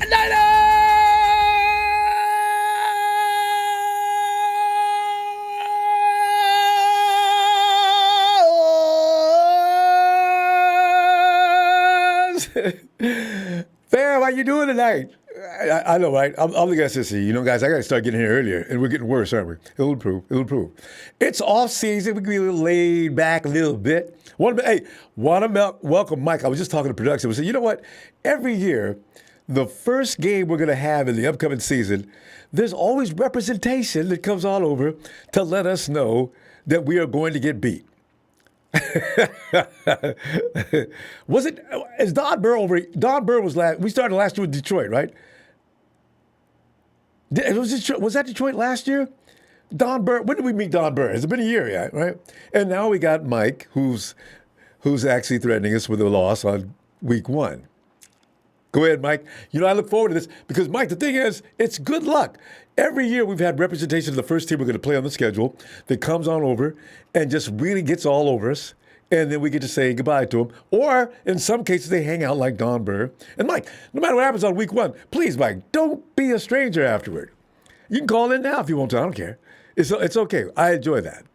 Fam, how you doing tonight? I know, right? I'm the guy that says, you know, guys, I got to start getting here earlier, and we're getting worse, aren't we? It'll improve. It'll improve. It's off season. We can be a little laid back a little bit. Want to welcome Mike. I was just talking to production. We said, you know what? Every year, the first game we're going to have in the upcoming season, there's always representation that comes all over to let us know that we are going to get beat. Is Don Burr over? Don Burr was last. We started last year with Detroit, right? Was that Detroit last year? Don Burr. When did we meet Don Burr? It's been a year yet, right? And now we got Mike, who's actually threatening us with a loss on week 1. Go ahead, Mike. You know, I look forward to this because, Mike, the thing is, it's good luck. Every year we've had representation of the first team we're going to play on the schedule that comes on over and just really gets all over us. And then we get to say goodbye to them. Or in some cases, they hang out like Don Burr. And, Mike, no matter what happens on week 1, please, Mike, don't be a stranger afterward. You can call in now if you want to. I don't care. It's okay. I enjoy that.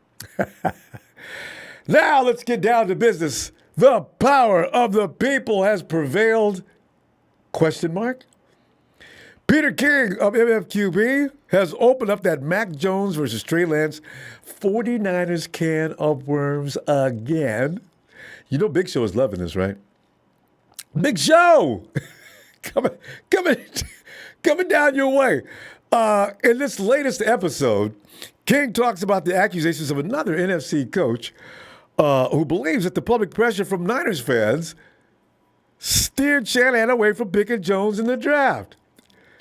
Now let's get down to business. The power of the people has prevailed. Question mark? Peter King of MMQB has opened up that Mac Jones versus Trey Lance 49ers can of worms again. You know Big Show is loving this, right? Big Show! coming down your way. In this latest episode, King talks about the accusations of another NFC coach who believes that the public pressure from Niners fans steered Shanahan away from picking Jones in the draft.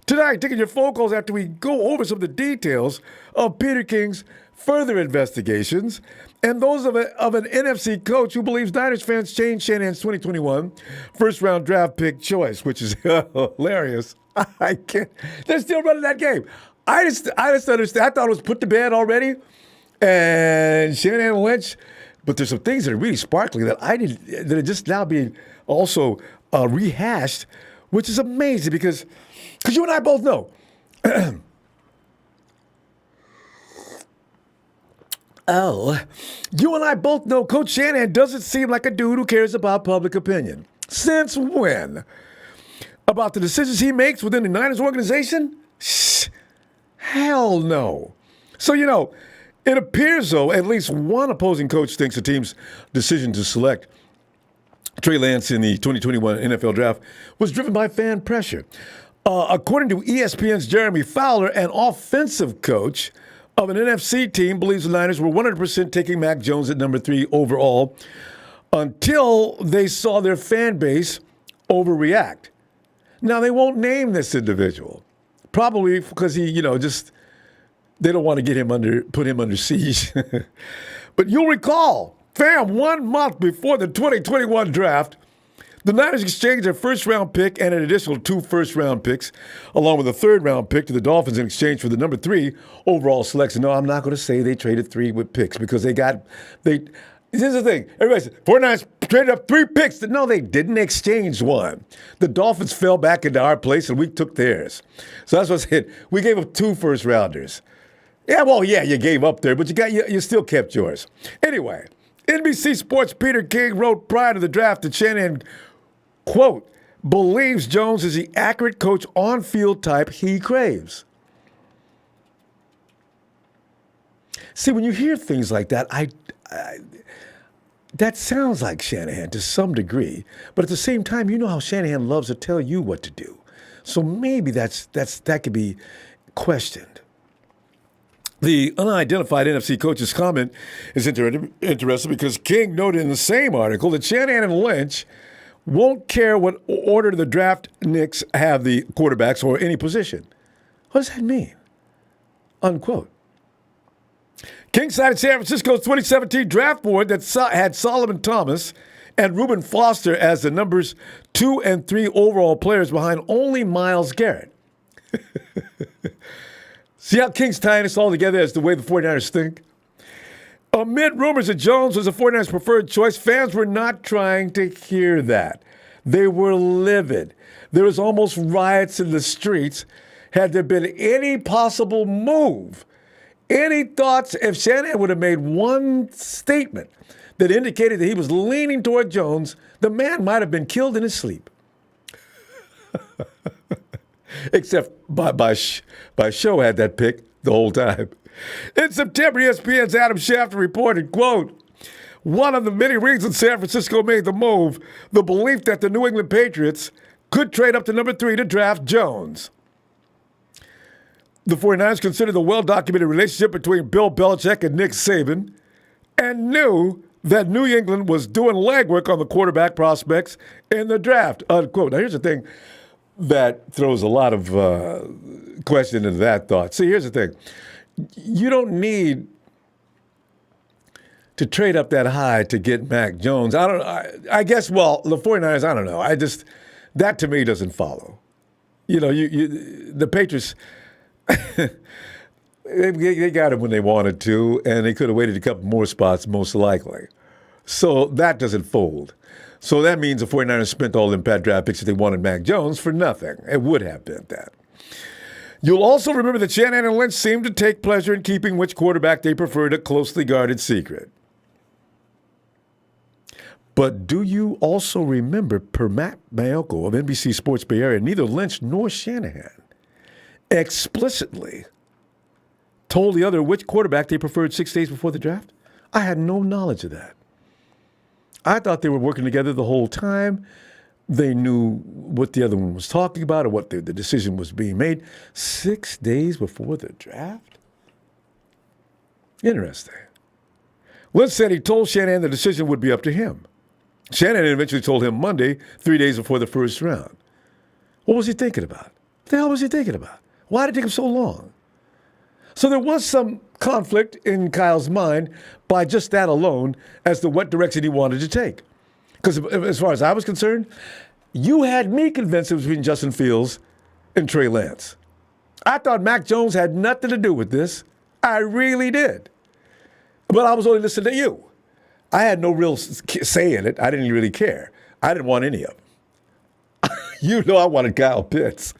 Tonight, taking your phone calls after we go over some of the details of Peter King's further investigations and those of an NFC coach who believes Niners fans changed Shanahan's 2021 first-round draft pick choice, which is hilarious. I can't. They're still running that game. I just understand. I thought it was put to bed already, and Shanahan and Lynch. But there's some things that are really sparkling that are just now being also rehashed, which is amazing because you and I both know. You and I both know Coach Shanahan doesn't seem like a dude who cares about public opinion. Since when? About the decisions he makes within the Niners organization? Hell no. So, you know, it appears, though, at least one opposing coach thinks the team's decision to select Trey Lance in the 2021 NFL Draft was driven by fan pressure. According to ESPN's Jeremy Fowler, an offensive coach of an NFC team believes the Niners were 100% taking Mac Jones at number 3 overall until they saw their fan base overreact. Now, they won't name this individual, probably because they don't want to put him under siege. But you'll recall, fam, 1 month before the 2021 draft, the Niners exchanged their first-round pick and an additional 2 first-round picks, along with a third-round pick to the Dolphins in exchange for the number 3 overall selection. No, I'm not going to say they traded 3 with picks because here's the thing. Everybody said, 49ers traded up 3 picks. No, they didn't exchange 1. The Dolphins fell back into our place, and we took theirs. So that's what I said. We gave up 2 first-rounders. Yeah, well, yeah, you gave up there, but you still kept yours. Anyway, NBC Sports' Peter King wrote prior to the draft that Shanahan, quote, believes Jones is the accurate coach on-field type he craves. See, when you hear things like that, that sounds like Shanahan to some degree, but at the same time, you know how Shanahan loves to tell you what to do. So maybe that could be questioned. The unidentified NFC coach's comment is interesting because King noted in the same article that Shanahan and Lynch won't care what order the draft Knicks have the quarterbacks or any position. What does that mean? Unquote. King cited San Francisco's 2017 draft board that had Solomon Thomas and Reuben Foster as the numbers 2 and 3 overall players behind only Myles Garrett. See how King's tying this all together as the way the 49ers think? Amid rumors that Jones was the 49ers' preferred choice, fans were not trying to hear that. They were livid. There was almost riots in the streets. Had there been any possible move, any thoughts, if Shanahan would have made one statement that indicated that he was leaning toward Jones, the man might have been killed in his sleep. Except by show had that pick the whole time. In September, ESPN's Adam Schefter reported, quote, one of the many reasons San Francisco made the move, the belief that the New England Patriots could trade up to number 3 to draft Jones. The 49ers considered the well-documented relationship between Bill Belichick and Nick Saban and knew that New England was doing legwork on the quarterback prospects in the draft, unquote. Now, here's the thing that throws a lot of question into that thought. See, here's the thing. You don't need to trade up that high to get Mac Jones. I guess, well, the 49ers, I don't know. That to me doesn't follow. You know, the Patriots, they got him when they wanted to, and they could have waited a couple more spots, most likely. So that doesn't fold. So that means the 49ers spent all them pad draft picks that they wanted Mac Jones for nothing. It would have been that. You'll also remember that Shanahan and Lynch seemed to take pleasure in keeping which quarterback they preferred a closely guarded secret. But do you also remember, per Matt Mayoko of NBC Sports Bay Area, neither Lynch nor Shanahan explicitly told the other which quarterback they preferred 6 days before the draft? I had no knowledge of that. I thought they were working together the whole time. They knew what the other one was talking about or what the decision was being made 6 days before the draft? Interesting. Lynch said he told Shanahan the decision would be up to him. Shanahan eventually told him Monday, 3 days before the first round. What was he thinking about? What the hell was he thinking about? Why did it take him so long? So there was some conflict in Kyle's mind by just that alone as to what direction he wanted to take. Because as far as I was concerned, you had me convinced it was between Justin Fields and Trey Lance. I thought Mac Jones had nothing to do with this. I really did. But I was only listening to you. I had no real say in it. I didn't really care. I didn't want any of them. You know I wanted Kyle Pitts.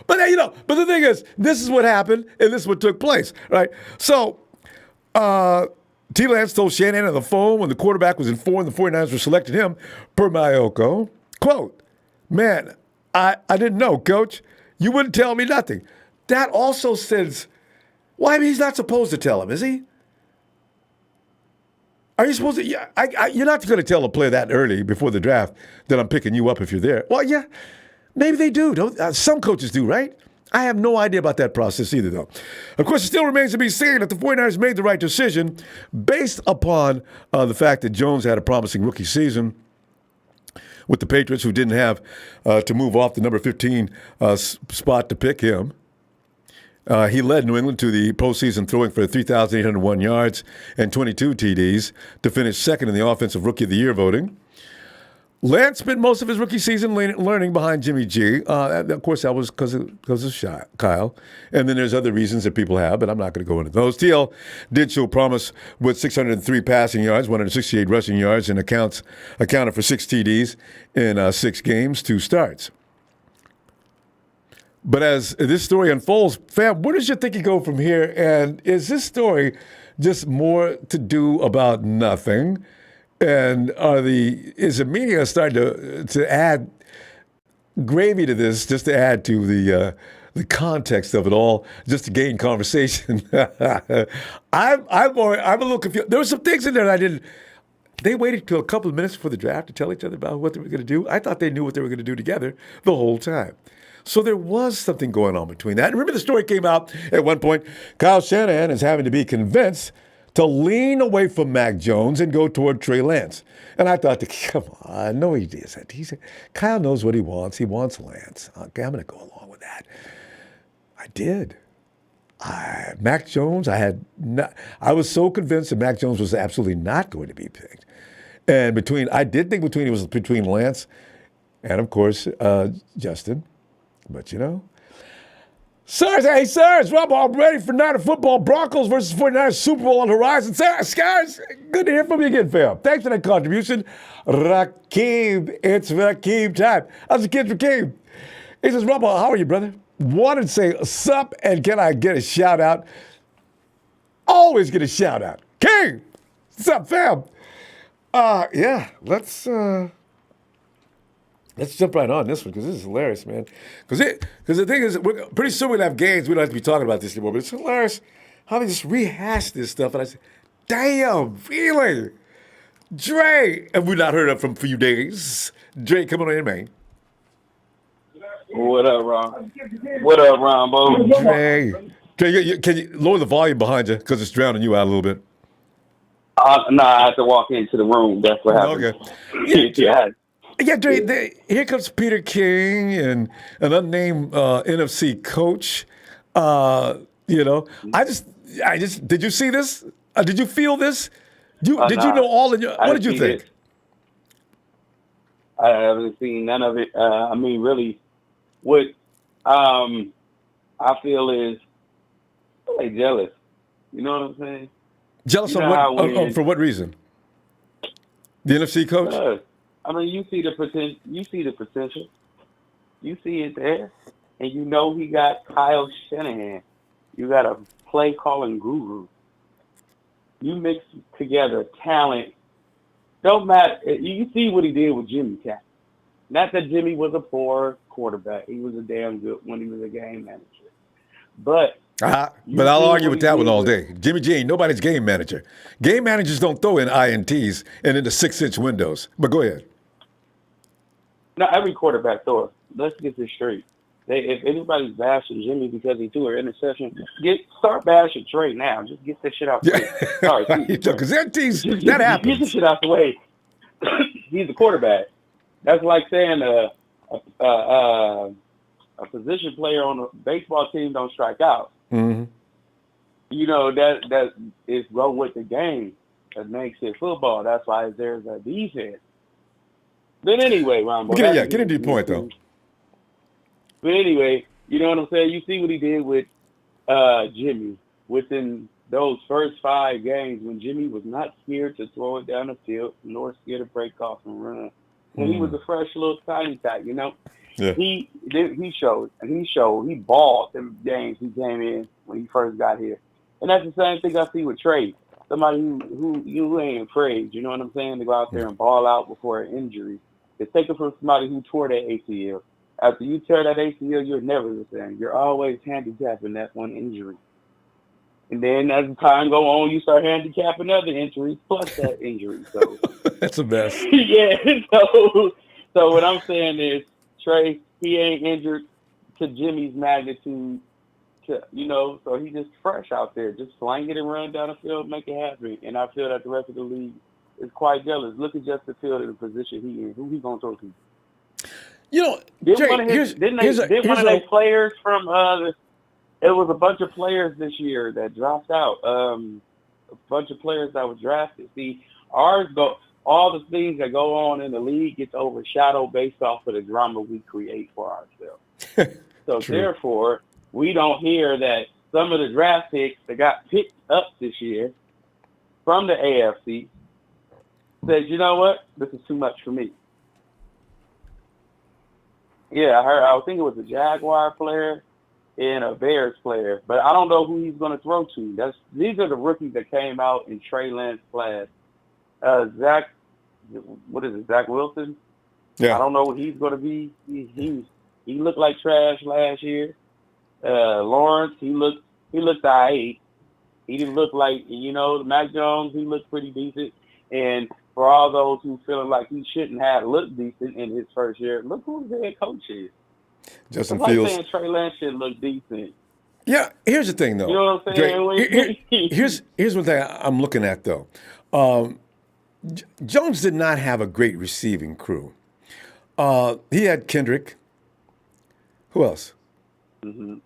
But the thing is, this is what happened, and this is what took place, right? So, T. Lance told Shanahan on the phone when the quarterback was informed the 49ers were selecting him, per Mayoko, quote, man, I didn't know, Coach. You wouldn't tell me nothing. That also says, well, I mean, he's not supposed to tell him, is he? Are you supposed to? Yeah, you're not going to tell a player that early before the draft that I'm picking you up if you're there. Well, yeah, maybe they do. Some coaches do, right? I have no idea about that process either, though. Of course, it still remains to be seen that the 49ers made the right decision based upon the fact that Jones had a promising rookie season with the Patriots, who didn't have to move off the number 15 spot to pick him. He led New England to the postseason throwing for 3,801 yards and 22 TDs to finish second in the Offensive Rookie of the Year voting. Lance spent most of his rookie season learning behind Jimmy G. Of course, that was because of Kyle. And then there's other reasons that people have, but I'm not going to go into those. TL did show promise with 603 passing yards, 168 rushing yards, and accounted for 6 TDs in 6 games, 2 starts. But as this story unfolds, fam, where does your thinking go from here? And is this story just more to do about nothing? And is the media starting to add gravy to this, just to add to the context of it all, just to gain conversation? I'm a little confused. There were some things in there that I didn't. They waited till a couple of minutes before the draft to tell each other about what they were going to do. I thought they knew what they were going to do together the whole time. So there was something going on between that. And remember, the story came out at one point. Kyle Shanahan is having to be convinced to lean away from Mac Jones and go toward Trey Lance. And I thought, come on, no, he isn't. Kyle knows what he wants. He wants Lance. Okay, I'm going to go along with that. I did. Mac Jones, I was so convinced that Mac Jones was absolutely not going to be picked. And I did think it was between Lance and, of course, Justin. But, Sirs, hey, sirs, Ronbo, I'm ready for night of football. Broncos versus 49ers Super Bowl on the horizon. Sirs, good to hear from you again, fam. Thanks for that contribution. Rakeem, it's Rakeem time. How's the kids, Rakeem? He says, Ronbo, how are you, brother? Wanted to say sup, and can I get a shout out? Always get a shout out. King, what's up, fam? Yeah, let's jump right on this one because this is hilarious, man. Because the thing is, we're pretty soon we'll have games. We don't have to be talking about this anymore. But it's hilarious how they just rehash this stuff. And I said, damn, really? Dre, have we not heard of from a few days? Dre, come on in, man. What up, Ron? What up, Ronbo? Dre, can you lower the volume behind you because it's drowning you out a little bit? No, I have to walk into the room. That's what happened. Okay. Yeah. Yeah, Dre, here comes Peter King and an unnamed NFC coach. I just, did you see this? Did you feel this? Did you know all of your, what did you think? I haven't seen none of it. I mean, really, what I feel is like jealous. You know what I'm saying? Jealous of what? For what reason? The NFC coach? I mean, you see the potential. You see the potential. You see it there, and you know he got Kyle Shanahan. You got a play calling guru. You mix together talent. Don't matter. You see what he did with Jimmy Cap. Not that Jimmy was a poor quarterback. He was a damn good when he was a game manager. But I'll argue with that one all day. Jimmy G ain't nobody's game manager. Game managers don't throw in INTs and into 6-inch windows. But go ahead. Not every quarterback throws. Let's get this straight. If anybody's bashing Jimmy because he threw an interception, start bashing Trey now. Just get this shit out the way. Sorry, because that happens. Get this shit out the way. He's a quarterback. That's like saying a position player on a baseball team don't strike out. Mm-hmm. You know that is go with the game. That makes it football. That's why there's a defense. But anyway, Ronbo. Get into your point though. But anyway, you know what I'm saying? You see what he did with Jimmy within those first 5 games when Jimmy was not scared to throw it down the field, nor scared to break off and run. When he was a fresh little tiny type, you know? Yeah. He showed. He balled in games he came in when he first got here. And that's the same thing I see with Trey. Somebody who you ain't afraid, you know what I'm saying, to go out there and ball out before an injury. It's taken from somebody who tore that ACL. After you tear that ACL, you're never the same. You're always handicapping that one injury. And then as time go on, you start handicapping other injuries plus that injury. So that's a mess. Yeah. So what I'm saying is, Trey, he ain't injured to Jimmy's magnitude. So he just fresh out there. Just slang it and run down the field, make it happen. And I feel that the rest of the league is quite jealous. Look at Justin Field in the position he in. Who he gonna throw to? You know, didn't one of their players from it was a bunch of players this year that dropped out. A bunch of players that were drafted. See, all the things that go on in the league gets overshadowed based off of the drama we create for ourselves. So therefore, we don't hear that some of the draft picks that got picked up this year from the AFC said, you know what, this is too much for me. Yeah, I think it was a Jaguar player and a Bears player, but I don't know who he's going to throw to. These are the rookies that came out in Trey Lance class. Zach Wilson? Yeah. I don't know what he's going to be. He looked like trash last year. Lawrence, he looked all right. He didn't look like, Mac Jones, he looked pretty decent. And for all those who feeling like he shouldn't have looked decent in his first year, look who the head coach is. Justin it's Fields. Like saying Trey Lance should look decent. Yeah, here's the thing, though. You know what I'm saying? Here's one thing I'm looking at, though. Jones did not have a great receiving crew. He had Kendrick. Who else? Mm-hmm.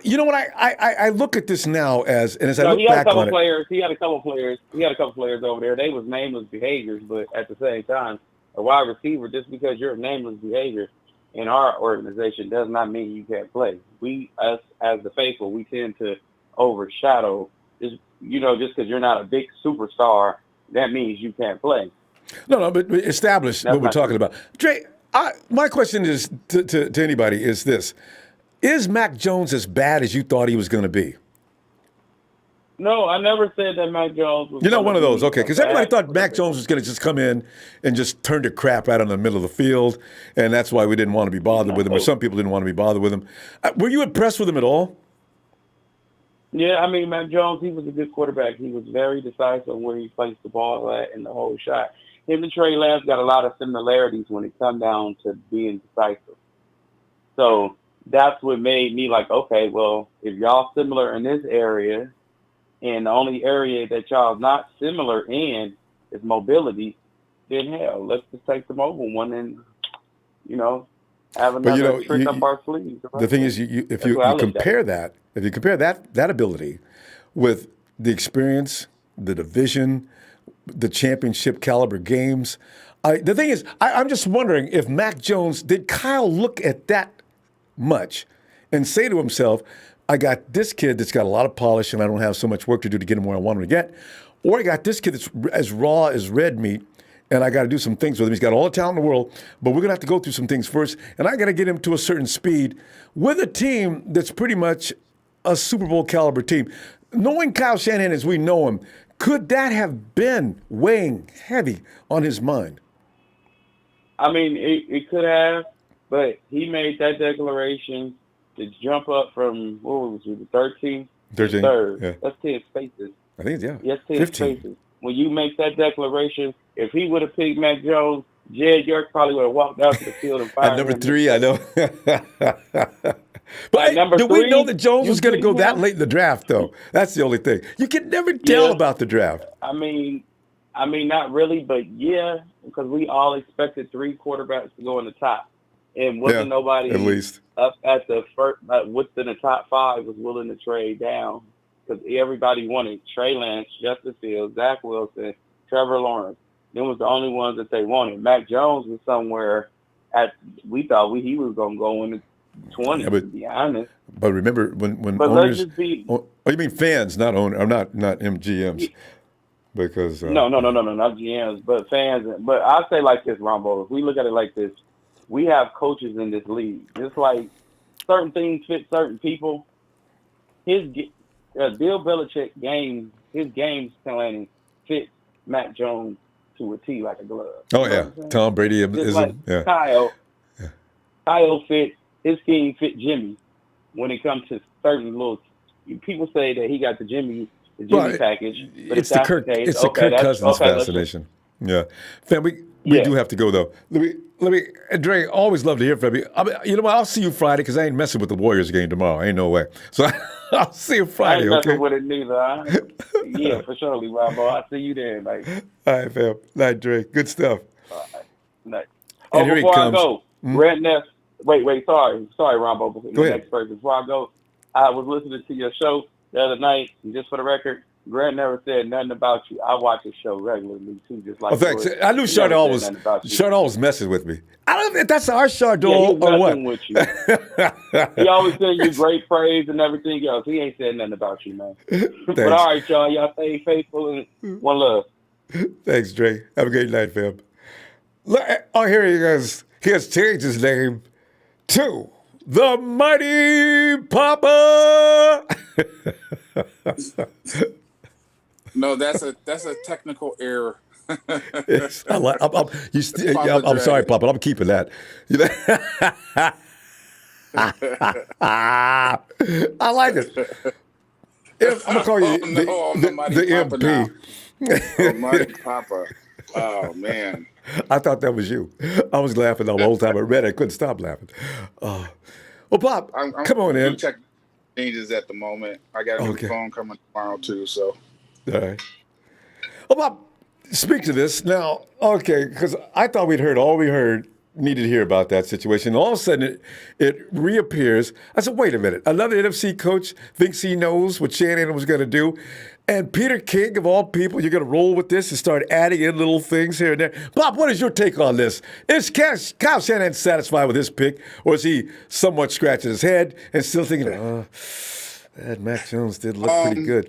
You know what? I look at this now as I look he had back on it. He had a couple players over there. They was nameless behaviors, but at the same time, a wide receiver, just because you're a nameless behavior in our organization does not mean you can't play. We, us as the faithful, we tend to overshadow. Just because you're not a big superstar, that means you can't play. No, but establish what we're talking about. Trey, my question is to anybody is this. Is Mac Jones as bad as you thought he was going to be? No, I never said that Mac Jones was. You're not one of those, okay? Because everybody thought Mac Jones was going to just come in and just turn the crap out in the middle of the field, and that's why we didn't want to be bothered with him, or some people didn't want to be bothered with him. Were you impressed with him at all? Yeah, I mean, Mac Jones, he was a good quarterback. He was very decisive where he placed the ball at in the whole shot. Him and Trey Lance got a lot of similarities when it comes down to being decisive. So that's what made me like, okay, well, if y'all similar in this area, and the only area that y'all not similar in is mobility, then hell, let's just take the mobile one and, have another trick up our sleeves. The thing is, if you compare that ability with the experience, the division, the championship caliber games, the thing is, I'm just wondering if Mac Jones, did Kyle look at that much and say to himself, I got this kid that's got a lot of polish and I don't have so much work to do to get him where I want him to get, or I got this kid that's as raw as red meat and I got to do some things with him. He's got all the talent in the world, but we're going to have to go through some things first, and I got to get him to a certain speed with a team that's pretty much a Super Bowl caliber team. Knowing Kyle Shanahan as we know him, could that have been weighing heavy on his mind? I mean, it could have, but he made that declaration to jump up from, what was it, the 13th? 13th, third. yeah. That's 10 spaces. I think, yeah. Yes, 10 15. spaces. When you make that declaration, if he would have picked Mac Jones, Jed York probably would have walked out to the field and fired At number him. 3, I know. But number we 3, know that Jones was going to go that late in the draft, though? That's the only thing. You can never tell about the draft. I mean, not really, but yeah, because we all expected 3 quarterbacks to go in the top. And wasn't nobody at least up at the first, within the top 5 was willing to trade down, because everybody wanted Trey Lance, Justin Fields, Zach Wilson, Trevor Lawrence. Them was the only ones that they wanted. Mac Jones was somewhere we thought he was going to go in the 20s, to be honest. But remember, when but owners, let's just be, you mean fans, not owner, or not MGMs, because no, not GMs, but fans. But I say like this, Ronbo. If we look at it like this, we have coaches in this league. Just like certain things fit certain people. Bill Belichick his game planning fits Mac Jones to a T like a glove. Oh yeah, Tom Brady is like Kyle. Yeah. Kyle his scheme fit Jimmy. When it comes to certain little, people say that he got the Jimmy package. But it's the Kirk Cousins fascination. Yeah, fam, we do have to go though. Let me, Dre. Always love to hear from you. You know what? I'll see you Friday because I ain't messing with the Warriors game tomorrow. Ain't no way. So I'll see you Friday. I ain't messing okay? with it neither. Huh? Yeah, for sure, Ronbo. I'll see you there, like. All right, fam. Night, Dre. Good stuff. All right. Night. And here before he comes. I go, Redness. Wait. Sorry, Ronbo. Go ahead. Next person. Before I go, I was listening to your show the other night, and just for the record, Grant never said nothing about you. I watch his show regularly too, just like. Thanks. I knew Chardon was messing with me. I don't know if that's our Chardon or what. With you. He always telling you great praise and everything else. He ain't said nothing about you, man. But all right, y'all stay faithful and one love. Thanks, Dre. Have a great night, fam. Oh, here he goes. He has changed his name to the Mighty Papa. No, that's a technical error. Yes, I'm sorry, Papa. I'm keeping that. I like it. I'm gonna call you the MP. Mighty Papa. Oh man. I thought that was you. I was laughing the whole time I read it. I couldn't stop laughing. Well, Pop, come on in. Check changes at the moment. I got a new phone coming tomorrow too. So. All right. Well, Bob, speak to this now. Okay, because I thought we'd heard all we heard needed to hear about that situation. All of a sudden, it reappears. I said, wait a minute. Another NFC coach thinks he knows what Shanahan was going to do. And Peter King, of all people, you're going to roll with this and start adding in little things here and there. Bob, what is your take on this? Is Kyle Shanahan satisfied with his pick, or is he somewhat scratching his head and still thinking, that Mac Jones did look pretty good?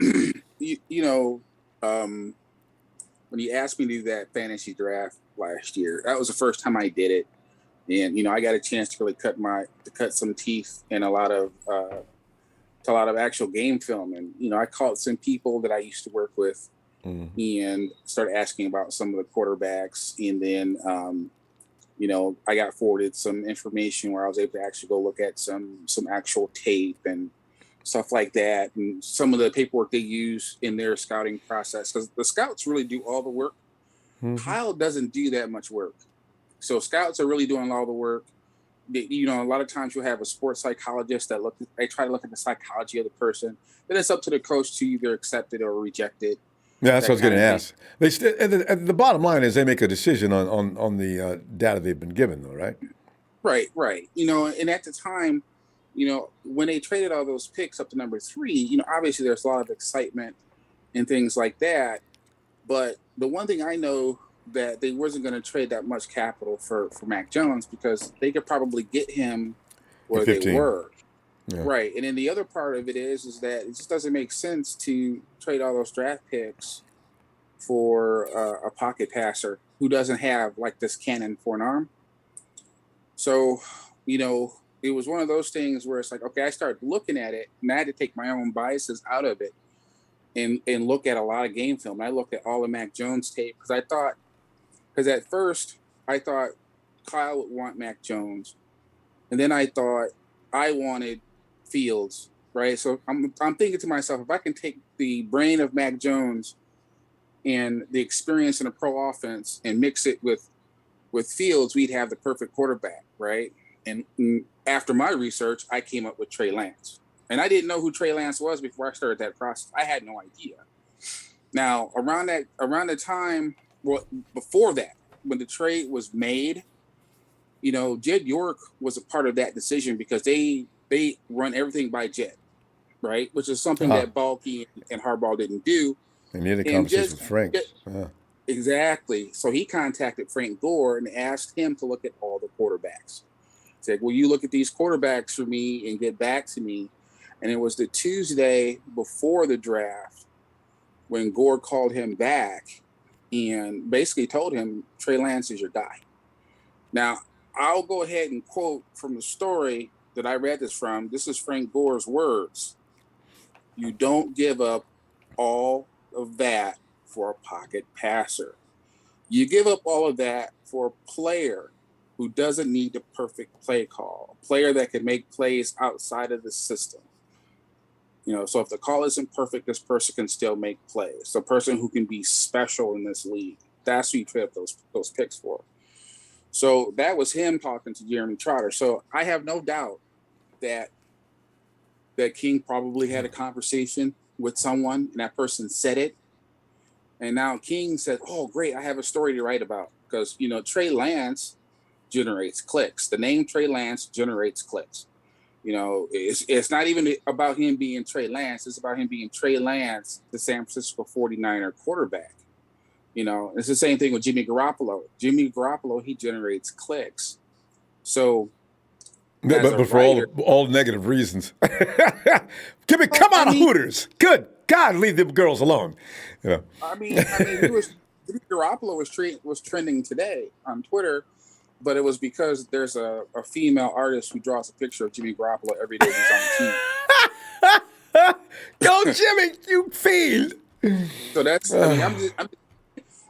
When you asked me to do that fantasy draft last year, that was the first time I did it. And, I got a chance to really cut some teeth in a lot of actual game film. And, I called some people that I used to work with and started asking about some of the quarterbacks. And then, I got forwarded some information where I was able to actually go look at some actual tape and stuff like that. And some of the paperwork they use in their scouting process, because the scouts really do all the work. Kyle doesn't do that much work. So scouts are really doing all the work. A lot of times you'll have a sports psychologist that they try to look at the psychology of the person. Then it's up to the coach to either accept it or reject it. Yeah, that's what I was going to ask. The bottom line is they make a decision on the data they've been given, though, right? Right. And at the time, when they traded all those picks up to number 3, obviously there's a lot of excitement and things like that. But the one thing I know that they wasn't going to trade that much capital for Mac Jones, because they could probably get him where they were. Yeah. Right. And then the other part of it is that it just doesn't make sense to trade all those draft picks for a pocket passer who doesn't have like this cannon for an arm. So, it was one of those things where it's like, okay, I started looking at it and I had to take my own biases out of it and look at a lot of game film. I looked at all of Mac Jones tape because at first I thought Kyle would want Mac Jones. And then I thought I wanted Fields, right? So I'm thinking to myself, if I can take the brain of Mac Jones and the experience in a pro offense and mix it with Fields, we'd have the perfect quarterback, right? And after my research, I came up with Trey Lance. And I didn't know who Trey Lance was before I started that process. I had no idea. Now, around the time, before that, when the trade was made, Jed York was a part of that decision because they run everything by Jed, right? Which is something that Balky and Harbaugh didn't do. And he had a conversation with Frank. Exactly. So he contacted Frank Gore and asked him to look at all the quarterbacks. He said, will you look at these quarterbacks for me and get back to me? And it was the Tuesday before the draft when Gore called him back and basically told him Trey Lance is your guy. Now, I'll go ahead and quote from the story that I read this from. This is Frank Gore's words. You don't give up all of that for a pocket passer. You give up all of that for a player who doesn't need the perfect play call, a player that can make plays outside of the system. So if the call isn't perfect, this person can still make plays. A person who can be special in this league. That's who you trade up those picks for. So that was him talking to Jeremy Trotter. So I have no doubt that King probably had a conversation with someone and that person said it. And now King said, oh, great, I have a story to write about. Because, Trey Lance generates clicks. The name Trey Lance generates clicks. It's not even about him being Trey Lance. It's about him being Trey Lance, the San Francisco 49er quarterback. It's the same thing with Jimmy Garoppolo. Jimmy Garoppolo, he generates clicks. So, but for all negative reasons. Come on, Hooters. Good God, leave them girls alone. Jimmy Garoppolo was trending today on Twitter. But it was because there's a female artist who draws a picture of Jimmy Garoppolo every day he's on the team. Go, Jimmy, you fiend. So that's, I'm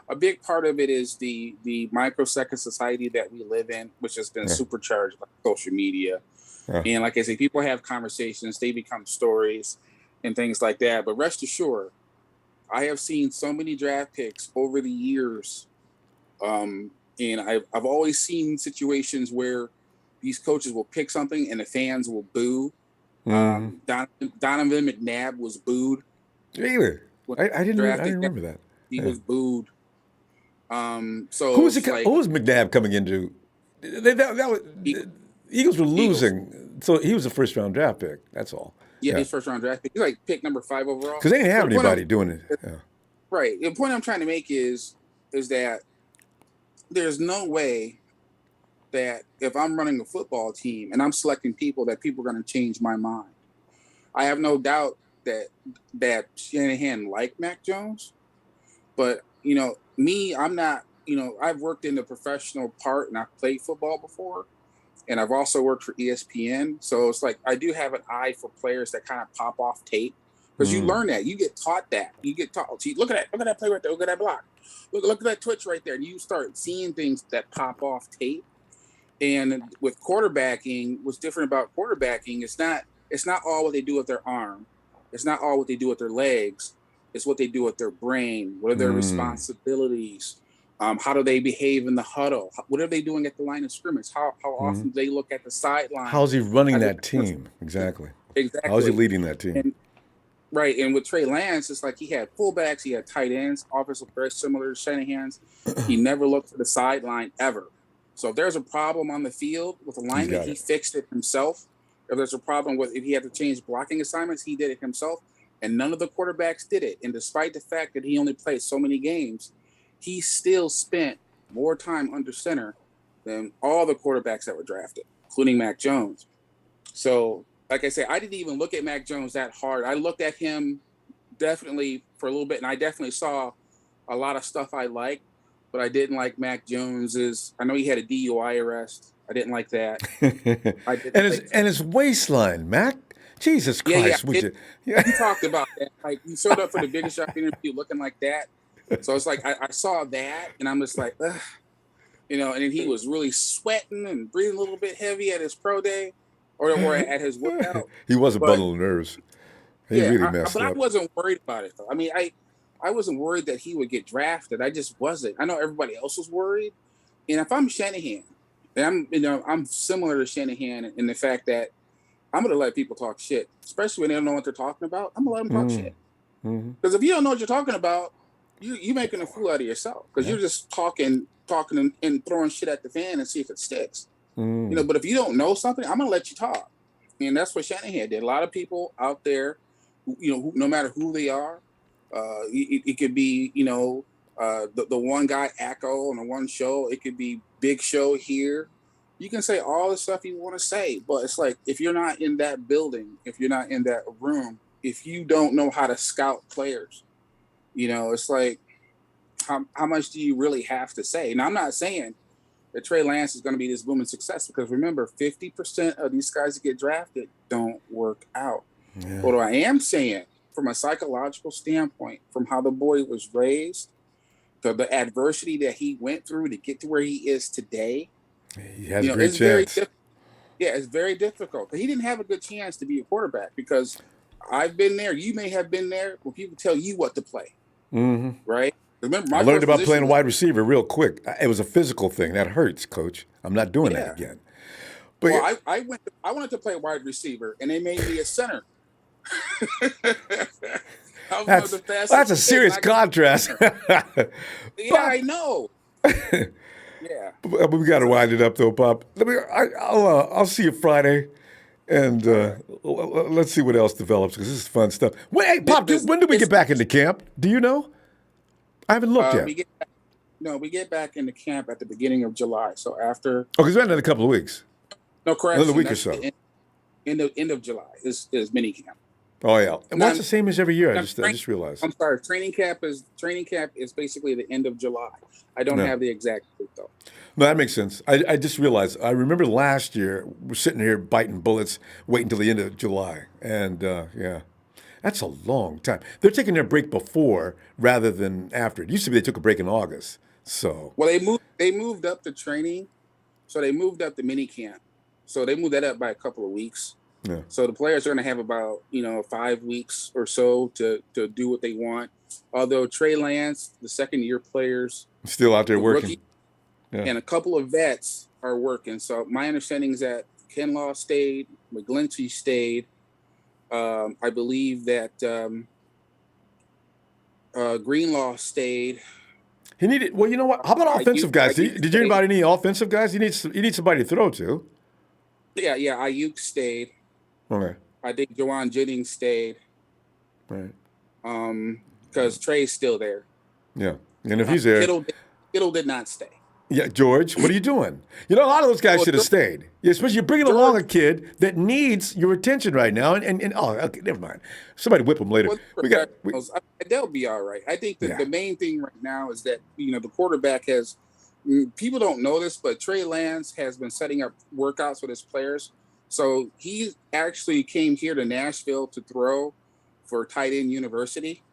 a big part of it is the microsecond society that we live in, which has been supercharged by social media. And like I say, people have conversations, they become stories and things like that. But rest assured, I have seen so many draft picks over the years. And I've always seen situations where these coaches will pick something and the fans will boo. Donovan McNabb was booed. Really? I didn't remember that. He was booed. So who was McNabb coming into The Eagles were losing, so he was a first-round draft pick. That's all. Yeah, he's first-round draft pick. He's like pick number 5 overall. Because they didn't have anybody doing it. Yeah. Right. The point I'm trying to make is that there's no way that if I'm running a football team and I'm selecting people, that people are going to change my mind. I have no doubt that Shanahan liked Mac Jones, but I'm not. I've worked in the professional part and I've played football before, and I've also worked for ESPN. So it's like I do have an eye for players that kind of pop off tape, because you learn that, you get taught that, See, look at that play right there, look at that block, look at that twitch right there, and you start seeing things that pop off tape. And with quarterbacking, what's different about quarterbacking, it's not all what they do with their arm, it's not all what they do with their legs, it's what they do with their brain. What are their responsibilities? How do they behave in the huddle? What are they doing at the line of scrimmage? How often do they look at the sideline? How's he running that team? Exactly. How's he leading that team? And with Trey Lance, it's like he had fullbacks, he had tight ends, offensive very similar to Shanahan's. He never looked for the sideline ever. So if there's a problem on the field with alignment, he fixed it himself. If there's a problem if he had to change blocking assignments, he did it himself. And none of the quarterbacks did it. And despite the fact that he only played so many games, he still spent more time under center than all the quarterbacks that were drafted, including Mac Jones. So, like I said, I didn't even look at Mac Jones that hard. I looked at him definitely for a little bit, and I definitely saw a lot of stuff I liked, but I didn't like Mac Jones's. I know he had a DUI arrest. I didn't like that. And his waistline, Mac. Jesus Christ. He talked about that. Like, he showed up for the biggest shot interview looking like that. So it's like I saw that, and I'm just like, ugh. And then he was really sweating and breathing a little bit heavy at his pro day or at his workout. He was a bundle of nerves. He really messed up. But I wasn't worried about it, though. I mean, I wasn't worried that he would get drafted. I just wasn't. I know everybody else was worried. And if I'm Shanahan, and I'm similar to Shanahan in the fact that I'm going to let people talk shit, especially when they don't know what they're talking about. I'm going to let them talk shit. Because if you don't know what you're talking about, you're making a fool out of yourself, because you're just talking and throwing shit at the fan and see if it sticks. But if you don't know something, I'm going to let you talk. And that's what Shanahan did. A lot of people out there, who, no matter who they are, it could be, the one guy, Acco, on the one show. It could be Big Show here. You can say all the stuff you want to say, but it's like, if you're not in that building, if you're not in that room, if you don't know how to scout players, it's like, how much do you really have to say? Now, I'm not saying that Trey Lance is going to be this booming success, because remember, 50% of these guys that get drafted don't work out. Yeah. What I am saying, from a psychological standpoint, from how the boy was raised, to the adversity that he went through to get to where he is today, he has a great chance. It's very difficult. He didn't have a good chance to be a quarterback, because I've been there. You may have been there when people tell you what to play. Right? Remember, I learned about playing wide receiver real quick. It was a physical thing. That hurts, Coach. I'm not doing that again. But I wanted to play wide receiver, and they made me a center. That's a serious contrast. I know. Yeah. But we got to wind it up, though, Pop. I'll see you Friday. And let's see what else develops, because this is fun stuff. Hey, Pop, when do we get back into camp? Do you know? I haven't looked yet. We get back into camp at the beginning of July. So after. Oh, because we're in a couple of weeks. No, correct. Another week or so. End of July is mini camp. Oh yeah, and that's the same as every year. I just realized. I'm sorry. Training camp is basically the end of July. I don't have the exact date though. No, that makes sense. I just realized. I remember last year we're sitting here biting bullets, waiting until the end of July, and that's a long time. They're taking their break before rather than after. It used to be they took a break in August. So they moved up the training, so they moved up the mini camp, so they moved that up by a couple of weeks. Yeah. So the players are going to have about 5 weeks or so to do what they want. Although Trey Lance, the second-year players, still out there working, rookie, and a couple of vets are working. So my understanding is that Kinlaw stayed, McGlinchey stayed. I believe that Greenlaw stayed. He needed. Well, you know what? How about offensive guys? Did anybody need offensive guys? You need somebody to throw to. Yeah. Ayuk stayed. Okay. I think Jawan Jennings stayed. Right. Because Trey's still there. Yeah, and if he's there, Kittle did not stay. Yeah, George, what are you doing? You know, a lot of those guys should have stayed. Especially you're bringing along a kid that needs your attention right now. And okay, never mind. Somebody whip him later. They'll be all right. I think the main thing right now is that, the quarterback has, people don't know this, but Trey Lance has been setting up workouts with his players. So he actually came here to Nashville to throw for Tight End University.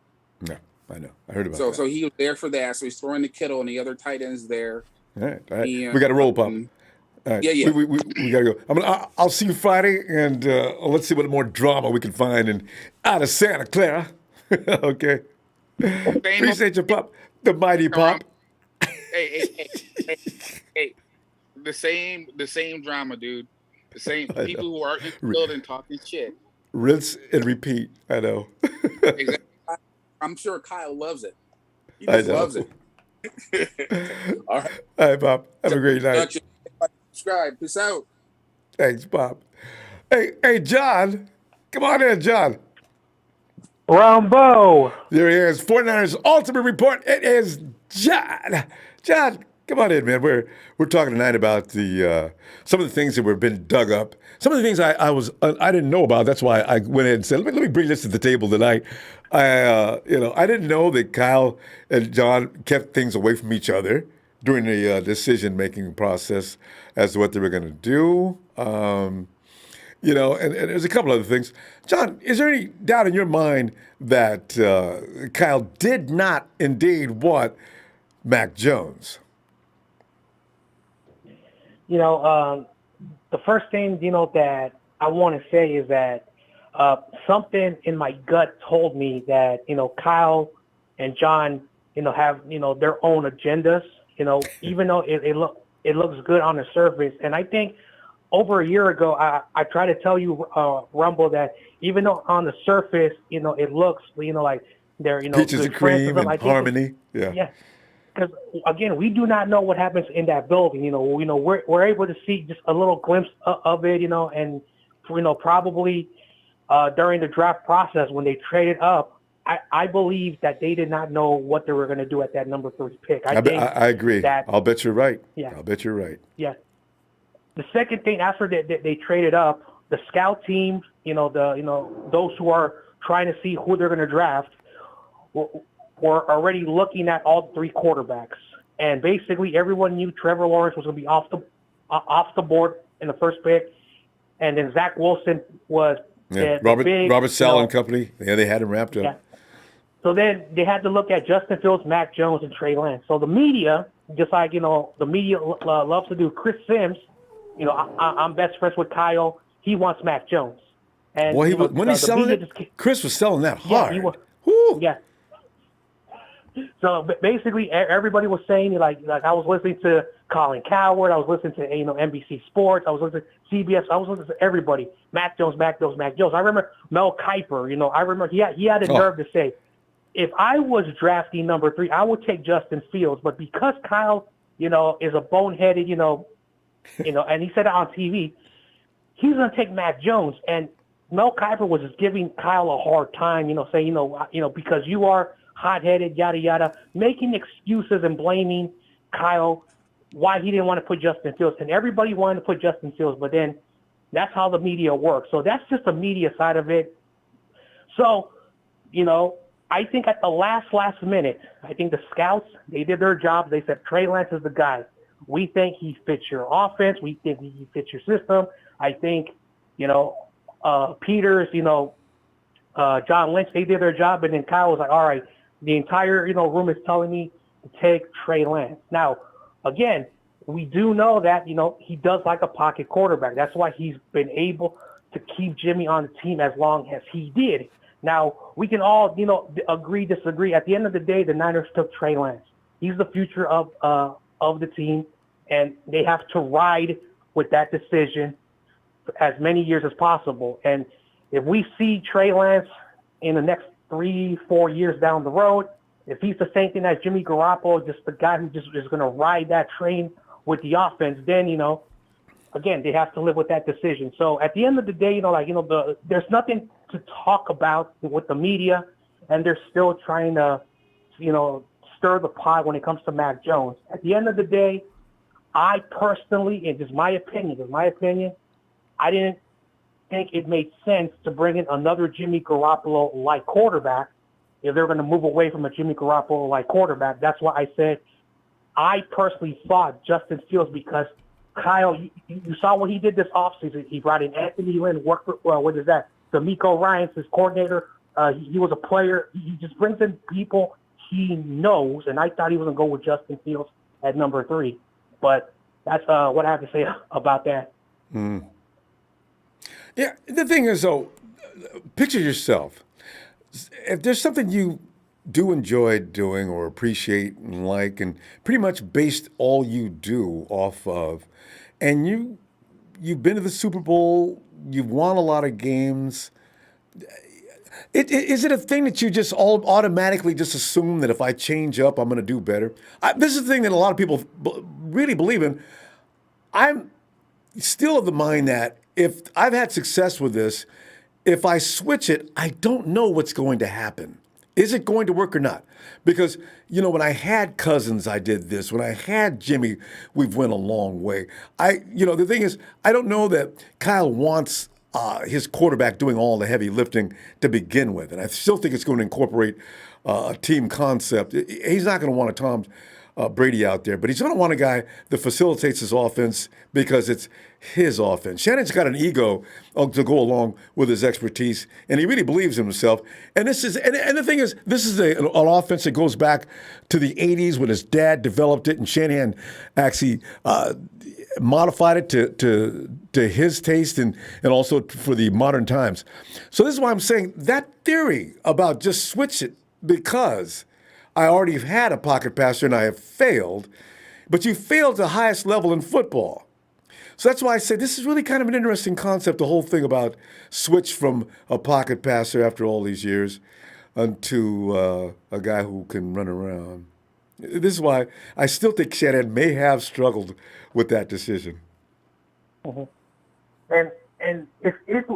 No, I know. I heard about that. So he was there for that. So he's throwing the Kittle and the other tight ends there. All right. We got to roll, Pop. All right. Yeah. We got to go. I'll see you Friday, and let's see what more drama we can find out of Santa Clara. Okay. Appreciate you, Pop. The mighty Pop. Hey. The same drama, dude. The same people who are in the building talking shit. Rinse and repeat. I know. Exactly. I'm sure Kyle loves it. He just loves it. All right, Bob. Have a great night. Subscribe. Peace out. Thanks, Bob. Hey, John. Come on in, John. Ronbo. There he is. 49ers Ultimate Report. It is John. John, come on in, man. We're talking tonight about some of the things that were been dug up. Some of the things I didn't know about. That's why I went ahead and said, let me bring this to the table tonight. I didn't know that Kyle and John kept things away from each other during the decision-making process as to what they were going to do. And there's a couple other things. John, is there any doubt in your mind that Kyle did not indeed want Mac Jones? The first thing, that I want to say is that something in my gut told me that, Kyle and John, have, their own agendas, even though it looks good on the surface. And I think over a year ago, I tried to tell you, Rumble, that even though on the surface, it looks, like they're, peaches and cream and harmony. Yeah. Because again, we do not know what happens in that building. We're able to see just a little glimpse of it. And probably during the draft process when they traded up, I believe that they did not know what they were going to do at that number 3 pick. I agree. I'll bet you're right. Yeah. I'll bet you're right. Yeah. The second thing, after they traded up, the scout team, those who are trying to see who they're going to draft, were already looking at all 3 quarterbacks, and basically everyone knew Trevor Lawrence was going to be off the board in the first pick, and then Zach Wilson was Robert Saleh and company. Yeah, they had him wrapped up. Yeah. So then they had to look at Justin Fields, Mac Jones, and Trey Lance. So the media, just like the media loves to do, Chris Sims, I'm best friends with Kyle. He wants Mac Jones, and when he's selling it, Chris was selling that hard. Yeah. So basically, everybody was saying, like I was listening to Colin Cowherd, I was listening to NBC Sports, I was listening to CBS, I was listening to everybody. Mac Jones. I remember Mel Kiper. I remember he had the nerve to say, if I was drafting number 3, I would take Justin Fields, but because Kyle, is a boneheaded, and he said it on TV, he's going to take Mac Jones. And Mel Kiper was just giving Kyle a hard time, saying, because you are hot-headed, yada, yada, making excuses and blaming Kyle why he didn't want to put Justin Fields. And everybody wanted to put Justin Fields, but then that's how the media works. So that's just the media side of it. So, I think at the last minute, I think the scouts, they did their job. They said, Trey Lance is the guy. We think he fits your offense. We think he fits your system. I think, Peters, John Lynch, they did their job. And then Kyle was like, all right, the entire, room is telling me to take Trey Lance. Now, again, we do know that, he does like a pocket quarterback. That's why he's been able to keep Jimmy on the team as long as he did. Now, we can all, agree, disagree. At the end of the day, the Niners took Trey Lance. He's the future of the team, and they have to ride with that decision for as many years as possible. And if we see Trey Lance in the next 3-4 years down the road, if he's the same thing as Jimmy Garoppolo, just the guy who just is going to ride that train with the offense, then, again, they have to live with that decision. So at the end of the day, there's nothing to talk about with the media, and they're still trying to, stir the pot when it comes to Mac Jones. At the end of the day, I personally, and just my opinion, I didn't think it made sense to bring in another Jimmy Garoppolo-like quarterback if they're going to move away from a Jimmy Garoppolo-like quarterback. That's why I said I personally thought Justin Fields, because Kyle, you saw what he did this offseason. He brought in Anthony Lynn, worked for, what is that? D'Amico Ryans, his coordinator. He was a player. He just brings in people he knows, and I thought he was going to go with Justin Fields at number 3. But that's what I have to say about that. Mm. Yeah, the thing is, though, picture yourself. If there's something you do enjoy doing or appreciate and like, and pretty much based all you do off of, and you've been to the Super Bowl, you've won a lot of games, is it a thing that you just all automatically just assume that if I change up, I'm going to do better? This is the thing that a lot of people really believe in. I'm still of the mind that if I've had success with this, if I switch it, I don't know what's going to happen. Is it going to work or not? Because, when I had Cousins, I did this. When I had Jimmy, we've went a long way. The thing is, I don't know that Kyle wants his quarterback doing all the heavy lifting to begin with. And I still think it's going to incorporate a team concept. He's not going to want a Tom Brady out there, but he's going to want a guy that facilitates his offense because it's his offense. Shannon's got an ego to go along with his expertise, and he really believes in himself. And this is, and the thing is, this is an offense that goes back to the 80s when his dad developed it, and Shanahan actually modified it to his taste and also for the modern times. So this is why I'm saying that theory about just switch it because I already have had a pocket passer and I have failed, but you failed the highest level in football. So that's why I say this is really kind of an interesting concept, the whole thing about switch from a pocket passer after all these years onto a guy who can run around. This is why I still think Shanahan may have struggled with that decision. Mm-hmm. And if it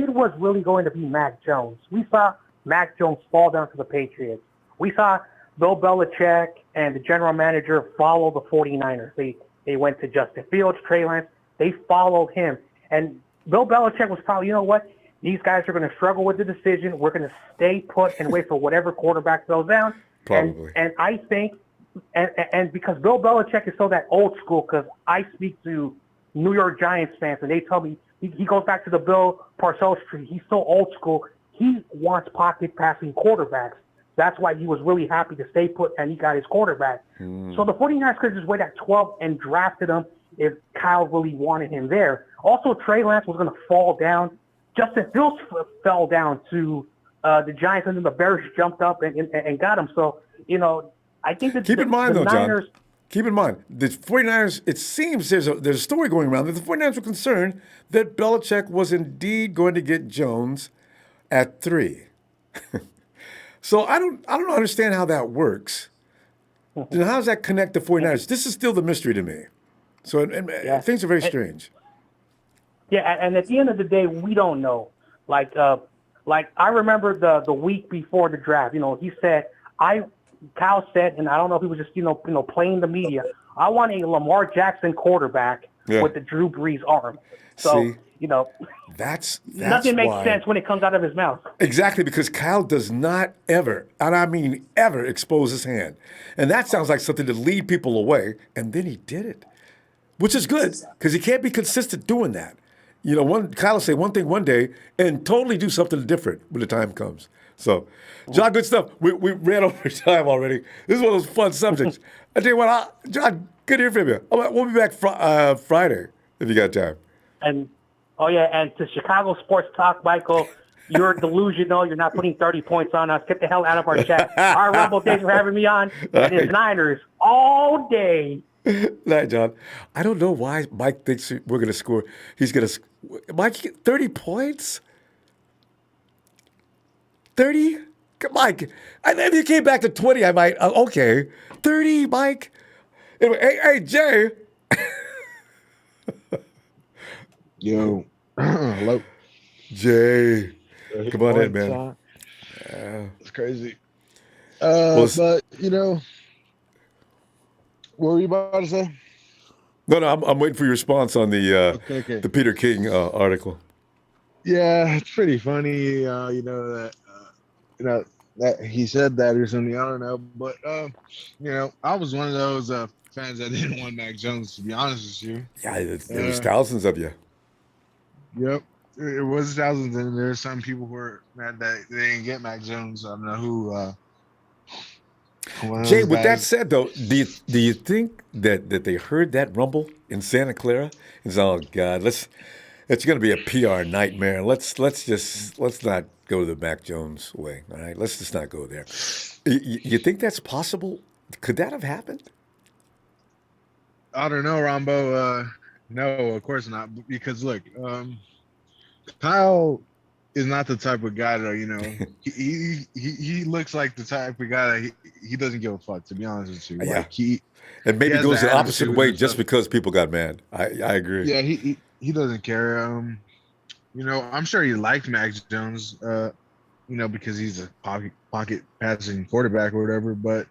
was really going to be Mac Jones, we saw Mac Jones fall down to the Patriots. We saw Bill Belichick and the general manager follow the 49ers. They went to Justin Fields, Trey Lance. They followed him. And Bill Belichick was probably, you know what? These guys are going to struggle with the decision. We're going to stay put and wait for whatever quarterback goes down. Probably. And I think, and because Bill Belichick is so that old school, because I speak to New York Giants fans, and they tell me he goes back to the Bill Parcells tree. He's so old school. He wants pocket passing quarterbacks. That's why he was really happy to stay put, and he got his quarterback. So the 49ers could just wait at 12 and drafted him if Kyle really wanted him there. Also, Trey Lance was going to fall down. Justin Fields fell down to the Giants, and then the Bears jumped up and got him. So, I think that Keep in mind, the though, Niners, John, keep in mind, the 49ers, it seems there's a story going around that the 49ers were concerned that Belichick was indeed going to get Jones at 3. So I don't understand how that works. And how does that connect to 49ers? This is still the mystery to me. So things are very strange. Yeah, and at the end of the day, we don't know. Like I remember the week before the draft, he said, Kyle said, and I don't know if he was just, playing the media, I want a Lamar Jackson quarterback with the Drew Brees arm. So, See, that's nothing makes why. sense when it comes out of his mouth. Exactly, because Kyle does not ever, and I mean ever, expose his hand. And that sounds like something to lead people away, and then he did it, which is good, because he can't be consistent doing that. Kyle will say one thing one day and totally do something different when the time comes. So, John, good stuff. We ran over time already. This is one of those fun subjects. I tell you what, John, good to hear from you. We'll be back Friday if you got time. And to Chicago Sports Talk, Michael, you're delusional. You're not putting 30 points on us. Get the hell out of our chat. All right, Ronbo, thanks for having me on. And it's Niners all day. Night, John. I don't know why Mike thinks we're going to score. He's going to Mike, 30 points? 30? Mike, and if you came back to 20, I might, okay. 30, Mike? Anyway, hey, Jay. Yo, hello. Jay, come on in, man. Time. It's crazy. Well, But, what were you about to say? No, I'm waiting for your response on the the Peter King article. Yeah, it's pretty funny, that he said that or something. I don't know, but I was one of those fans that didn't want Mac Jones. To be honest with you, Yeah, there was thousands of you. Yep, it was thousands, and there's some people who were mad that they didn't get Mac Jones. I don't know who. Jay, with that said, though, do you think that they heard that rumble in Santa Clara and said, "Oh God, it's going to be a PR nightmare. Let's not go the Mac Jones way. All right, let's just not go there." You think that's possible? Could that have happened? I don't know, Ronbo. No, of course not. Because look, Kyle is not the type of guy that he looks like the type of guy that he doesn't give a fuck. To be honest with you, yeah. Like and maybe goes the opposite way just because people got mad. I agree. Yeah, he doesn't care. I'm sure he liked Mac Jones. Because he's a pocket passing quarterback or whatever. But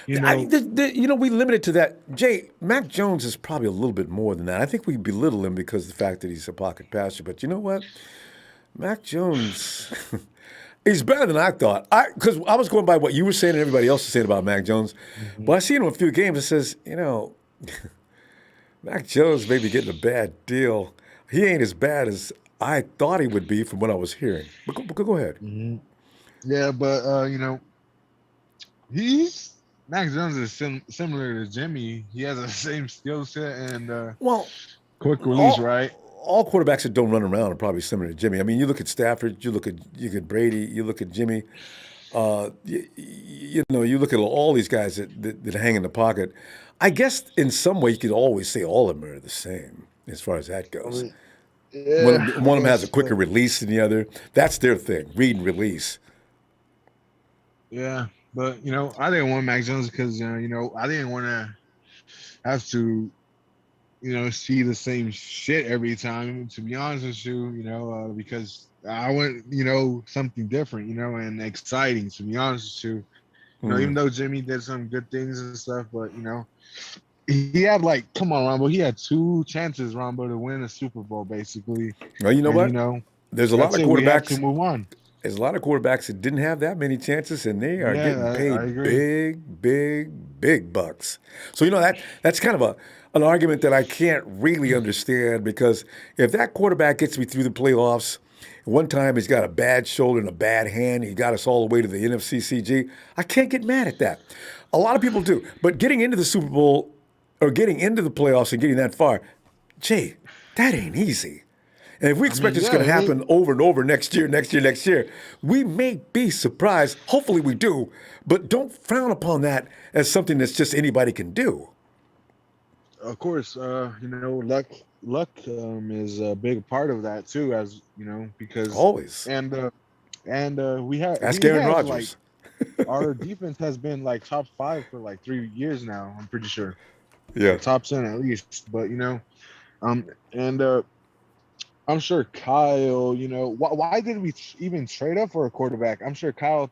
we limit it to that. Jay, Mac Jones is probably a little bit more than that. I think we belittle him because of the fact that he's a pocket passer. But you know what? Mac Jones, he's better than I thought. Because I was going by what you were saying and everybody else was saying about Mac Jones. Mm-hmm. But I see him in a few games. It says, Mac Jones may be getting a bad deal. He ain't as bad as I thought he would be from what I was hearing. But go ahead. Mm-hmm. Yeah, but Mac Jones is similar to Jimmy. He has the same skill set and quick release, right? All quarterbacks that don't run around are probably similar to Jimmy. I mean, you look at Stafford, you look at Brady, you look at Jimmy. You look at all these guys that hang in the pocket. I guess in some way you could always say all of them are the same as far as that goes. Yeah, one of them has a quicker release than the other. That's their thing, read and release. Yeah, but I didn't want Mac Jones because I didn't want to have to see the same shit every time. To be honest with you, because I want something different, and exciting. To be honest with you, even though Jimmy did some good things and stuff, but he had come on, Ronbo. He had 2 chances, Ronbo, to win a Super Bowl, basically. Well, you know what? There's a lot of quarterbacks to move on. There's a lot of quarterbacks that didn't have that many chances, and they are getting paid big bucks. So that's kind of an argument that I can't really understand, because if that quarterback gets me through the playoffs, one time he's got a bad shoulder and a bad hand, he got us all the way to the NFC CG, I can't get mad at that. A lot of people do. But getting into the Super Bowl or getting into the playoffs and getting that far, Jay, that ain't easy. And if we expect it's going to happen over and over next year, we may be surprised. Hopefully we do. But don't frown upon that as something that's just anybody can do. Of course, luck is a big part of that too, as because always. And we have Aaron Rodgers. Our defense has been top 5 for 3 years now. I'm pretty sure. Yeah, top 10 at least. But I'm sure Kyle. Why did we even trade up for a quarterback? I'm sure Kyle,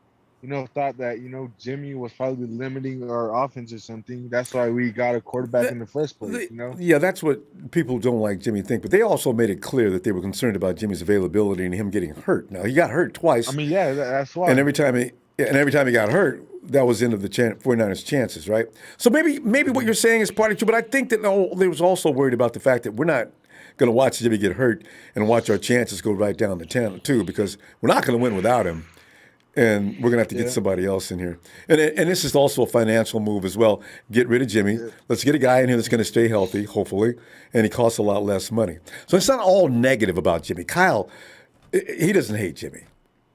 thought that Jimmy was probably limiting our offense or something. That's why we got a quarterback in the first place. Yeah, that's what people don't like Jimmy think. But they also made it clear that they were concerned about Jimmy's availability and him getting hurt. Now he got hurt twice. I mean, yeah, that's why. And every time he got hurt, that was the end of the 49ers' chances, right? So maybe what you're saying is partly true. But I think that they was also worried about the fact that we're not going to watch Jimmy get hurt and watch our chances go right down the 10 too, because we're not going to win without him. And we're going to have to get somebody else in here. And this is also a financial move as well. Get rid of Jimmy. Yeah. Let's get a guy in here that's going to stay healthy, hopefully, and he costs a lot less money. So it's not all negative about Jimmy. Kyle, he doesn't hate Jimmy.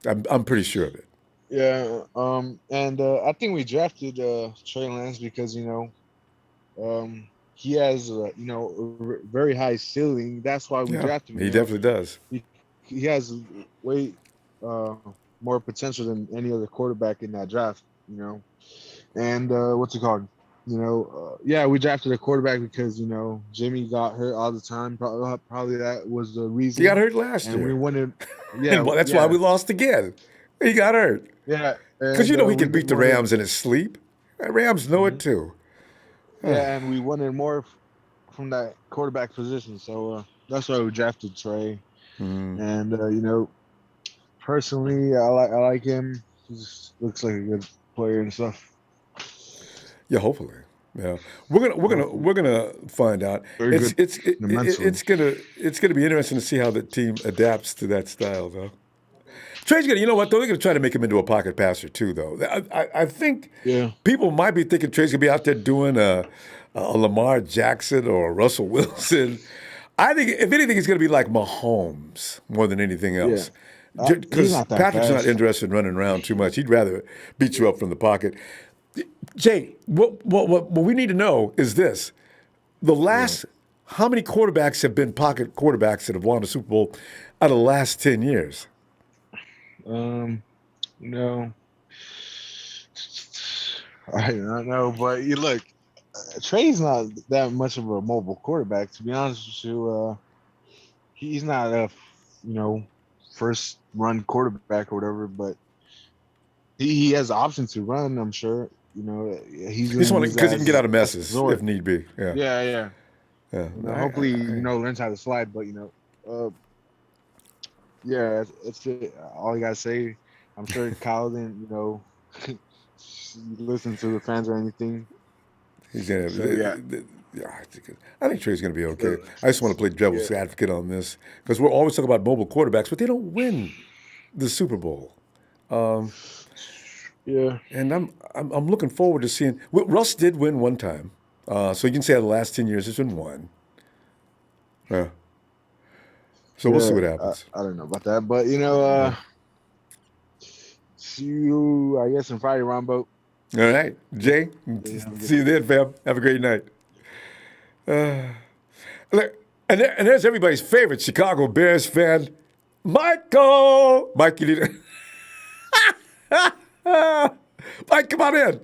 I'm pretty sure of it. Yeah, and I think we drafted Trey Lance because, he has, a very high ceiling. That's why we drafted him. He definitely does. He has way more potential than any other quarterback in that draft. You know, and what's it called? You know, yeah, we drafted a quarterback because Jimmy got hurt all the time. Probably that was the He got reason. hurt last And we year. wanted, And yeah, that's why yeah, we lost again. He got hurt. yeah, Because and he we can beat the wanted, Rams in his sleep. The Rams know it mhm, too. yeah, and we wanted more from that quarterback position. So that's why we drafted Trey. Mm. And personally, I like him. He just looks like a good player and stuff. Yeah, hopefully. Yeah, we're gonna find out. Very It's good it's it, it, mentally. it's gonna be interesting to see how the team adapts to that style, though. Trey's gonna, you know what? Though they're gonna try to make him into a pocket passer too, though. I think Yeah. people might be thinking Trey's gonna be out there doing a Lamar Jackson or a Russell Wilson. I think if anything, he's gonna be like Mahomes more than anything Yeah. else. He's Because not that Patrick's not fast. interested in running around too much. He'd rather beat you up from the pocket. Jay, what we need to know is this: the Yeah. last how many quarterbacks have been pocket quarterbacks that have won a Super Bowl out of the last 10 years? Um, you know, I don't know, but you look, Trey's not that much of a mobile quarterback. To be honest with you, he's not a first run quarterback or whatever, but he has the option to run. I'm sure. He's Just gonna want use because that he can as get his out of last messes if resort. need be. Yeah, Yeah, yeah. yeah. Hopefully, learns how to slide. But yeah, it's it. All you gotta say. I'm sure Kyle didn't, listen to the fans or anything. He's gonna. So yeah, Yeah, I think Trey's gonna be okay. so, I just want to play devil's yeah, advocate on this because we're always talking about mobile quarterbacks, but they don't win the Super Bowl. yeah, And I'm looking forward to seeing. Well, Russ did win one time, so you can say out of the last 10 years, there's been one. Yeah. So we'll see yeah. what I, happens. I don't know about that, but Yeah. see you, I guess, on Friday, Ronbo. All right, Jay. Yeah, have a good See you then, fam. Have a great night. Look, and there's everybody's favorite Chicago Bears fan, Michael. Mike, you need to... Mike, come on in.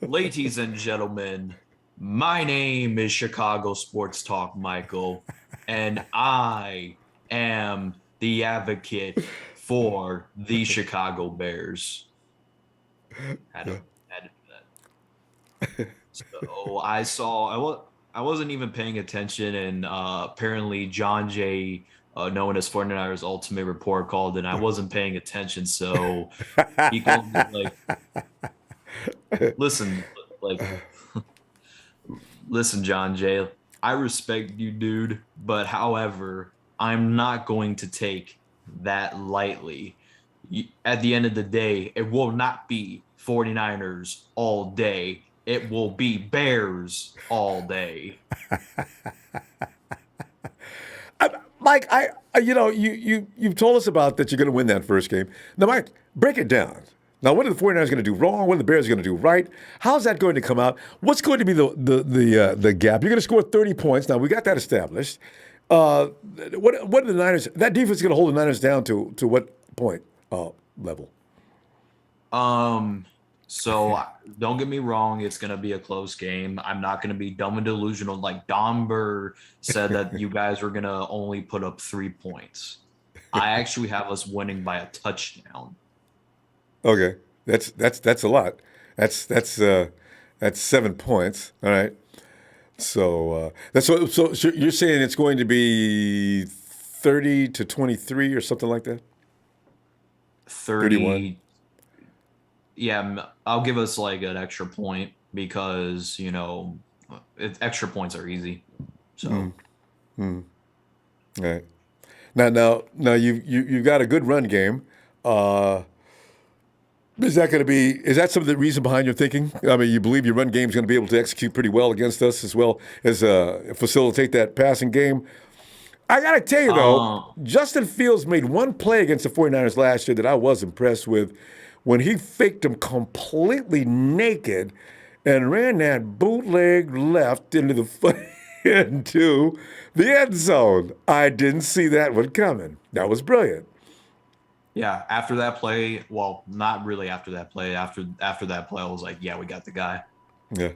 Ladies and gentlemen, my name is Chicago Sports Talk Michael, and I am the advocate for the Chicago Bears. Had to do that. So I wasn't even paying attention, and apparently John Jay, known as 49ers Ultimate Report, called, and I wasn't paying attention, so he called me listen, like, listen, John Jay, I respect you, dude, but however, I'm not going to take that lightly. At the end of the day, it will not be 49ers all day. It will be Bears all day. Mike, you've told us about that you're going to win that first game. Now, Mike, break it down. Now, what are the 49ers going to do wrong? What are the Bears going to do right? How's that going to come out? What's going to be the gap? You're going to score 30 points. Now, we got that established. What are the Niners? That defense is going to hold the Niners down to what point level? So don't get me wrong, it's going to be a close game. I'm not going to be dumb and delusional. Like Don Burr said that you guys were going to only put up 3 points. I actually have us winning by a touchdown. Okay, that's a lot. That's 7 points. All right. So so you're saying it's going to be 30-23 or something like that? 31. Yeah, I'll give us like an extra point because, extra points are easy. So. All right. Now you've got a good run game. Is that some of the reason behind your thinking? I mean, you believe your run game is going to be able to execute pretty well against us as well as facilitate that passing game? I got to tell you, though, Justin Fields made one play against the 49ers last year that I was impressed with when he faked him completely naked and ran that bootleg left into the end zone. I didn't see that one coming. That was brilliant. Yeah, after that play, well, not really after that play. After that play, I was like, yeah, we got the guy. Yeah.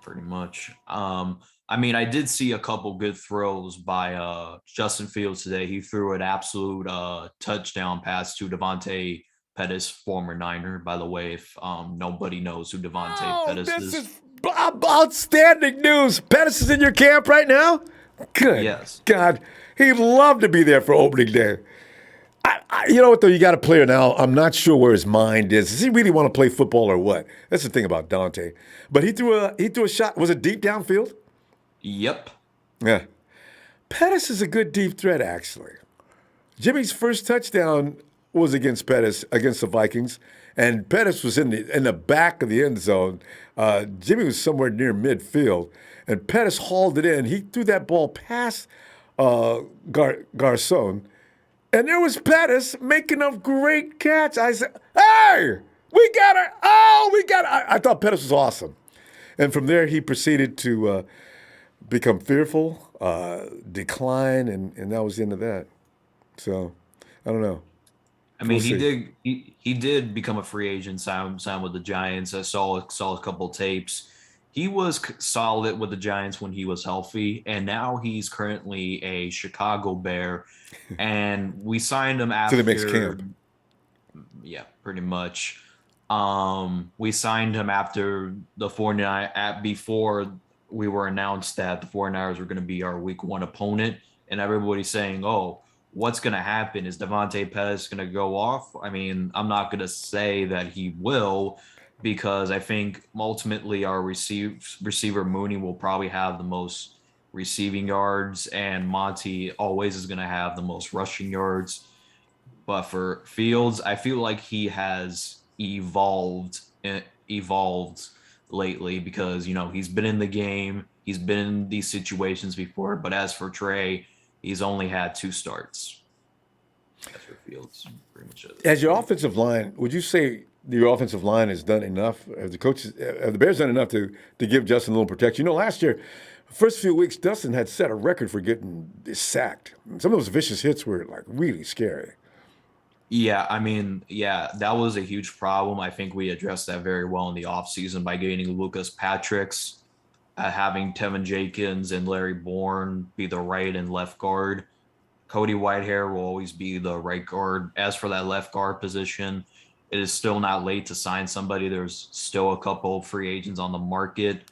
Pretty much. I mean, I did see a couple good throws by Justin Fields today. He threw an absolute touchdown pass to Devontae Pettis, former Niner, by the way, if nobody knows who Devontae Pettis This is. is outstanding news. Pettis is in your camp right now? Good. Yes. God, he'd love to be there for opening day. You know what, though? You got a player now. I'm not sure where his mind is. Does he really want to play football or what? That's the thing about Dante. But he threw a shot. Was it deep downfield? Yep. Yeah. Pettis is a good deep threat, actually. Jimmy's first touchdown was against Pettis, against the Vikings, and Pettis was in the back of the end zone. Jimmy was somewhere near midfield, and Pettis hauled it in. He threw that ball past Garcon, and there was Pettis making a great catch. I said, hey, we got her. Oh, we got her. I thought Pettis was awesome. And from there, he proceeded to become fearful, decline, and that was the end of that. So, I don't know. I mean, he did become a free agent, signed with the Giants. I saw a couple tapes. He was solid with the Giants when he was healthy, and now he's currently a Chicago Bear. And we signed him after To the next camp. Yeah, pretty much. We signed him after the 49 before we were announced that the 49ers were going to be our week 1 opponent, and everybody's saying, "Oh, what's going to happen? Is Devontae Pettis going to go off?" I mean, I'm not going to say that he will, because I think ultimately our receiver Mooney will probably have the most receiving yards, and Monty always is going to have the most rushing yards. But for Fields, I feel like he has evolved lately, because he's been in the game, he's been in these situations before. But as for Trey, he's only had 2 starts. As for Fields, pretty much it. As your offensive line, would you say your offensive line has done enough? Have the Bears done enough to give Justin a little protection? Last year, first few weeks, Justin had set a record for getting sacked. Some of those vicious hits were like really scary. Yeah, I mean, that was a huge problem. I think we addressed that very well in the offseason by getting Lucas Patricks, having Tevin Jenkins and Larry Bourne be the right and left guard. Cody Whitehair will always be the right guard. As for that left guard position, it is still not late to sign somebody. There's still a couple of free agents on the market.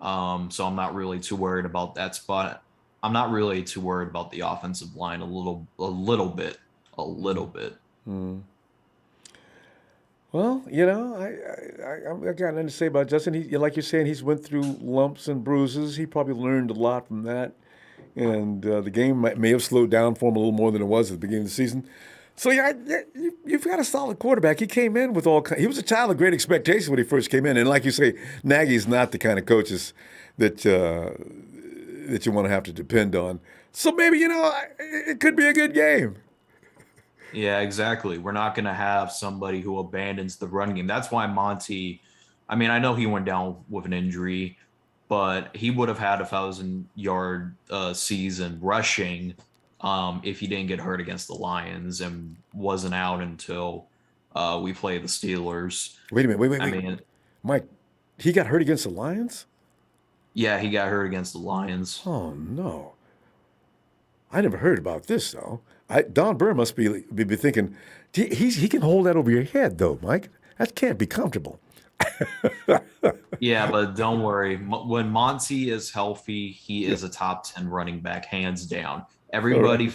So I'm not really too worried about that spot. I'm not really too worried about the offensive line a little bit. Well, I got nothing to say about Justin. He, like you're saying, he's went through lumps and bruises. He probably learned a lot from that, and the game may have slowed down for him a little more than it was at the beginning of the season. So you've got a solid quarterback. He came in with he was a child of great expectation when he first came in, and like you say, Nagy's not the kind of coaches that you want to have to depend on. So maybe it could be a good game. Yeah, exactly. We're not going to have somebody who abandons the run game. That's why Monty, I mean, I know he went down with an injury, but he would have had 1,000-yard season rushing if he didn't get hurt against the Lions and wasn't out until we play the Steelers. Wait a minute. I mean, Mike, he got hurt against the Lions? Yeah, he got hurt against the Lions. Oh, no. I never heard about this, though. Don Burr must be thinking, he can hold that over your head, though, Mike. That can't be comfortable. Yeah, but don't worry. When Monty is healthy, he is a top 10 running back, hands down. Everybody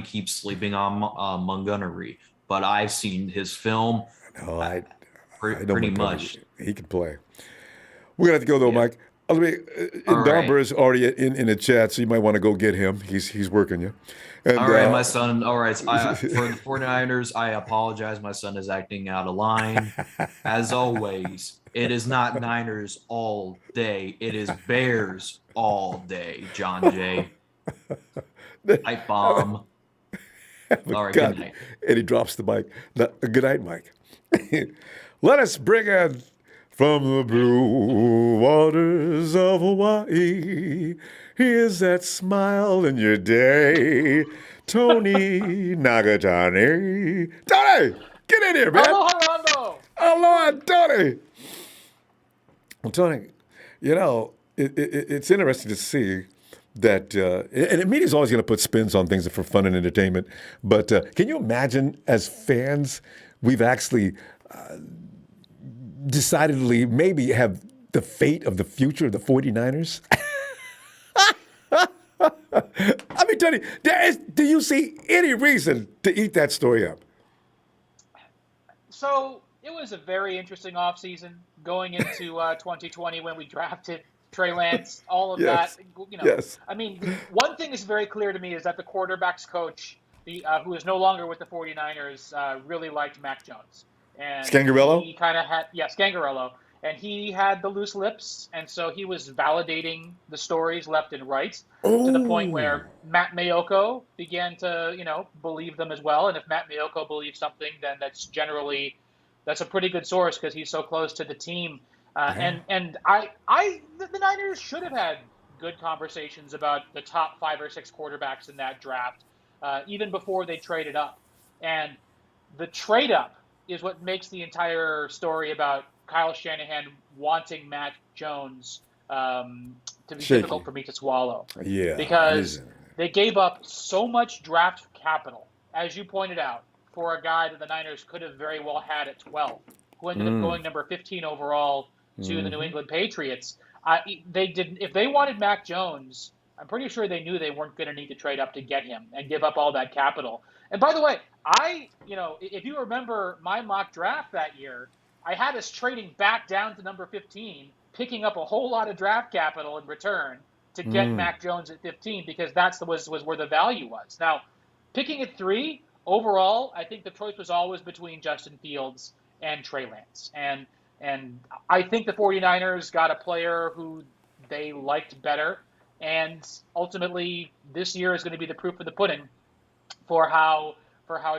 keeps sleeping on Montgomery, but I've seen his film. No, I know pretty much. He can play. We're gonna have to go though, Mike. Don Burr is already in the chat, so you might want to go get him. He's working you. And, all right, my son. All right, for the 49ers, I apologize. My son is acting out of line. As always, it is not Niners all day. It is Bears all day, John Jay. Pipe bomb. All right, good night. And he drops the mic. Good night, Mike. Let us bring in from the blue waters of Hawaii. Here's that smile in your day. Tony Nagatani. Tony, get in here, man. Aloha, Ronbo. Aloha, Tony. Well, Tony, it's interesting to see that, and the media's always going to put spins on things for fun and entertainment. But can you imagine, as fans, we've actually decidedly maybe have the fate of the future of the 49ers? I mean, Tony, do you see any reason to eat that story up? So it was a very interesting offseason going into 2020 when we drafted Trey Lance, all of Yes. that. Yes. I mean, one thing is very clear to me is that the quarterback's coach, who is no longer with the 49ers, really liked Mac Jones. And Scangarello? He kind of had, Scangarello. And he had the loose lips, and so he was validating the stories left and right to the point where Matt Mayoko began to, believe them as well. And if Matt Mayoko believes something, then that's a pretty good source because he's so close to the team. And the Niners should have had good conversations about the top 5 or 6 quarterbacks in that draft, even before they traded up. And the trade up is what makes the entire story about Kyle Shanahan wanting Mac Jones to be difficult for me to swallow. Yeah. Because they gave up so much draft capital, as you pointed out, for a guy that the Niners could have very well had at 12, who ended up going number 15 overall to the New England Patriots. If they wanted Mac Jones, I'm pretty sure they knew they weren't going to need to trade up to get him and give up all that capital. And by the way, if you remember my mock draft that year, I had us trading back down to number 15, picking up a whole lot of draft capital in return to get Mac Jones at 15 because was where the value was. Now, picking at 3, overall, I think the choice was always between Justin Fields and Trey Lance. And I think the 49ers got a player who they liked better. And ultimately, this year is going to be the proof of the pudding for how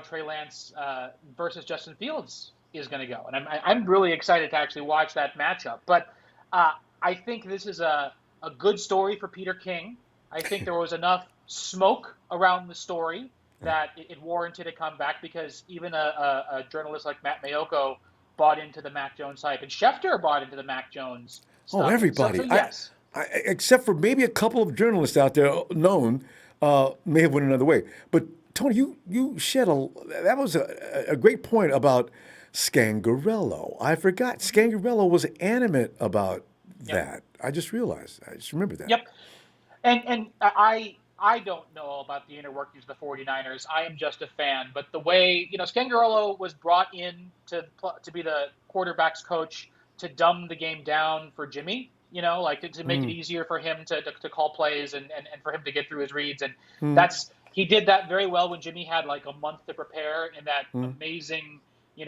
Trey Lance versus Justin Fields is going to go. And I'm really excited to actually watch that matchup. But I think this is a good story for Peter King. I think there was enough smoke around the story that it warranted a comeback because even a journalist like Matt Mayoko bought into the Mac Jones hype. And Schefter bought into the Mac Jones stuff. Oh, everybody. So yes. Except for maybe a couple of journalists out there known may have went another way. But Tony, you shed that was a great point about Scangarello. I forgot. Scangarello was animate about that. I just realized. I just remembered that. Yep. And I don't know about the inner workings of the 49ers. I am just a fan. But the way, Scangarello was brought in to be the quarterback's coach to dumb the game down for Jimmy, to make it easier for him to call plays and for him to get through his reads. And he did that very well when Jimmy had like a month to prepare in that amazing,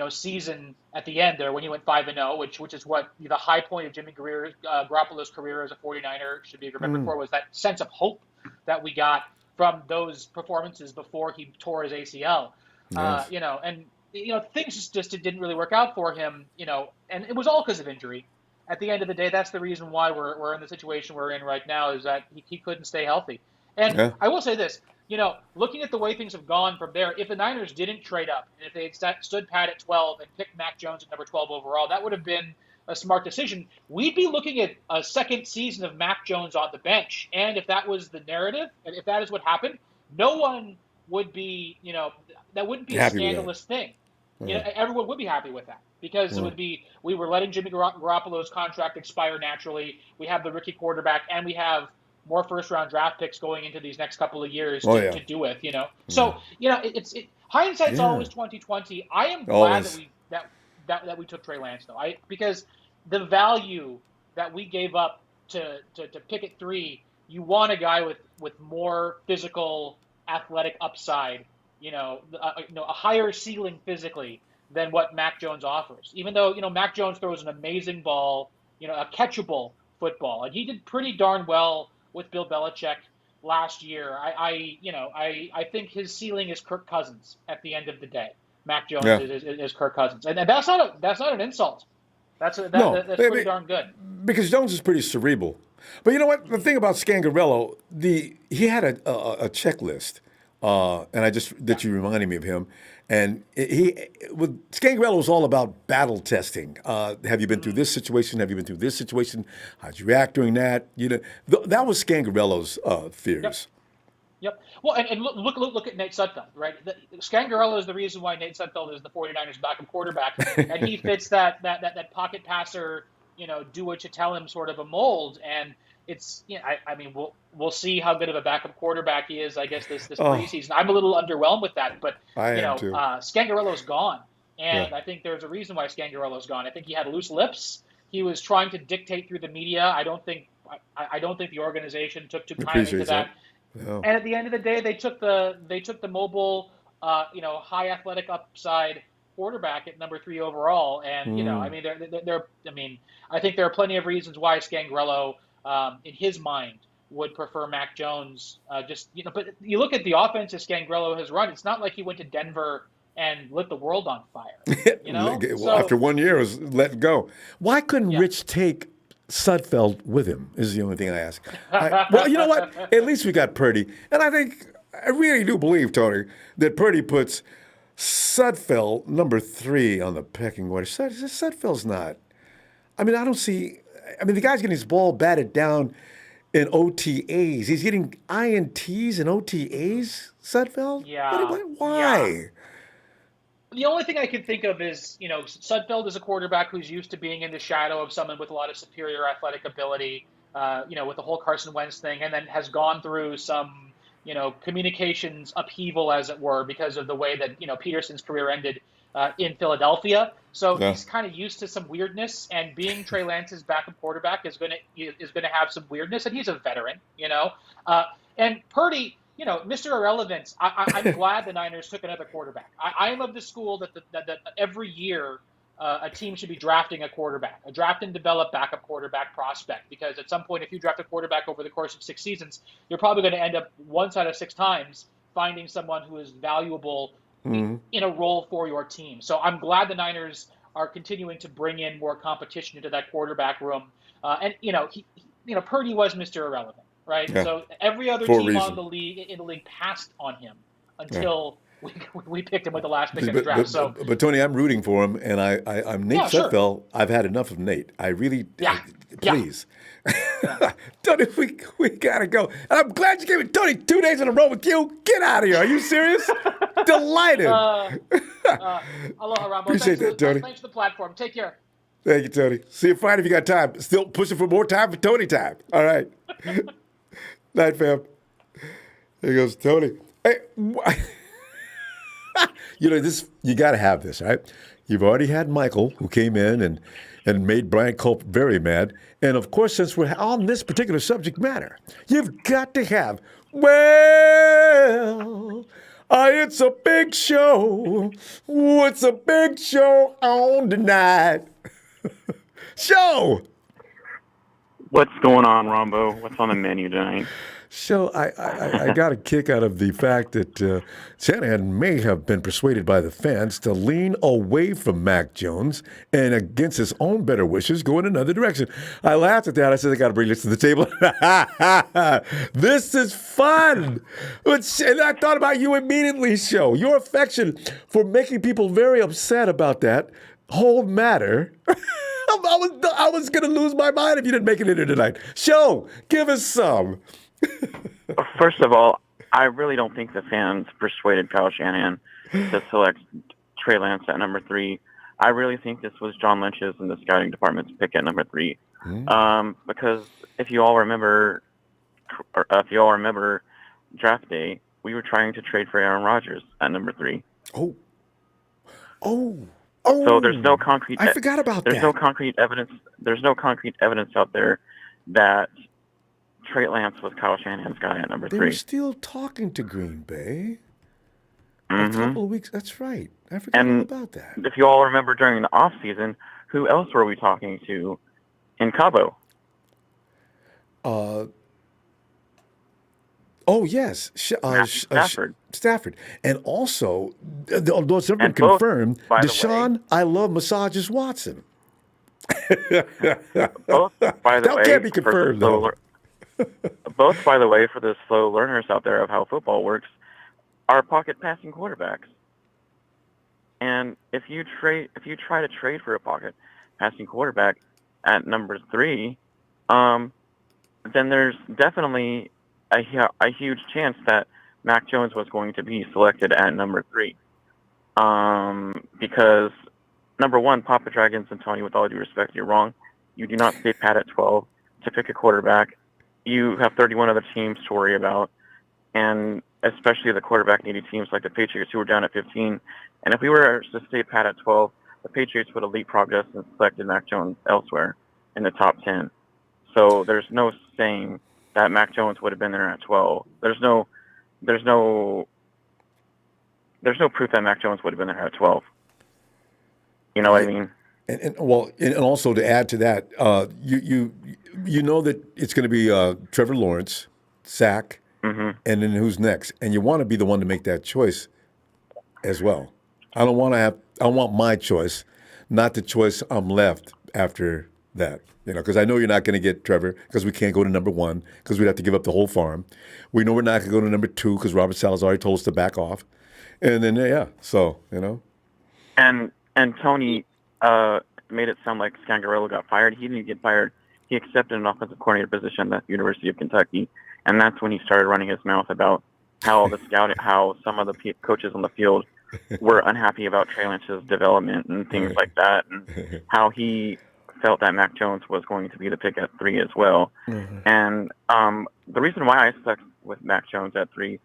season at the end there when he went 5-0, which is what the high point of Jimmy Garoppolo's career as a 49er should be remembered for, was that sense of hope that we got from those performances before he tore his ACL. Yes. Things just didn't really work out for him, and it was all because of injury. At the end of the day, that's the reason why we're in the situation we're in right now, is that he couldn't stay healthy. And I will say this, looking at the way things have gone from there, if the Niners didn't trade up, and if they had stood pat at 12 and picked Mac Jones at number 12 overall, that would have been a smart decision. We'd be looking at a second season of Mac Jones on the bench. And if that was the narrative, and if that is what happened, no one would be, that wouldn't be a scandalous thing. Everyone would be happy with that because it would be, we were letting Jimmy Garoppolo's contract expire naturally. We have the rookie quarterback and we have more first-round draft picks going into these next couple of years to do with, So, hindsight's always 20/20. I am glad that we took Trey Lance, though, because the value that we gave up to pick at 3, you want a guy with more physical, athletic upside, a higher ceiling physically than what Mac Jones offers. Even though, Mac Jones throws an amazing ball, a catchable football, and he did pretty darn well with Bill Belichick last year. I think his ceiling is Kirk Cousins at the end of the day. Mac Jones is Kirk Cousins, and that's not an insult. That's pretty darn good. Because Jones is pretty cerebral. But you know what? The thing about Scangarello, he had a checklist and I just that you reminded me of him. And Scangarello was all about battle testing. Have you been through this situation? Have you been through this situation? How'd you react during that? That was Scangarello's theories. Yep. Well, and look at Nate Sudfeld, right? Scangarello is the reason why Nate Sudfeld is the 49ers' backup quarterback, and he fits that pocket passer, do what you tell him sort of a mold. And it's, I mean, we'll see how good of a backup quarterback he is, I guess, this preseason. I'm a little underwhelmed with that, but Scangarello's gone, and I think there's a reason why Scangarello's gone. I think he had loose lips. He was trying to dictate through the media. I don't think the organization took too kindly to that. Yeah. And at the end of the day, they took the mobile, high athletic upside quarterback at number 3 overall. And I mean, I think there are plenty of reasons why Scangarello, in his mind, would prefer Mac Jones. But you look at the offense Scangarello has run. It's not like he went to Denver and lit the world on fire. Well, after 1 year, it was let go. Why couldn't Rich take Sudfeld with him is the only thing I ask. Well, you know what? At least we got Purdy. And I really do believe, Tony, that Purdy puts Sudfeld number 3 on the pecking order. Sudfeld's not. I mean, the guy's getting his ball batted down in OTAs. He's getting INTs and OTAs, Sudfeld? Yeah. Why? Yeah. The only thing I can think of is, Sudfeld is a quarterback who's used to being in the shadow of someone with a lot of superior athletic ability, with the whole Carson Wentz thing, and then has gone through some, communications upheaval, as it were, because of the way that, Peterson's career ended in Philadelphia. So he's kind of used to some weirdness, and being Trey Lance's backup quarterback is going to have some weirdness, and he's a veteran, and Purdy, Mr. Irrelevance, I'm glad the Niners took another quarterback. I am of the school that every year a team should be drafting a quarterback, a draft and develop backup quarterback prospect, because at some point, if you draft a quarterback over the course of 6 seasons, you're probably going to end up once out of 6 times finding someone who is valuable in a role for your team. So I'm glad the Niners are continuing to bring in more competition into that quarterback room. And Purdy was Mr. Irrelevant. Right, so every other team in the league passed on him until we picked him with the last pick of the draft. But Tony, I'm rooting for him, and I'm Nate Sudfeld. Sure. I've had enough of Nate. I really, please, Tony, we gotta go. And I'm glad you gave it, Tony, 2 days in a row with you. Get out of here. Are you serious? Delighted. Aloha, Ronbo. Appreciate that, Tony. Thanks for the platform. Take care. Thank you, Tony. See you Friday if you got time. Still pushing for more time for Tony time. All right. Night, fam. Here goes Tony. Hey, you got to have this, right? You've already had Michael, who came in and made Brian Culp very mad. And, of course, since we're on this particular subject matter, you've got to have, it's a big show. It's a big show on tonight. Show! What's going on, Ronbo? What's on the menu tonight? So I got a kick out of the fact that Shanahan may have been persuaded by the fans to lean away from Mac Jones and against his own better wishes go in another direction. I laughed at that. I said, I got to bring this to the table. This is fun. And I thought about you immediately, Show. Your affection for making people very upset about that whole matter. I was going to lose my mind if you didn't make it in here tonight. Show, give us some. First of all, I really don't think the fans persuaded Kyle Shanahan to select Trey Lance at number 3. I really think this was John Lynch's and the scouting department's pick at number 3. Because if you all remember draft day, we were trying to trade for Aaron Rodgers at number 3. So there's no concrete. I forgot about that. There's no concrete evidence. There's no concrete evidence out there that Trey Lance was Kyle Shanahan's guy at number 3. They were still talking to Green Bay. A couple of weeks. That's right. I forgot all about that. If you all remember during the off season, who else were we talking to in Cabo? Yes. Stafford. Stafford. And also, although it's never been confirmed, Deshaun, I love massages Watson. Both, by the that way, can't be confirmed, though. Both, by the way, for the slow learners out there of how football works, are pocket passing quarterbacks. And if you try to trade for a pocket passing quarterback at number 3, then there's definitely a huge chance that Mac Jones was going to be selected at number 3. Because number 1, Papa Dragons and Tony, with all due respect, you're wrong. You do not stay pat at 12 to pick a quarterback. You have 31 other teams to worry about, and especially the quarterback-needy teams like the Patriots, who were down at 15. And if we were to stay pat at 12, the Patriots would have leapfrogged us and selected Mac Jones elsewhere in the top 10. So there's no saying that Mac Jones would have been there at 12. There's no proof that Mac Jones would have been there at 12. You know what I mean? And also to add to that, you know that it's going to be Trevor Lawrence, Zach, and then who's next, and you want to be the one to make that choice as well. I want my choice, not the choice I'm left after that. Because I know you're not going to get Trevor because we can't go to number 1 because we'd have to give up the whole farm. We know we're not going to go to number 2 because Robert Saleh's already told us to back off. And then, And Tony made it sound like Scangarello got fired. He didn't get fired. He accepted an offensive coordinator position at the University of Kentucky, and that's when he started running his mouth about how some of the coaches on the field were unhappy about Trey Lance's development and things like that, and how he felt that Mac Jones was going to be the pick at 3 as well. And the reason why I stuck with Mac Jones at 3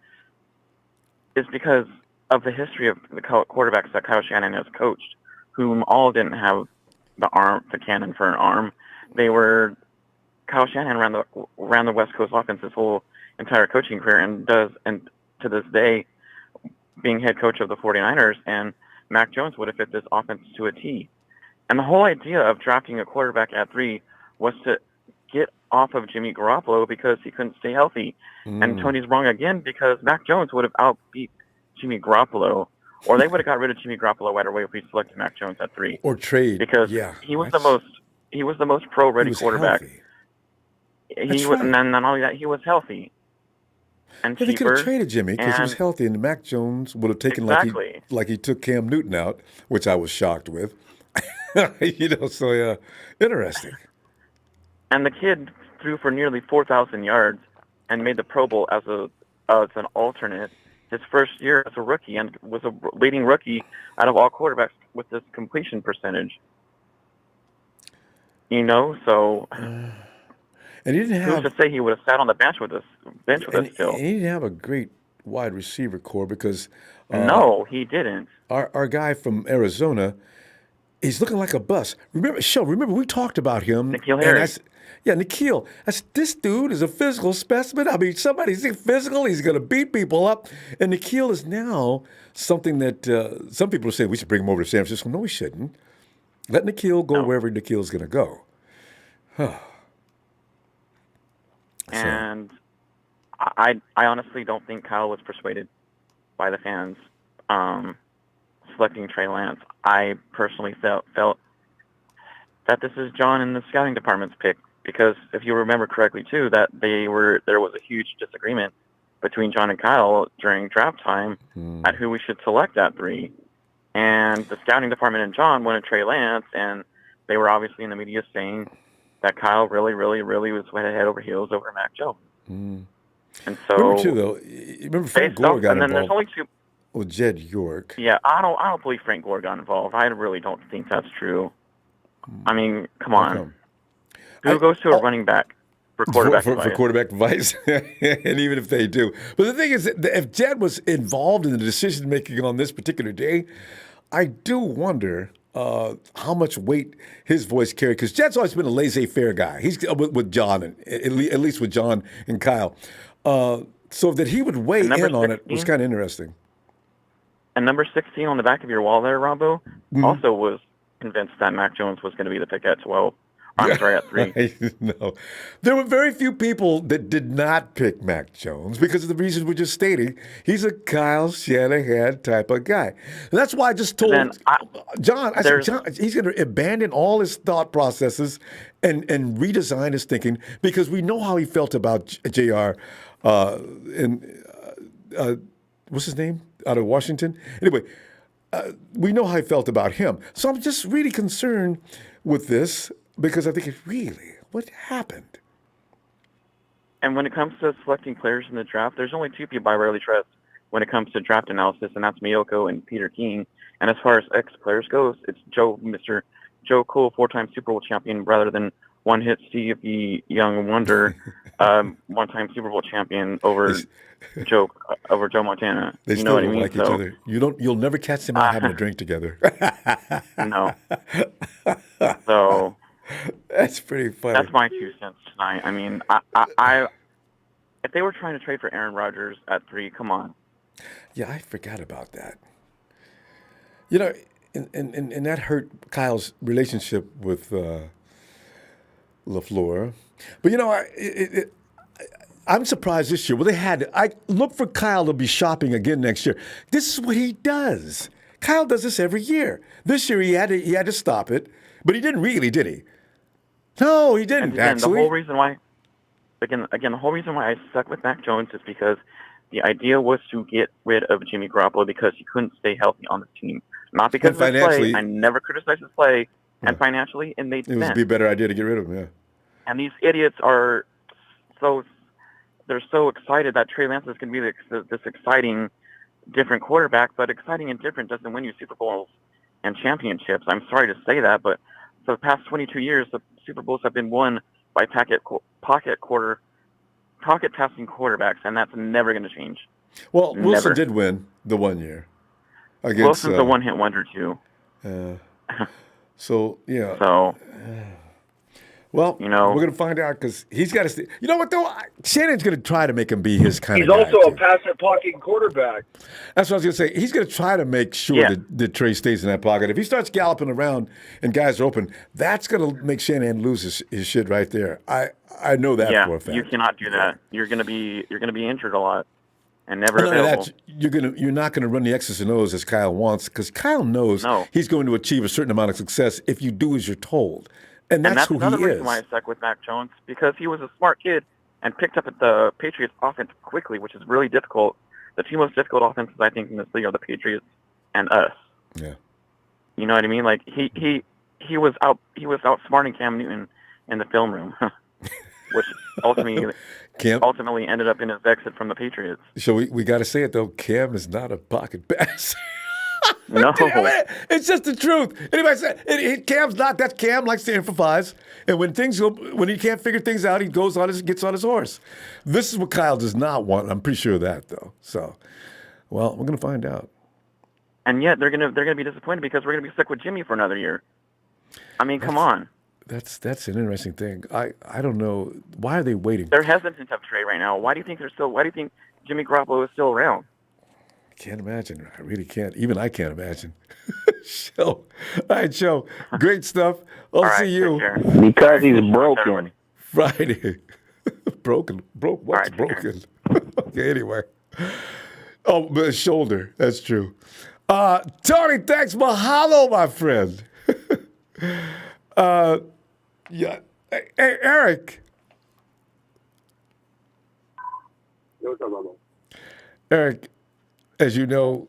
is because of the history of the quarterbacks that Kyle Shanahan has coached, whom all didn't have the cannon for an arm. Kyle Shanahan ran the West Coast offense his whole entire coaching career and to this day, being head coach of the 49ers, and Mac Jones would have fit this offense to a T. And the whole idea of drafting a quarterback at 3 was to get off of Jimmy Garoppolo because he couldn't stay healthy. And Tony's wrong again, because Mac Jones would have outbeat Jimmy Garoppolo, or they would have got rid of Jimmy Garoppolo right away if we selected Mac Jones at 3. Or trade. Because he was the most pro-ready quarterback. Healthy. And then not only that, he was healthy. And they could have traded Jimmy because he was healthy, and Mac Jones would have taken like he took Cam Newton out, which I was shocked with. Interesting. And the kid threw for nearly 4,000 yards and made the Pro Bowl as an alternate his first year as a rookie, and was a leading rookie out of all quarterbacks with this completion percentage. So and he didn't have who's to say he would have sat on the bench with us still? And he didn't have a great wide receiver core because no, he didn't. Our guy from Arizona, he's looking like a bust. Remember we talked about him. N'Keal Harris. N'Keal. This dude is a physical specimen. I mean, somebody's physical. He's going to beat people up. And N'Keal is now something that some people are saying we should bring him over to San Francisco. No, we shouldn't. Let N'Keal go wherever N'Keal's going to go. And I honestly don't think Kyle was persuaded by the fans selecting Trey Lance. I personally felt that this is John and the scouting department's pick, because if you remember correctly too, that there was a huge disagreement between John and Kyle during draft time at who we should select at 3. And the scouting department and John wanted Trey Lance, and they were obviously in the media saying that Kyle really, really, really was head over heels over Mac Jones. And so, remember too, though. Remember Frank Gore got and then involved. There's only 2. Well, Jed York. Yeah, I don't believe Frank Gore got involved. I really don't think that's true. I mean, come on. Who goes to a running back for quarterback advice? For quarterback advice, and even if they do. But the thing is, if Jed was involved in the decision making on this particular day, I do wonder how much weight his voice carried, because Jed's always been a laissez-faire guy. He's with John, at least with John and Kyle. So that he would weigh in on it was kind of interesting. And number 16 on the back of your wall there, Ronbo, also was convinced that Mac Jones was going to be the pick at 12. I'm sorry, at 3. No. There were very few people that did not pick Mac Jones because of the reasons we're just stating. He's a Kyle Shanahan type of guy. And that's why I just told John, I said, John, he's going to abandon all his thought processes and redesign his thinking, because we know how he felt about JR what's his name, out of Washington. Anyway, we know how I felt about him. So I'm just really concerned with this because I think what happened? And when it comes to selecting players in the draft, there's only two people I rarely trust when it comes to draft analysis, and that's Miyoko and Peter King. And as far as ex-players goes, it's Mr. Joe Cool, 4-time Super Bowl champion, rather than one-hit Steve the Young Wonder, one-time Super Bowl champion over Joe Montana. They you still know what don't I mean? like each other. You'll never catch them out having a drink together. No. So that's pretty funny. That's my 2 cents tonight. I mean, I if they were trying to trade for Aaron Rodgers at 3, come on. Yeah, I forgot about that. You know, and that hurt Kyle's relationship with LaFleur. But, you know, I'm surprised this year. Well, I look for Kyle to be shopping again next year. This is what he does. Kyle does this every year. This year he had to stop it, but he didn't really, did he? No, he didn't. And actually, the whole reason why, the whole reason why I stuck with Mac Jones is because the idea was to get rid of Jimmy Garoppolo because he couldn't stay healthy on the team. Not because of his play. I never criticized his play, and financially, it made sense. It would be a better idea to get rid of him. Yeah. And these idiots are they're so excited that Trey Lance is going to be this exciting, different quarterback. But exciting and different doesn't win you Super Bowls and championships. I'm sorry to say that, but for the past 22 years, the Super Bowls have been won by pocket passing quarterbacks, and that's never going to change. Well, Wilson did win the one year. Wilson's a one-hit wonder too. So yeah. So. Well, you know, we're going to find out because he's got to stay. You know what, though? Shannon's going to try to make him be his kind of guy. He's also a passive pocket quarterback. That's what I was going to say. He's going to try to make sure that Trey stays in that pocket. If he starts galloping around and guys are open, that's going to make Shanahan lose his shit right there. I know that for a fact. You cannot do that. You're going to be injured a lot and never available. You're not going to run the X's and O's as Kyle wants because Kyle knows he's going to achieve a certain amount of success if you do as you're told. And that's who he is. And that's another reason why I stuck with Mac Jones, because he was a smart kid and picked up at the Patriots offense quickly, which is really difficult. The two most difficult offenses, I think, in this league are the Patriots and us. Yeah. You know what I mean? Like he was outsmarting Cam Newton in the film room, which ultimately ended up in his exit from the Patriots. So we got to say it though, Cam is not a pocket passer. No, it's just the truth. Anybody said Cam's not. That's Cam likes to improvise, and when he can't figure things out, he gets on his horse. This is what Kyle does not want. I'm pretty sure of that though. So, well, we're gonna find out. And yet they're gonna be disappointed because we're gonna be stuck with Jimmy for another year. I mean, come on. That's an interesting thing. I don't know why are they waiting. They're hesitant of Trey right now. Why do you think Jimmy Garoppolo is still around? Can't imagine. I really can't. Even I can't imagine. All right, Joe. Great stuff. I'll see you. Because he's broken. Friday. Broken. What's broken? Okay, anyway. Oh, the shoulder. That's true. Tony, thanks. Mahalo, my friend. Yeah. Hey, Eric. Eric. As you know,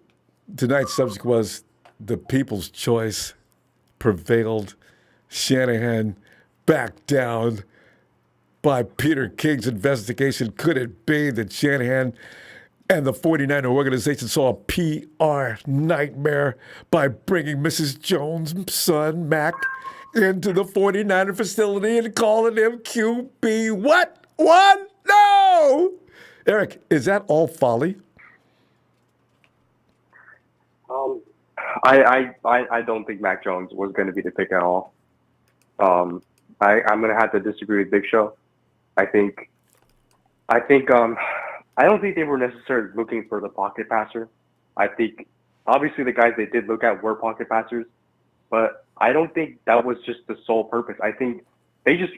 tonight's subject was the people's choice prevailed. Shanahan backed down by Peter King's investigation. Could it be that Shanahan and the 49er organization saw a PR nightmare by bringing Mrs. Jones' son, Mac, into the 49er facility and calling him QB? What? No! Eric, is that all folly? I don't think Mac Jones was going to be the pick at all. I'm going to have to disagree with Big Show. I don't think they were necessarily looking for the pocket passer. I think obviously the guys they did look at were pocket passers, but I don't think that was just the sole purpose. I think they just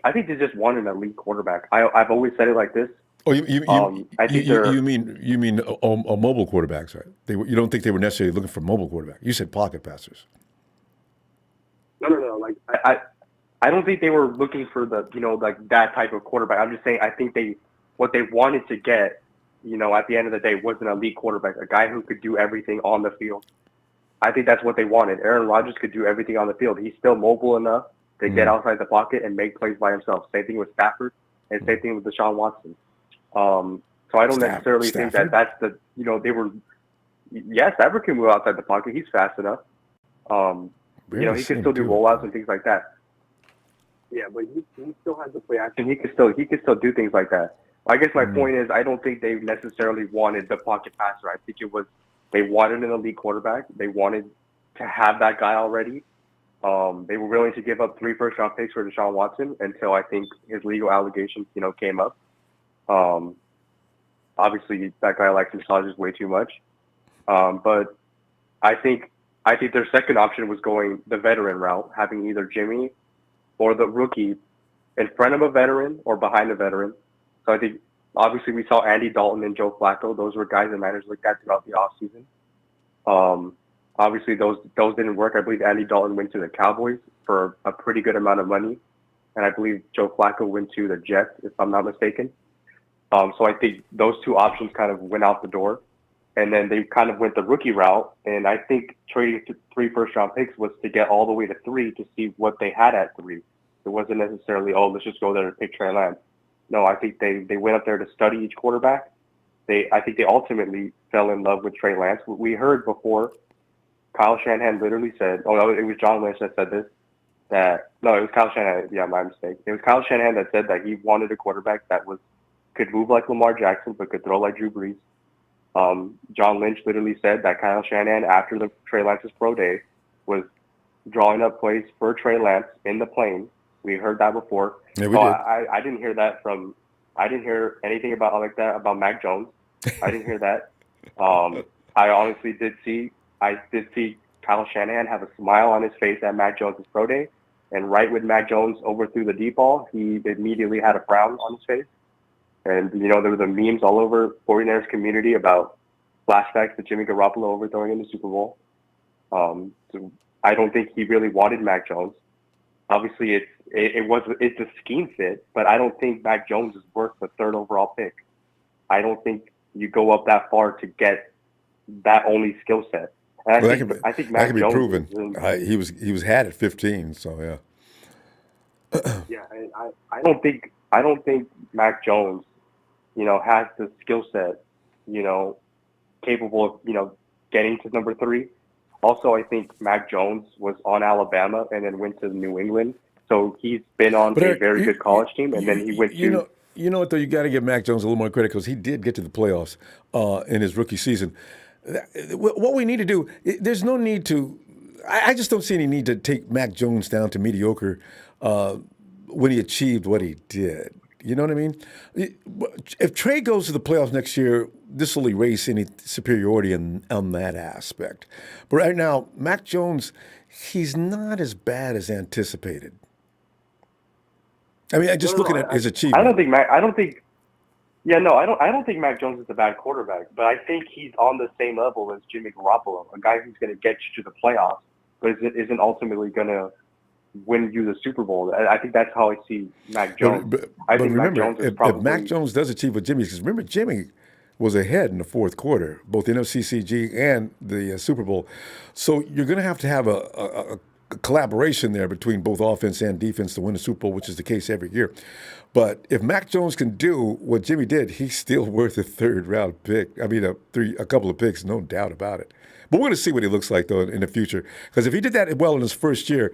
wanted an elite quarterback. I've always said it like this. Oh, you mean mobile quarterbacks, right? You don't think they were necessarily looking for mobile quarterback? You said pocket passers. No. Like I don't think they were looking for the like that type of quarterback. I'm just saying I think what they wanted to get at the end of the day, was an elite quarterback, a guy who could do everything on the field. I think that's what they wanted. Aaron Rodgers could do everything on the field. He's still mobile enough to get outside the pocket and make plays by himself. Same thing with Stafford, and same thing with Deshaun Watson. So I don't necessarily think that that's the, they were, yes, Stafford can move outside the pocket. He's fast enough. He can still do rollouts and things like that. Yeah, but he still has the play action. He can still do things like that. I guess my point is, I don't think they necessarily wanted the pocket passer. I think it was, they wanted an elite quarterback. They wanted to have that guy already. They were willing to give up 3 first-round picks for Deshaun Watson until I think his legal allegations, came up. Obviously, that guy likes massages way too much. But I think their second option was going the veteran route, having either Jimmy or the rookie in front of a veteran or behind a veteran. So I think, obviously, we saw Andy Dalton and Joe Flacco. Those were guys that managers looked at throughout the offseason. Obviously, those didn't work. I believe Andy Dalton went to the Cowboys for a pretty good amount of money. And I believe Joe Flacco went to the Jets, if I'm not mistaken. So I think those 2 options kind of went out the door. And then they kind of went the rookie route. And I think trading 3 first-round picks was to get all the way to 3 to see what they had at 3. It wasn't necessarily, let's just go there and pick Trey Lance. No, I think they went up there to study each quarterback. I think they ultimately fell in love with Trey Lance. We heard before, Kyle Shanahan literally said, it was John Lynch that said this, it was Kyle Shanahan. Yeah, my mistake. It was Kyle Shanahan that said that he wanted a quarterback that could move like Lamar Jackson, but could throw like Drew Brees. John Lynch literally said that Kyle Shanahan, after the Trey Lance's pro day, was drawing up plays for Trey Lance in the plane. We heard that before. Yeah, we did. I didn't hear that I didn't hear anything about about Mac Jones. I didn't hear that. I honestly did see Kyle Shanahan have a smile on his face at Mac Jones' pro day. And right when Mac Jones overthrew the deep ball, he immediately had a frown on his face. And, there were the memes all over 49ers community about flashbacks to Jimmy Garoppolo overthrowing in the Super Bowl. So I don't think he really wanted Mac Jones. Obviously, it's a scheme fit, but I don't think Mac Jones is worth the 3rd overall pick. I don't think you go up that far to get that only skill set. And I think Mac that can be Jones proven. He was had at 15, so yeah. Yeah, I don't think Mac Jones, has the skill set, capable of, getting to number 3. Also, I think Mac Jones was on Alabama and then went to New England. So he's been on a very good college team, and then he went to... You know what, though? You got to give Mac Jones a little more credit because he did get to the playoffs in his rookie season. What we need to do, there's no need to... I just don't see any need to take Mac Jones down to mediocre when he achieved what he did. You know what I mean? If Trey goes to the playoffs next year, this will erase any superiority on that aspect. But right now, Mac Jones, he's not as bad as anticipated. I mean, just looking at his achievement. I don't think Mac Jones is a bad quarterback, but I think he's on the same level as Jimmy Garoppolo, a guy who's going to get you to the playoffs, but isn't ultimately going to win you the Super Bowl. I think that's how I see Mac Jones. But remember, if Mac Jones does achieve what Jimmy, because remember, Jimmy was ahead in the 4th quarter, both NFCCG and the Super Bowl. So you're going to have a collaboration there between both offense and defense to win the Super Bowl, which is the case every year. But if Mac Jones can do what Jimmy did, he's still worth a 3rd round pick. I mean, a couple of picks, no doubt about it. But we're going to see what he looks like, though, in the future. Because if he did that well in his first year,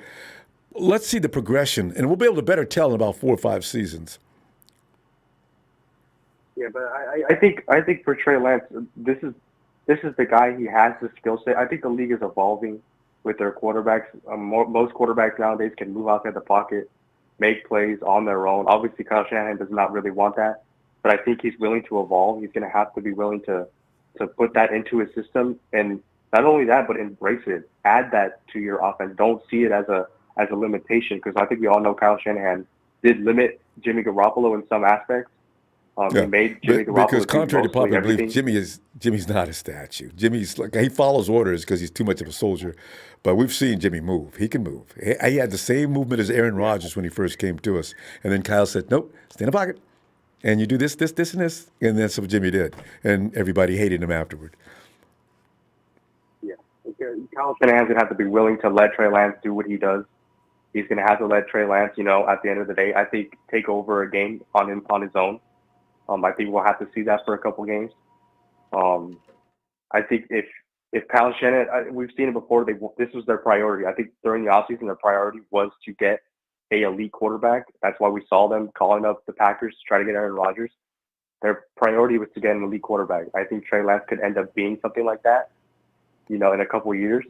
let's see the progression, and we'll be able to better tell in about 4 or 5 seasons. Yeah, but I think for Trey Lance, this is the guy. He has the skill set. I think the league is evolving with their quarterbacks. Most quarterbacks nowadays can move outside the pocket, make plays on their own. Obviously, Kyle Shanahan does not really want that, but I think he's willing to evolve. He's going to have to be willing to put that into his system, and not only that, but embrace it. Add that to your offense. Don't see it as a limitation, because I think we all know Kyle Shanahan did limit Jimmy Garoppolo in some aspects. He made Jimmy Garoppolo because contrary to popular belief, Jimmy's not a statue. Jimmy's like, he follows orders because he's too much of a soldier. But we've seen Jimmy move. He can move. He had the same movement as Aaron Rodgers when he first came to us. And then Kyle said, nope, stay in the pocket. and you do this, and this, and that's what Jimmy did, and everybody hated him afterward. Yeah, Kyle Shanahan's gonna have to be willing to let Trey Lance do what he does. He's gonna have to let Trey Lance, at the end of the day, I think, take over a game on his own. I think we'll have to see that for a couple games. I think if Kyle Shanahan, we've seen it before. This was their priority. I think during the offseason, their priority was to get a elite quarterback. That's why we saw them calling up the Packers to try to get Aaron Rodgers. Their priority was to get an elite quarterback. I think Trey Lance could end up being something like that, in a couple of years.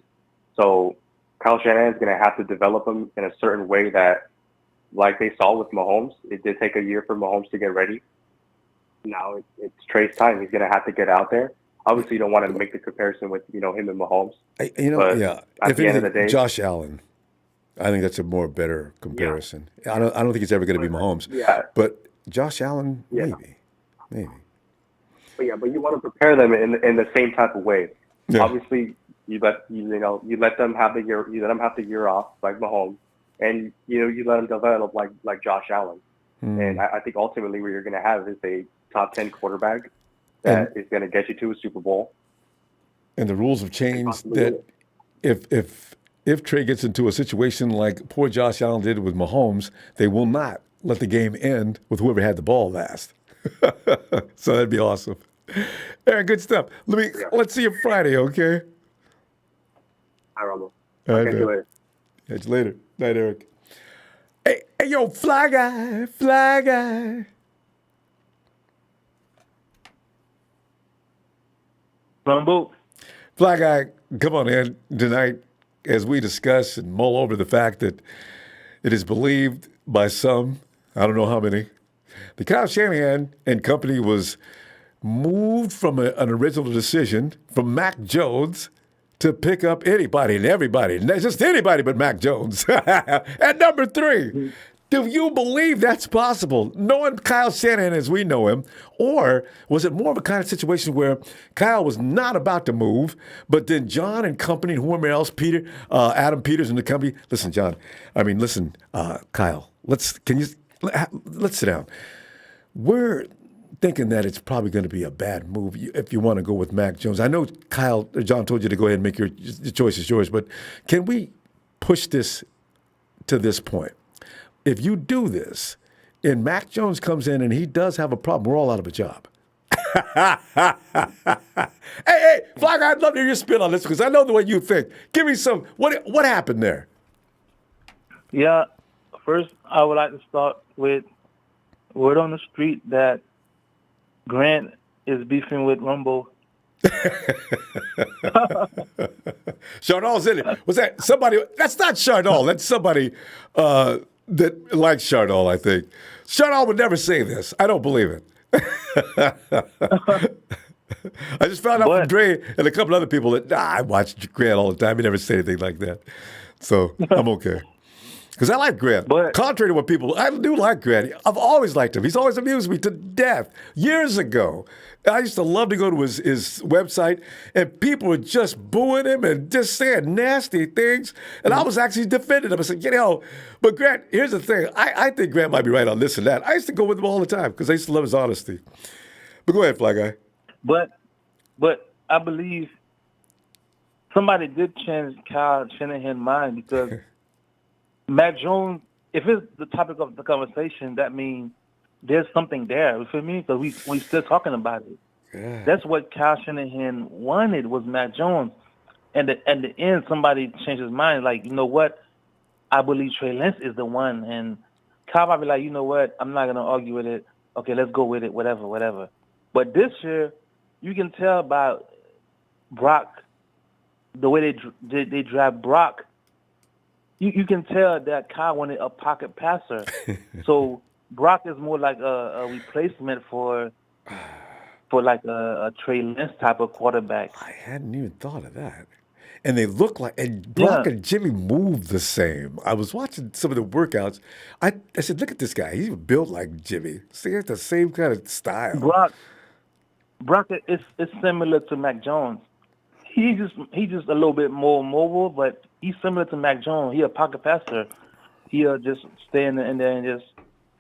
So Kyle Shanahan's going to have to develop him in a certain way that, like they saw with Mahomes, it did take a year for Mahomes to get ready. Now it's Trey's time. He's going to have to get out there. Obviously, you don't want to make the comparison with, him and Mahomes. But yeah. At the end of the day, Josh Allen. I think that's a better comparison. Yeah. I don't think it's ever going to be Mahomes. Yeah. But Josh Allen, maybe. But you want to prepare them in the same type of way. Yeah. Obviously, you let them have the year. You let them have the year off like Mahomes, and you let them develop like Josh Allen. And I think ultimately what you're going to have is a top 10 quarterback that is going to get you to a Super Bowl. And the rules have changed that if Trey gets into a situation like poor Josh Allen did with Mahomes, they will not let the game end with whoever had the ball last. So that'd be awesome. Aaron, good stuff. Let's see you Friday, okay? Hi, Ronbo. All right, Catch you later. Catch you later. Night, Eric. Hey, yo, fly guy. Ronbo. Fly guy, come on in tonight as we discuss and mull over the fact that it is believed by some, I don't know how many, the Kyle Shanahan and company was moved from an original decision from Mac Jones to pick up anybody and everybody, just anybody but Mac Jones. At number 3, do you believe that's possible, knowing Kyle Shanahan as we know him? Or was it more of a kind of situation where Kyle was not about to move, but then John and company and whoever else, Adam Peters and the company, Kyle, let's sit down. We're thinking that it's probably going to be a bad move if you want to go with Mac Jones. I know John told you to go ahead and make your choice is yours, but can we push this to this point? If you do this, and Mac Jones comes in and he does have a problem, we're all out of a job. Hey, Fly Guy, I'd love to hear your spin on this because I know the way you think. Give me some. What happened there? Yeah, first I would like to start with word on the street that Grant is beefing with Ronbo. Chardonn's in it. Was that somebody? That's not Chardon. That's somebody that likes Chardon, I think. Chardon would never say this. I don't believe it. I just found out from Dre and a couple other people that I watch Grant all the time. He never say anything like that. So I'm okay. Because I like Grant. But contrary to what I do like Grant. I've always liked him. He's always amused me to death. Years ago, I used to love to go to his website, and people were just booing him and just saying nasty things. And I was actually defending him. I said, but Grant, here's the thing. I think Grant might be right on this and that. I used to go with him all the time because I used to love his honesty. But go ahead, Fly Guy. But I believe somebody did change Kyle Shanahan's mind because Mac Jones, if it's the topic of the conversation, that means there's something there. You feel me? Because we still talking about it. Yeah. That's what Kyle Shanahan wanted was Mac Jones. And at the end, somebody changed his mind. Like, you know what? I believe Trey Lance is the one. And Kyle probably like, you know what? I'm not going to argue with it. Okay, let's go with it, whatever. But this year, you can tell by Brock, the way they draft Brock, you can tell that Kyle wanted a pocket passer. So Brock is more like a replacement for like a Trey Lance type of quarterback. I hadn't even thought of that. And they look like, and Brock and Jimmy move the same. I was watching some of the workouts. I said, look at this guy. He's built like Jimmy. See, it's the same kind of style. Brock is similar to Mac Jones. He's just a little bit more mobile, but he's similar to Mac Jones. He's a pocket passer. He'll just stay in there and just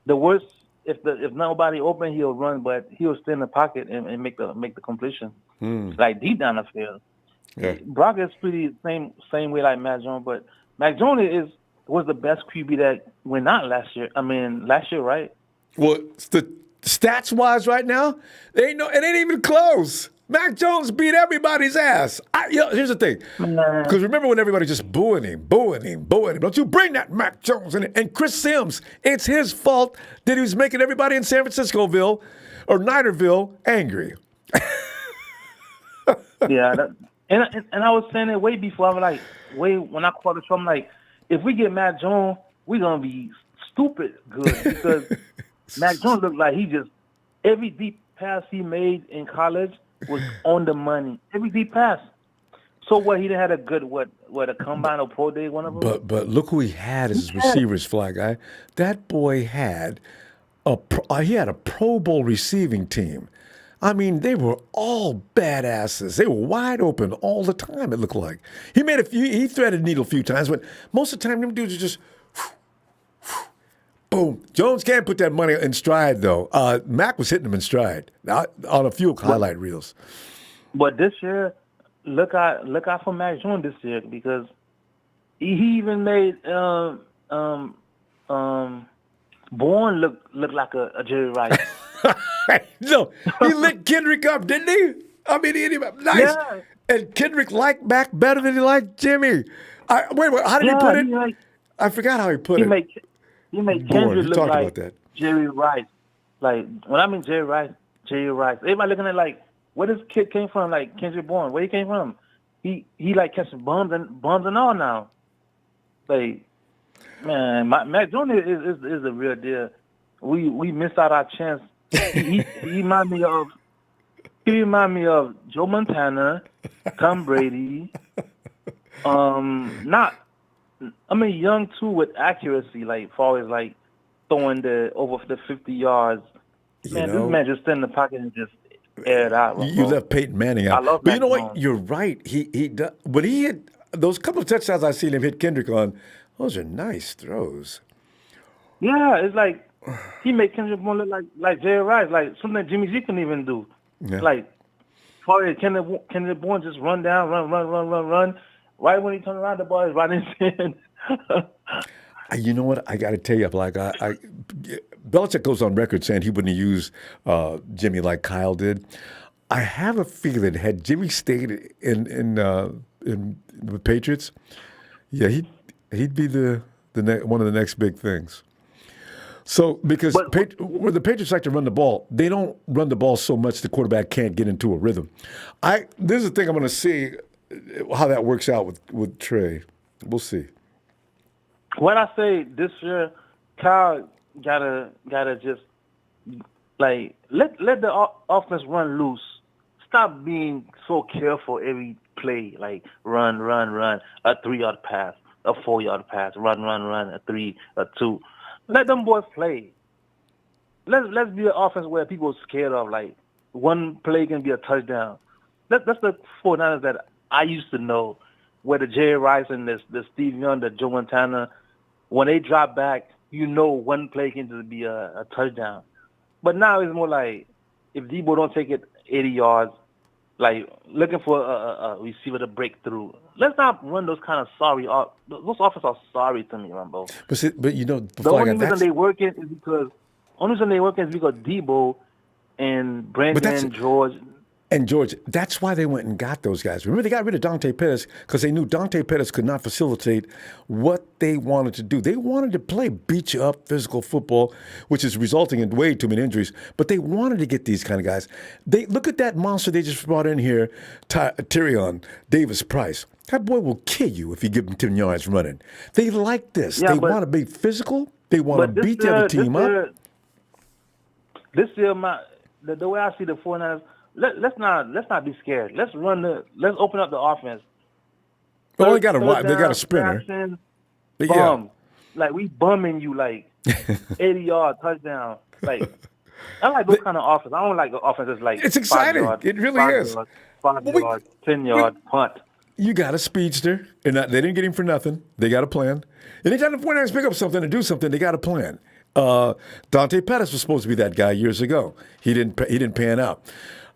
the worst if nobody open, he'll run, but he'll stay in the pocket and make the completion, like deep down the field. Yeah. Brock is pretty same way like Mac Jones, but Mac Jones was the best QB that went out last year. I mean, last year, right? Well, the stats wise, right now, it ain't even close. Mac Jones beat everybody's ass. Here's the thing, because remember when everybody just booing him. Don't you bring that Mac Jones in it? And Chris Sims, it's his fault that he was making everybody in San Franciscoville or Niderville angry. Yeah, and I was saying it way before. I was like, when I called the show, I'm like, if we get Mac Jones, we're gonna be stupid good because Mac Jones looked like every deep pass he made in college was on the money. Every deep pass. So what? He didn't have a good a combine or pro day, one of them. But look who he had as his receivers, Fly Guy. That boy had a Pro Bowl receiving team. I mean, they were all badasses. They were wide open all the time, it looked like. He threaded needle a few times, but most of the time, them dudes are just, boom. Jones can't put that money in stride, though. Mac was hitting him in stride on a few highlight reels. But this year, look out for Mac Jones this year because he even made Bourne look like a Jerry Rice. No, he lit Kendrick up, didn't he? I mean, he hit him up nice. Yeah. And Kendrick liked Mac better than he liked Jimmy. Wait, how did he put it? I forgot how he put it. He made Kendrick look like Jerry Rice. Like, when I mean Jerry Rice. Everybody looking at like, where this kid came from, like Kendrick Bourne. Where he came from? He like catching bums and all now. Like, man, Mac Jones is the real deal. We missed out our chance. He remind me of Joe Montana, Tom Brady. Young too with accuracy, like far as like throwing over the 50 yards. Man, this man just stand in the pocket and just air it out. You left Peyton Manning out. I love but you know Jones. What? You're right. He does, but he hit those couple of touchdowns I seen him hit Kendrick on. Those are nice throws. Yeah, it's like he made Kendrick Bourne look like Jerry Rice, like something Jimmy G couldn't even do. Yeah. Like, probably Kendrick Bourne just run. Right when he turned around, the ball is right in his hand. You know what? I got to tell you, like, Belichick goes on record saying he wouldn't use Jimmy like Kyle did. I have a feeling had Jimmy stayed in the Patriots, yeah, he'd be one of the next big things. So, because where the Patriots like to run the ball, they don't run the ball so much the quarterback can't get into a rhythm. This is the thing I'm going to see how that works out with Trey. We'll see. When I say this year, Kyle gotta just like let the offense run loose. Stop being so careful every play. Like run, a 3-yard pass, a 4-yard pass, run, a 3, a 2. Let them boys play. Let's be an offense where people are scared of. Like one play can be a touchdown. That's the 49ers that I used to know, where the Jerry Rice and the Steve Young, the Joe Montana, when they drop back, one play can just be a touchdown. But now it's more like if Debo don't take it 80 yards, like looking for a receiver to break through. Let's not run those kind of sorry. Those offenses are sorry to me, Ronbo. But you know, the only reason they working is because Debo and Brandon George. And George, that's why they went and got those guys. Remember, they got rid of Dante Pettis because they knew Dante Pettis could not facilitate what they wanted to do. They wanted to play beat-you-up physical football, which is resulting in way too many injuries. But they wanted to get these kind of guys. Look at that monster they just brought in here, Tyrion Davis-Price. That boy will kill you if you give him 10 yards running. They like this. They want to be physical. They want to beat the other team up. This year, the way I see the 49ers, let's not be scared. Let's open up the offense. Well, they got a sprinter. Bum. Like we bumming you like 80-yard touchdown. Like I like those kind of offense. I don't like the offenses like it's exciting. 5 yards, it really is. 5 yards, 10-yard punt. You got a speedster, and they didn't get him for nothing. They got a plan. Anytime the 49ers pick up something to do something, they got a plan. Dante Pettis was supposed to be that guy years ago. He didn't pan out.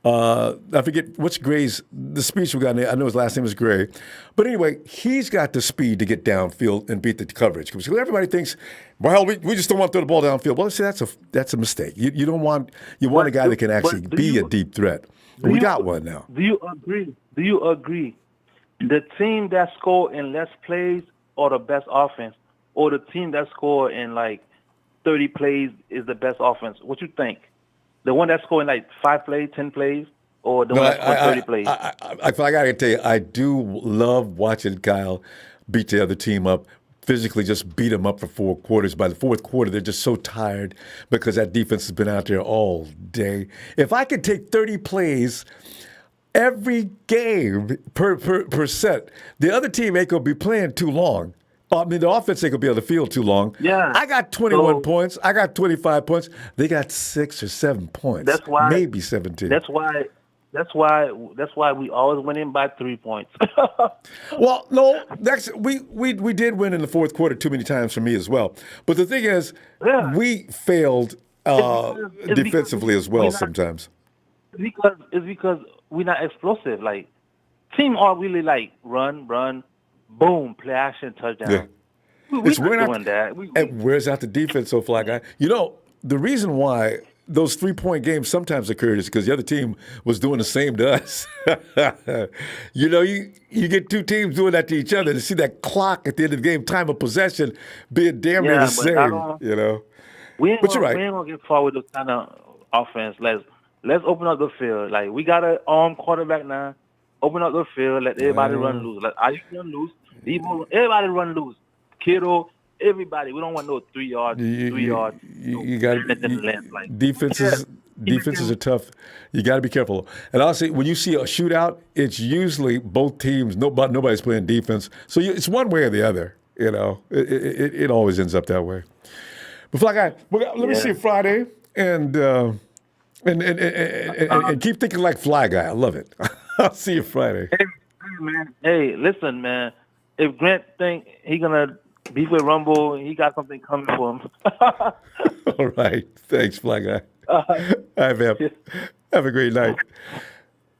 I forget what's Gray's the speech we got. I know his last name is Gray, but anyway, he's got the speed to get downfield and beat the coverage. Because everybody thinks, well, we just don't want to throw the ball downfield. Well, see, that's a mistake. You don't want a guy that can actually be a deep threat. We got one now. Do you agree? The team that scored in less plays or the best offense, or the team that scored in like 30 plays is the best offense? What you think? The one that scored in like 5 plays, 10 plays, or the one that scored 30 plays? I got to tell you, I do love watching Kyle beat the other team up, physically just beat them up for 4 quarters. By the 4th quarter, they're just so tired because that defense has been out there all day. If I could take 30 plays every game per set, the other team ain't going to be playing too long. I mean, the offense ain't going to be on the field too long. Yeah. I got 21 points. I got 25 points. They got 6 or 7 points. That's why. Maybe 17. That's why we always win in by 3 points. Well, no, we did win in the 4th quarter too many times for me as well. But the thing is, we failed defensively as well sometimes. It's because we're not explosive. Like, team are really like run, boom, play action, touchdown. Yeah. We're not doing that. And where's out the defense, so Fly Guy? You know, the reason why those 3-point games sometimes occurred is because the other team was doing the same to us. You know, you get 2 teams doing that to each other, to see that clock at the end of the game, time of possession, being damn near the same, you know. But you're right. We ain't going to get far with this kind of offense. Let's open up the field. Like, we got an armed quarterback now. Open up the field, let everybody run loose. Let Ayuk run loose. Everybody run loose. Kittle, everybody. We don't want no 3 yards. You got defenses are tough. You got to be careful. And I'll say, when you see a shootout, it's usually both teams. Nobody's playing defense, so it's one way or the other. You know, it always ends up that way. But Fly Guy, let me see Friday and keep thinking like Fly Guy. I love it. I'll see you Friday. Hey, man. Hey, listen, man. If Grant think he gonna beef with Ronbo, he got something coming for him. All right. Thanks, Fly Guy. All right, man. Have a great night.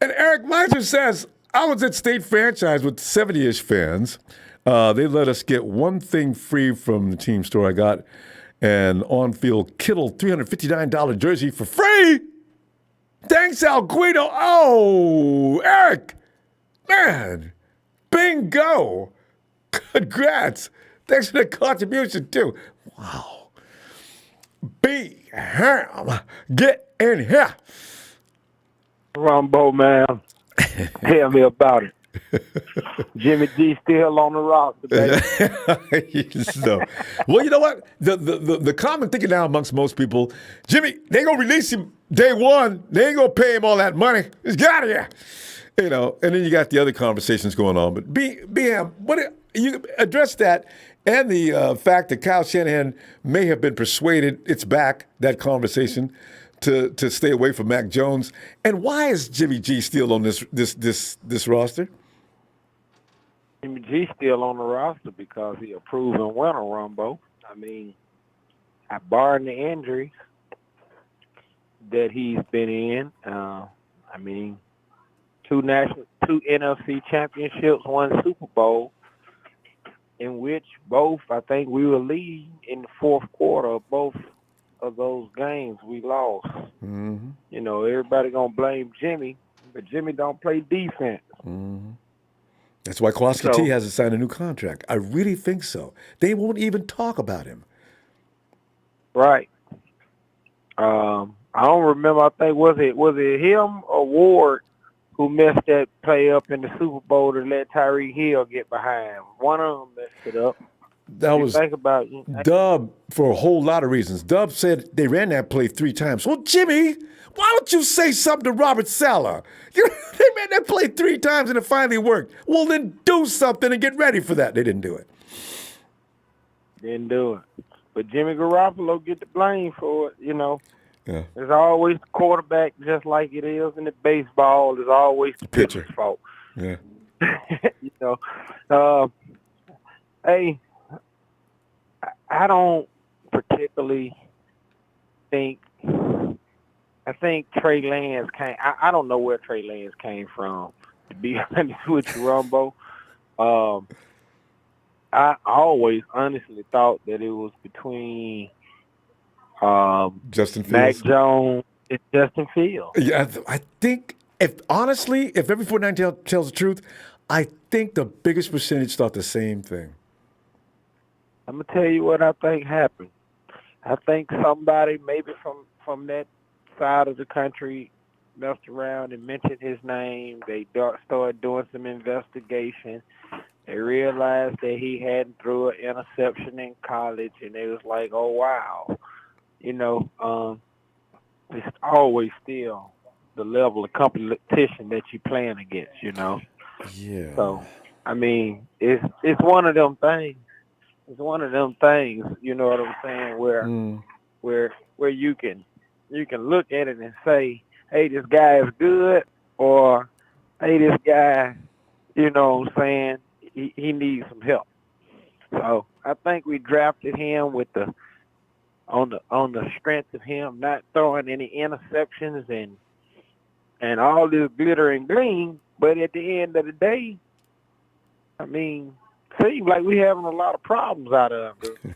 And Eric Meiser says, I was at State Franchise with 70-ish fans. They let us get one thing free from the team store. I got an on-field Kittle $359 jersey for free. Thanks, Al Guido. Oh, Eric. Man, bingo. Congrats. Thanks for the contribution, too. Wow. B-Ham, get in here. Ronbo, man. Tell me about it. Jimmy G still on the roster, baby. So, well, you know what? The common thinking now amongst most people, Jimmy, they ain't going to release him day one. They ain't going to pay him all that money. Just get out of here. You know, and then you got the other conversations going on. But BM, you address that and the fact that Kyle Shanahan may have been persuaded, it's back, that conversation, to stay away from Mac Jones. And why is Jimmy G still on this roster? Jimmy G still on the roster because he a proven winner, Ronbo. I mean, barring the injuries that he's been in, I mean, 2 NFC championships, 1 Super Bowl, in which both, I think we were leading in the 4th quarter of both of those games we lost. Mm-hmm. You know, everybody gonna blame Jimmy, but Jimmy don't play defense. Mm-hmm. That's why Kowalski T hasn't signed a new contract. I really think so. They won't even talk about him. Right. I don't remember. I think was it him or Ward who messed that play up in the Super Bowl to let Tyreek Hill get behind. One of them messed it up. That was Dub for a whole lot of reasons. Dub said they ran that play 3 times. Well, Jimmy, why don't you say something to Robert Saleh? They ran that play 3 times and it finally worked. Well, then do something and get ready for that. They didn't do it. Didn't do it. But Jimmy Garoppolo get the blame for it, you know. Yeah. There's always the quarterback, just like it is in the baseball. There's always the pitcher's fault. Yeah. You know, hey, I don't particularly think Trey Lance came. I don't know where Trey Lance came from, to be honest with you, Ronbo. I always honestly thought that it was between Justin Mac Fields. Jones and Justin Fields. Yeah, I think if every 49 tells the truth, I think the biggest percentage thought the same thing. I'm gonna tell you what I think happened. I think somebody maybe from that side of the country messed around and mentioned his name. They started doing some investigation. They realized that he hadn't threw an interception in college, and they was like, "Oh wow," It's always still the level of competition that you're playing against, Yeah. So, I mean, it's one of them things. It's one of them things, you know what I'm saying, where you can look at it and say, hey, this guy is good, or hey, this guy, you know what I'm saying, he needs some help. So I think we drafted him with on the strength of him not throwing any interceptions and all this glitter and gleam, but at the end of the day, I mean, seems like we having a lot of problems out of him.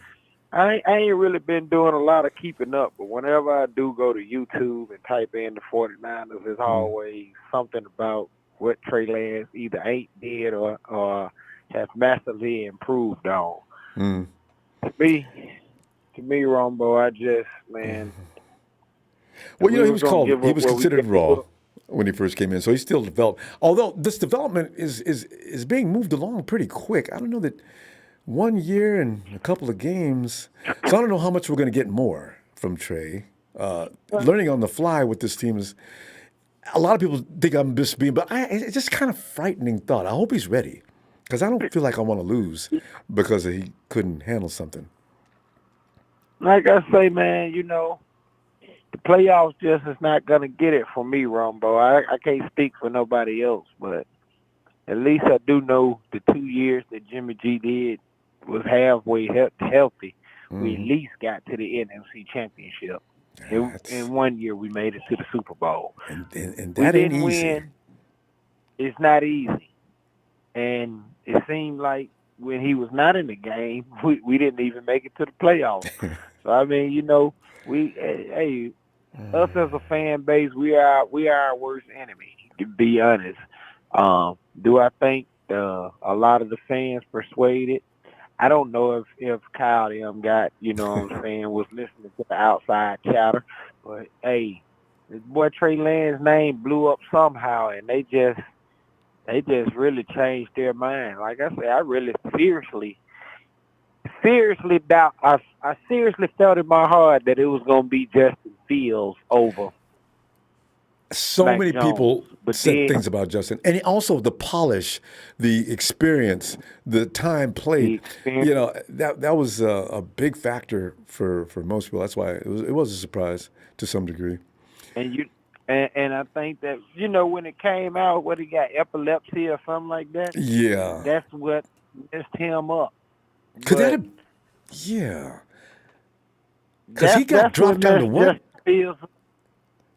I ain't really been doing a lot of keeping up, but whenever I do go to YouTube and type in the 49ers, there's always something about what Trey Lance either ain't did or has massively improved on. To me, Ronbo, I just, man. Well, he was considered raw when he first came in, so he's still developed. Although this development is being moved along pretty quick. I don't know that 1 year and a couple of games. So I don't know how much we're going to get more from Trey. Learning on the fly with this team is. A lot of people think I'm just being, but it's just kind of frightening thought. I hope he's ready, because I don't feel like I want to lose because he couldn't handle something. Like I say, man, the playoffs just is not going to get it for me, Ronbo. I can't speak for nobody else, but at least I do know the 2 years that Jimmy G did was halfway healthy. We at least got to the NFC Championship. In 1 year, we made it to the Super Bowl. And that ain't easy. Win. It's not easy. And it seemed like when he was not in the game, we didn't even make it to the playoffs. So, I mean, us as a fan base, we are our worst enemy, to be honest. Do I think a lot of the fans persuaded? I don't know if Kyle M got, what I'm saying, was listening to the outside chatter. But, hey, this boy Trey Lance's name blew up somehow, and they just really changed their mind. Like I said, I really seriously doubt. I seriously felt in my heart that it was going to be Justin Fields over So Mac many Jones. people But said then- things about Justin, and also the polish, the experience, the time played. That was a big factor for most people. That's why it was a surprise to some degree. And I think that when it came out, what he got, epilepsy or something like that. Yeah, That's what messed him up. Could that have? Yeah, because he got dropped down to what?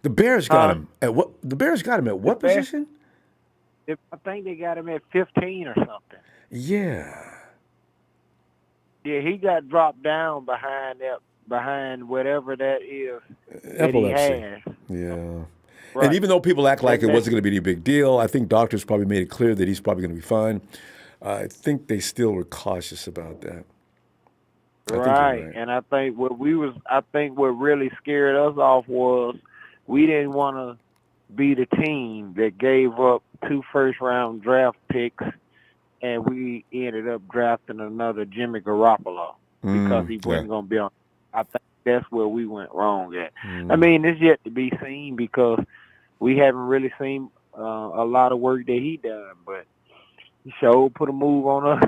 The Bears got him at what? The Bears got him at what position? I think they got him at 15 or something. Yeah. Yeah, he got dropped down behind whatever that is that he Epilepsy. has. Yeah. Right. And even though people act like it wasn't going to be any big deal, I think doctors probably made it clear that he's probably going to be fine. I think they still were cautious about that. Right. And I think what really scared us off was we didn't want to be the team that gave up 2 first-round draft picks, and we ended up drafting another Jimmy Garoppolo because he wasn't going to be on. I think that's where we went wrong at. I mean, it's yet to be seen because we haven't really seen a lot of work that he done, but he sure put a move on us.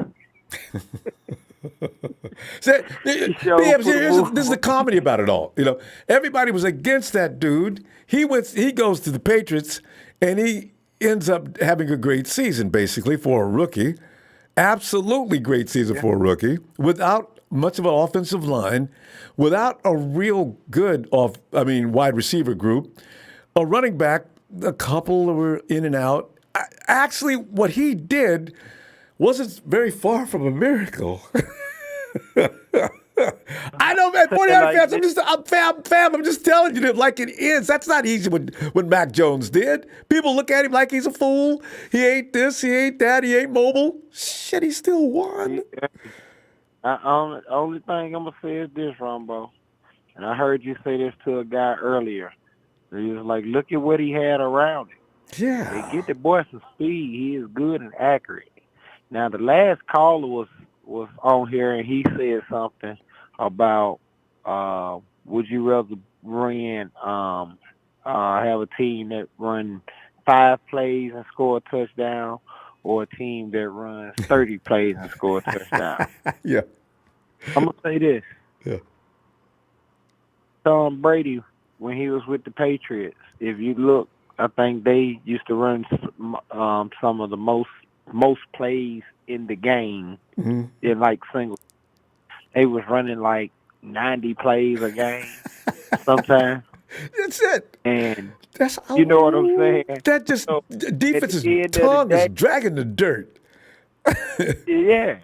This is the comedy about it all. Everybody was against that dude. He goes to the Patriots, and he ends up having a great season, basically, for a rookie. Absolutely great season for a rookie, without much of an offensive line, without a real good wide receiver group, a running back, a couple were in and out. Actually, what he did wasn't very far from a miracle. I know, man. 49 fans, I'm just telling you that like it is. That's not easy what Mac Jones did. People look at him like he's a fool. He ain't this, he ain't that, he ain't mobile. Shit, he still won. Only thing I'm going to say is this, Ronbo. And I heard you say this to a guy earlier. He was like, look at what he had around him. Yeah. They get the boy some speed. He is good and accurate. Now, the last caller was on here, and he said something about would you rather have a team that run 5 plays and score a touchdown, or a team that runs 30 plays and score a touchdown? Yeah. I'm going to say this. Yeah. Tom Brady, when he was with the Patriots, if you look, I think they used to run some of the most plays in the game in like single. They was running like 90 plays a game sometimes. That's it. And you know what I'm saying? That just defense's tongue is dragging the dirt. Yeah,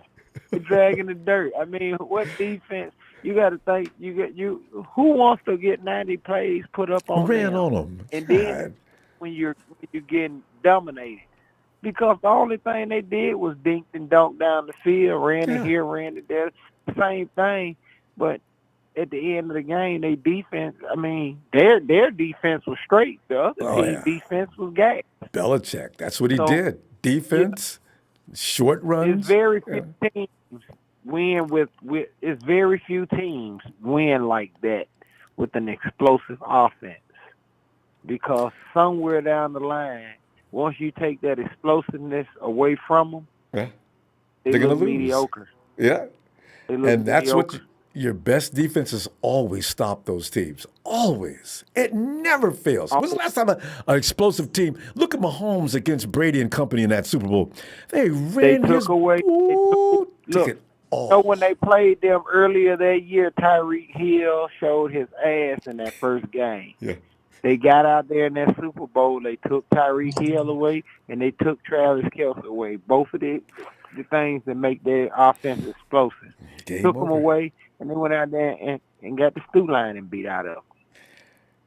dragging the dirt. I mean, what defense? You got to think. Who wants to get 90 plays put up on them? And then when you're getting dominated, because the only thing they did was dink and dunk down the field, ran it here, ran it there, same thing. But at the end of the game, their defense, I mean, their defense was straight. The other team's defense was gas. Belichick, that's what he did. Defense, short runs. It's very few teams win with it's very few teams win like that with an explosive offense, because somewhere down the line, once you take that explosiveness away from them, they're going to lose. Mediocre. Yeah, and that's mediocre. Your best defenses always stop those teams. Always. It never fails. When was the last time an explosive team? Look at Mahomes against Brady and company in that Super Bowl. They took away. Took it all. So when they played them earlier that year, Tyreek Hill showed his ass in that first game. Yeah. They got out there in that Super Bowl. They took Tyreek Hill away, and they took Travis Kelce away. Both of the things that make their offense explosive. Took them away, and they went out there and got the stew line and beat out of them.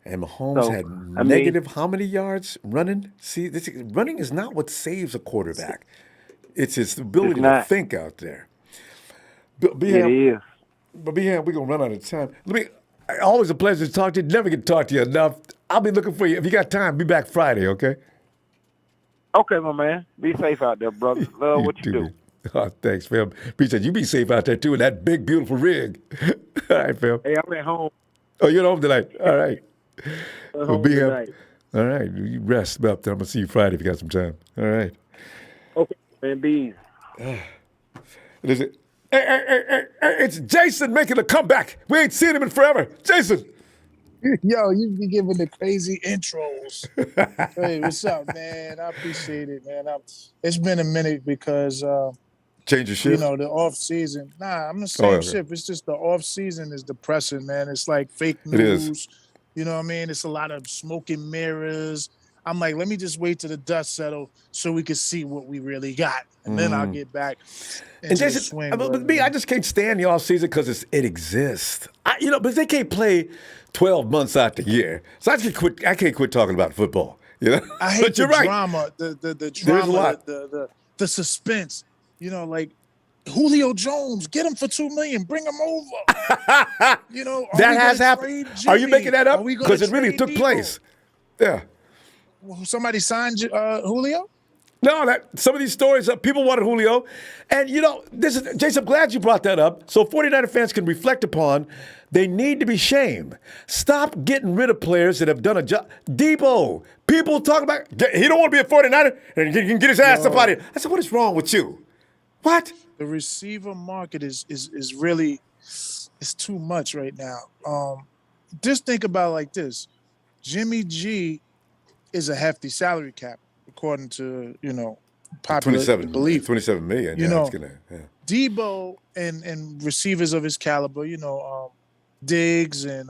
And Mahomes had negative how many yards running? See, running is not what saves a quarterback. It's his ability to think out there. It is. But we're going to run out of time. Always a pleasure to talk to you. Never get to talk to you enough. I'll be looking for you. If you got time, be back Friday, okay? Okay, my man. Be safe out there, brother. Love what you do. Oh, thanks, fam. Appreciate you. Be safe out there, too, in that big, beautiful rig. All right, fam. Hey, I'm at home. Oh, you're at home tonight? All right. Home tonight. All right. You rest up there. I'm going to see you Friday if you got some time. All right. Okay, man. Be easy. Hey, it's Jason making a comeback. We ain't seen him in forever. Jason. Yo, you be giving the crazy intros. Hey, what's up, man? I appreciate it, man. It's been a minute because change your shift. You know, the off season. Nah, I'm the same shift. It's just the off season is depressing, man. It's like fake news. It is. You know what I mean? It's a lot of smoke and mirrors. I'm like, let me just wait till the dust settle so we can see what we really got, and then I'll get back. And Jason, swing, I just can't stand the off season because it exists. But they can't play 12 months out the year, so I can't quit talking about football. You know, I hate the drama, the drama, the suspense. You know, like Julio Jones, get him for $2 million, bring him over. You know, that has happened. Are you making that up? Because it really took place. Yeah. Somebody signed Julio? No, some of these stories, people wanted Julio. And, Jason, I'm glad you brought that up. So 49er fans can reflect upon, they need to be shamed. Stop getting rid of players that have done a job. Debo, people talk about, he don't want to be a 49er, and he can get his ass up out of here. I said, what is wrong with you? What? The receiver market is really, it's too much right now. Just think about it like this. Jimmy G is a hefty salary cap, according to, popular 27, belief. 27 million. You Yeah, know, it's gonna. Yeah. Debo and receivers of his caliber, Diggs and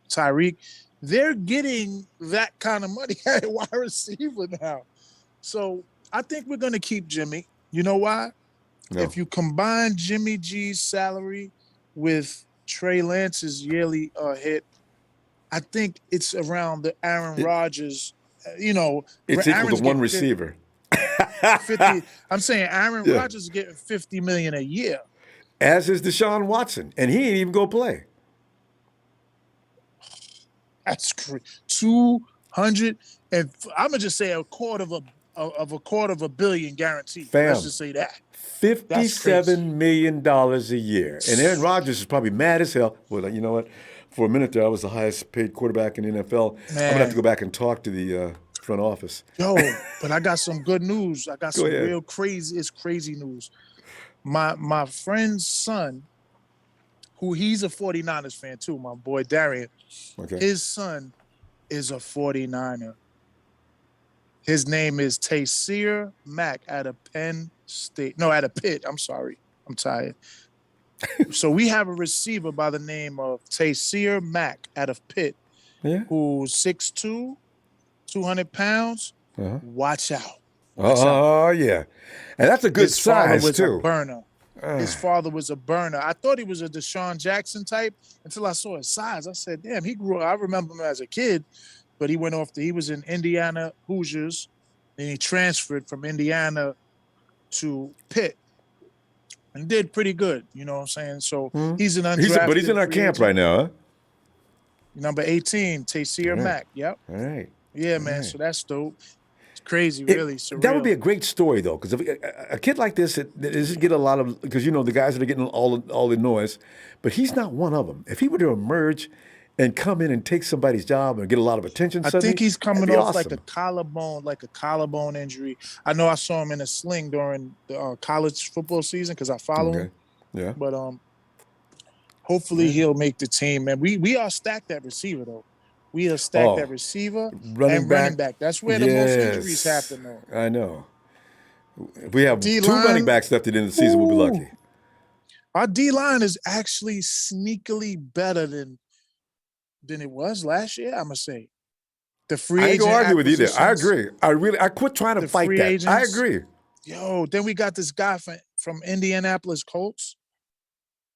Tyreek, they're getting that kind of money at wide receiver now. So I think we're going to keep Jimmy. You know why? No. If you combine Jimmy G's salary with Trey Lance's yearly hit, I think it's around the Aaron Rodgers. It's equal to one receiver. 50. I'm saying Aaron Yeah. Rodgers is getting $50 million a year. As is Deshaun Watson, and he ain't even go play. That's crazy. 200, and I'm gonna just say a quarter of a billion guaranteed. Fam, Let's just say that. $57 million a year, and Aaron Rodgers is probably mad as hell. Well, you know what? For a minute there, I was the highest paid quarterback in the NFL. I'm gonna have to go back and talk to the front office. Yo, but I got some good news. I got some ahead. real crazy news. My friend's son, who he's a 49ers fan too, my boy Darian. Okay. His son is a 49er. His name is Taysir Mack out of Penn State. No, out of Pitt. I'm sorry. I'm tired. So we have a receiver by the name of Taysir Mack out of Pitt, who's 6'2", 200 pounds. Watch out. Oh, yeah. And that's a good His father size, was too. a burner. His father was a burner. I thought he was a Deshaun Jackson type until I saw his size. I said, damn, he grew up. I remember him as a kid, but he went off he was in Indiana Hoosiers, and he transferred from Indiana to Pitt and did pretty good. You know what I'm saying? So he's an undrafted. But he's in our camp right now, huh? Number 18, Taysir Mack. Yep. All right. Yeah, man. Right. So that's dope. It's crazy, really surreal. That would be a great story, though, because if a kid like this that doesn't get a lot of, because the guys that are getting all the noise, but he's not one of them. If he were to emerge and come in and take somebody's job and get a lot of attention, I think he's coming off awesome. like a collarbone injury. I know I saw him in a sling during the college football season because I follow him. Yeah. But hopefully he'll make the team, man. We are stacked at receiver though. We are stacked at receiver running back. That's where the most injuries happen, though. I know. If we have D-line, 2 running backs left at the end of the season, we'll be lucky. Our D-line is actually sneakily better than it was last year, I'm going to say. The free agent I ain't gonna argue with you there. I agree. I quit trying to fight that. Agents, I agree. Yo, then we got this guy from Indianapolis Colts.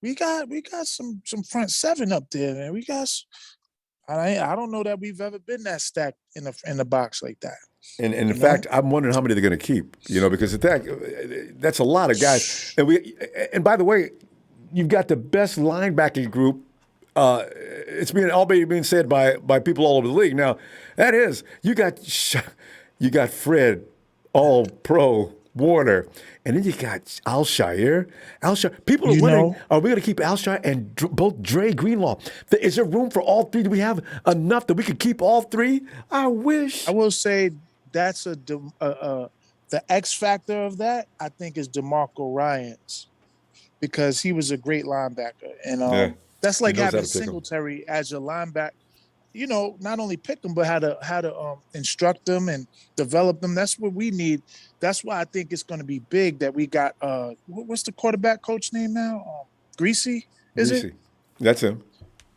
We got some front seven up there, man. We got... I don't know that we've ever been that stacked in the box like that. And in fact, I'm wondering how many they're going to keep. Because that's a lot of guys. And by the way, you've got the best linebacking group. It's already being said by people all over the league. Now, that is you got Fred, All Pro, Warner, and then you got Alshire. People are winning. Are we going to keep Alshire and both Dre Greenlaw? Is there room for all three? Do we have enough that we could keep all three? I wish. I will say that's the X factor of that. I think is DeMarco Ryans because he was a great linebacker, and that's like having Singletary as your linebacker. Not only pick them, but how to instruct them and develop them. That's what we need. That's why I think it's going to be big that we got. What's the quarterback coach name now? Greasy, is it? That's him.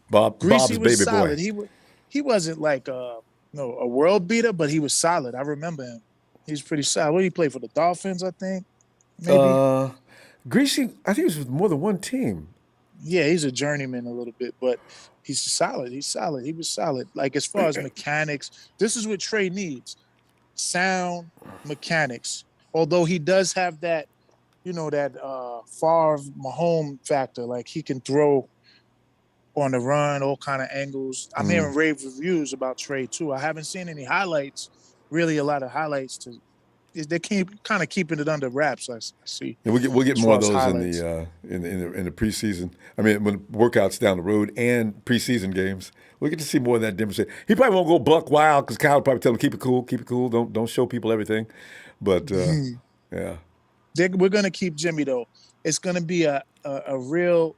Bob's baby solid. boy. He wasn't like a world beater, but he was solid. I remember him. He was pretty solid. What did he play for? The Dolphins, I think. Maybe. Greasy, I think he was with more than one team. Yeah, he's a journeyman a little bit, but he's solid. He was solid. Like as far as mechanics, this is what Trey needs. Sound mechanics. Although he does have that, that Favre Mahomes factor. Like he can throw on the run, all kind of angles. I'm hearing rave reviews about Trey too. I haven't seen any highlights, really a lot of highlights. They keep kind of keeping it under wraps. I see. And we'll get more of those in the preseason. I mean, when workouts down the road and preseason games, we'll get to see more of that demonstration. He probably won't go buck wild because Kyle will probably tell him keep it cool, don't show people everything. But yeah, we're gonna keep Jimmy though. It's gonna be a real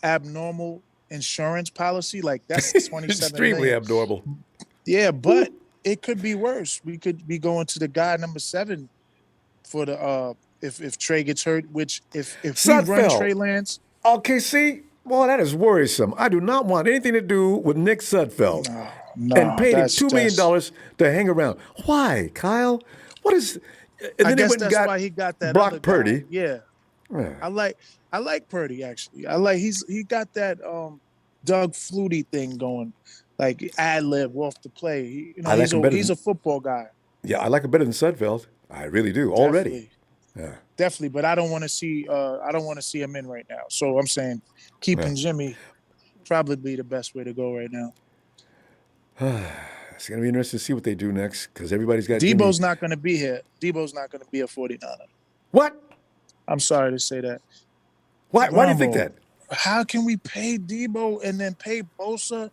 abnormal insurance policy. Like that's 27 extremely million. abnormal. Yeah, but it could be worse. We could be going to the guy number 7 for the if Trey gets hurt, which if we Sudfeld. run Trey Lance. Okay, see, boy, that is worrisome. I do not want anything to do with Nick Sudfeld. No, and paid him $2 million to hang around. Why, Kyle? What is? And I then they guess went and that's got why he got that Brock other Purdy. Guy. Yeah. I like Purdy actually. He got that Doug Flutie thing going, like ad lib off the play. He's a football guy. Yeah, I like him better than Sudfeld. I really do already. Yeah, definitely. But I don't want to see him in right now. So I'm saying keeping Jimmy probably the best way to go right now. It's gonna be interesting to see what they do next because everybody's got. Debo's not going to be here. Debo's not going to be a 49er. What? I'm sorry to say that. Why? Why do you think that? How can we pay Debo and then pay Bosa?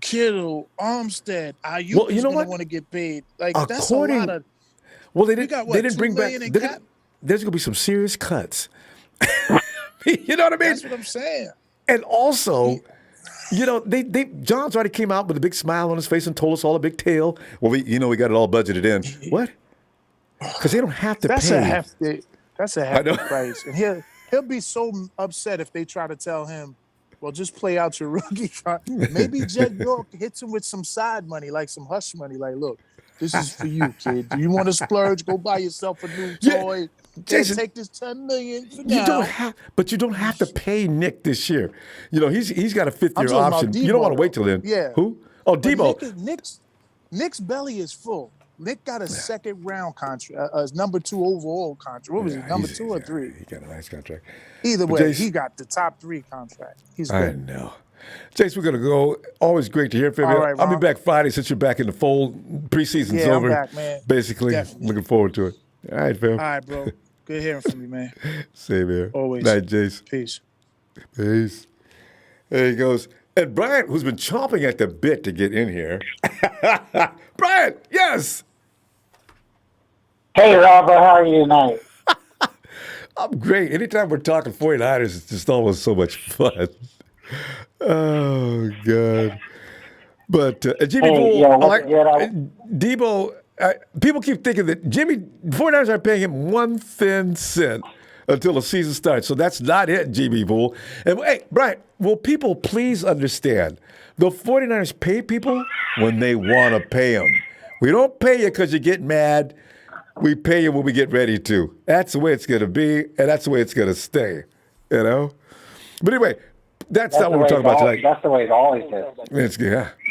Kittle, Armstead, Ayuk is going to want to get paid. Like that's a lot of. Well, they didn't bring back. There's going to be some serious cuts. You know what I mean? That's what I'm saying. And also, John's already came out with a big smile on his face and told us all a big tale. Well, we got it all budgeted in. What? Because they don't have to pay. That's a hefty price, and he'll be so upset if they try to tell him, well, just play out your rookie contract. Maybe Jed York hits him with some side money, like some hush money. Like, look, this is for you, kid. Do you want to splurge? Go buy yourself a new toy. Jason, take this $10 million for now. You don't have to pay Nick this year. He's got a 5th-year option. You don't want to wait till then. Yeah. Who? Oh, Debo. Nick's belly is full. Nick got a 2nd round contract, number 2 overall contract. What was he, number 2 or 3? He got a nice contract. Either way, he got the top 3 contract. He's good. I know. Jace, we're going to go. Always great to hear from you. Right, I'll be back Friday since you're back in the fold. Preseason's over. I'm back, man. Basically. Definitely. Looking forward to it. All right, Phil. All right, bro. Good hearing from you, man. Same here. Always. Night, Jace. Peace. There he goes. And Brian, who's been chomping at the bit to get in here. Brian, yes. Hey, Ronbo, how are you tonight? I'm great. Anytime we're talking 49ers, it's just always so much fun. Oh, God. But Jimmy Debo, people keep thinking that 49ers are paying him 1 thin cent until the season starts. So that's not it, Jimmy Bull. And hey, Brian, will people please understand, the 49ers pay people when they want to pay them. We don't pay you because you get mad. We pay you when we get ready to. That's the way it's going to be, and that's the way it's going to stay, But anyway, that's not what we're talking about tonight. That's the way it always is.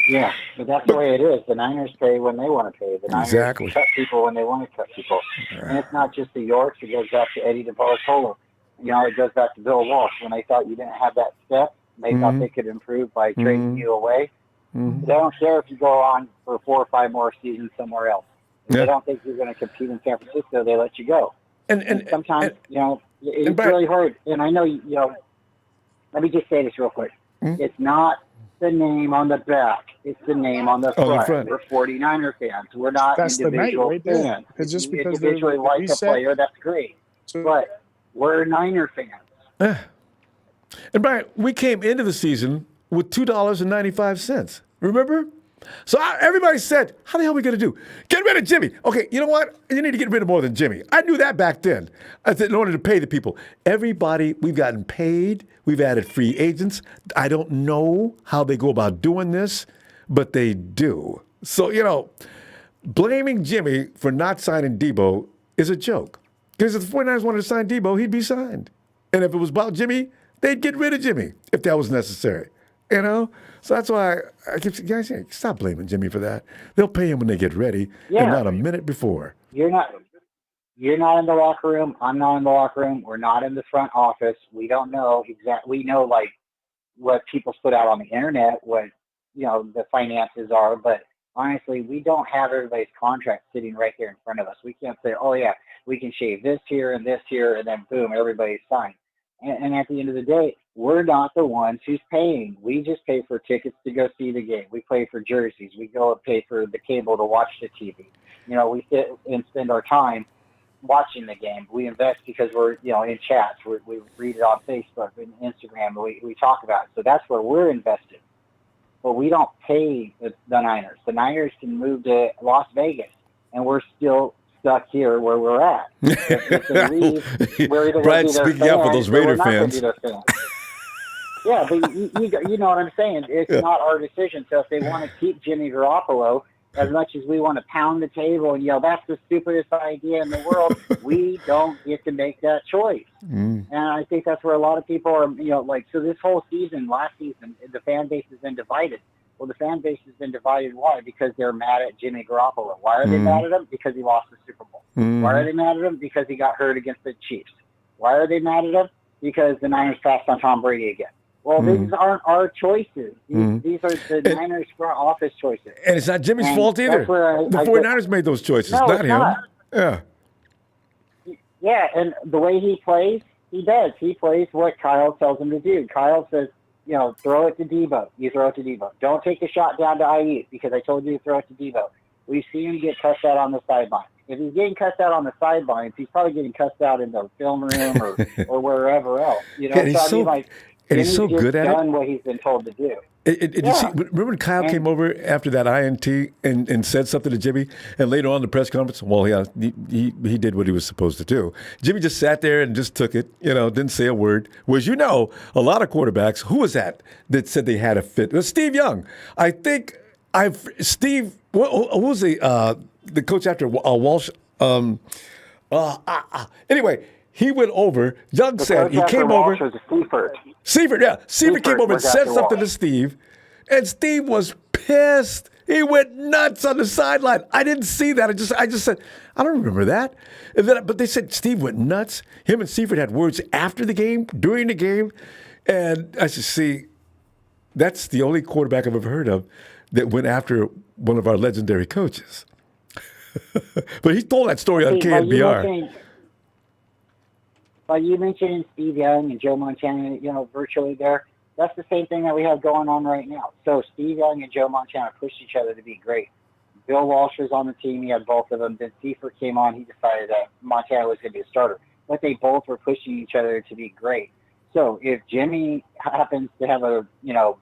Yeah, but that's the way it is. The Niners pay when they want to pay. The Niners cut people when they want to cut people. And it's not just the Yorks. It goes back to Eddie DeBartolo. It goes back to Bill Walsh. When they thought you didn't have that step, they thought they could improve by trading you away. They don't care if you go on for 4 or 5 more seasons somewhere else. If they don't think you're going to compete in San Francisco, they let you go. And sometimes, it's really hard. And I know, let me just say this real quick. It's not the name on the back. It's the name on the front. We're 49er fans. We're not individual fans. It's just because individually like a player, that's great. But we're Niner fans. And Brian, we came into the season with $2.95. Remember? So everybody said, how the hell are we going to do? Get rid of Jimmy. Okay, you know what? You need to get rid of more than Jimmy. I knew that back then. I said, in order to pay the people. Everybody, we've gotten paid. We've added free agents. I don't know how they go about doing this, but they do. So, blaming Jimmy for not signing Debo is a joke. Because if the 49ers wanted to sign Debo, he'd be signed. And if it was about Jimmy, they'd get rid of Jimmy if that was necessary. So that's why I keep saying, guys, stop blaming Jimmy for that. They'll pay him when they get ready, and not a minute before. You're not in the locker room. I'm not in the locker room. We're not in the front office. We don't know exactly. We know what people put out on the internet, what the finances are, but honestly, we don't have everybody's contract sitting right there in front of us. We can't say, oh yeah, we can shave this here, and then boom, everybody's signed. And at the end of the day, we're not the ones who's paying. We just pay for tickets to go see the game. We pay for jerseys. We go and pay for the cable to watch the TV. We sit and spend our time watching the game. We invest because we're, in chats. We read it on Facebook and Instagram. We talk about it. So that's where we're invested. But we don't pay the Niners. The Niners can move to Las Vegas, and we're still stuck here where we're at. If they leave, we're either going to be their speaking out for those Raider or we're not going fans. to be their fans. Yeah, but you know what I'm saying. It's not our decision. So if they want to keep Jimmy Garoppolo, as much as we want to pound the table and yell, that's the stupidest idea in the world, we don't get to make that choice. And I think that's where a lot of people are, so this whole season, last season, the fan base has been divided. Well, the fan base has been divided. Why? Because they're mad at Jimmy Garoppolo. Why are they mad at him? Because he lost the Super Bowl. Why are they mad at him? Because he got hurt against the Chiefs. Why are they mad at him? Because the Niners passed on Tom Brady again. Well, these aren't our choices. These are the Niners front office choices. And it's not Jimmy's fault either. The 49ers made those choices, not him. Yeah. Yeah, and the way he plays, he does. He plays what Kyle tells him to do. Kyle says, throw it to Debo. You throw it to Debo. Don't take the shot down to Ayuk because I told you to throw it to Debo. We've seen him get cussed out on the sideline. If he's getting cussed out on the sidelines, he's probably getting cussed out in the film room or wherever else. And he's so good at it. Done what he's been told to do. You see, remember when Kyle came over after that INT and said something to Jimmy, and later on in the press conference, well, yeah, he did what he was supposed to do. Jimmy just sat there and just took it, didn't say a word. Whereas, a lot of quarterbacks, who was that said they had a fit? It was Steve Young. I think Steve, who was the coach after Walsh? Anyway, he went over. Young said he came over. Seifert, yeah. Seifert came over and said something to Steve, and Steve was pissed. He went nuts on the sideline. I didn't see that. I just said, I don't remember that. But they said Steve went nuts. Him and Seifert had words after the game, during the game, and I said, see, that's the only quarterback I've ever heard of that went after one of our legendary coaches. But he told that story on KNBR. Well, you mentioned Steve Young and Joe Montana, virtually there. That's the same thing that we have going on right now. So Steve Young and Joe Montana pushed each other to be great. Bill Walsh was on the team. He had both of them. Then Seifert came on. He decided that Montana was going to be a starter. But they both were pushing each other to be great. So if Jimmy happens to have a,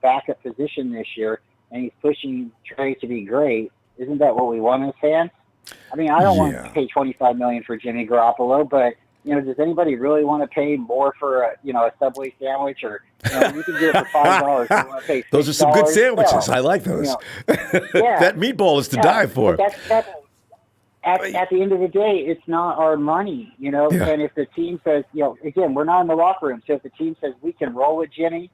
backup position this year and he's pushing Trey to be great, isn't that what we want as fans? I mean, I don't want to pay $25 million for Jimmy Garoppolo, but does anybody really want to pay more for a Subway sandwich, or you can do it for $5? You want to pay $6? Those are some good sandwiches. I like those. That meatball is to die for. At the end of the day, it's not our money, And if the team says, again, we're not in the locker room. So if the team says we can roll with Jimmy,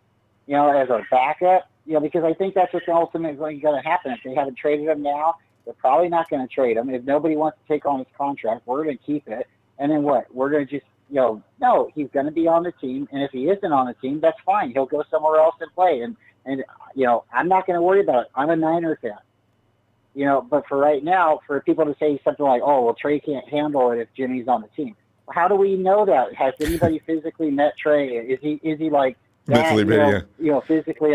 as our backup, because I think that's what's ultimately going to happen. If they haven't traded him now, they're probably not going to trade him. If nobody wants to take on his contract, we're going to keep it. And then what? We're going to just, no, he's going to be on the team. And if he isn't on the team, that's fine. He'll go somewhere else and play. And I'm not going to worry about it. I'm a Niner fan. But for right now, for people to say something like, oh, well, Trey can't handle it if Jimmy's on the team. How do we know that? Has anybody physically met Trey? Is he like that, physically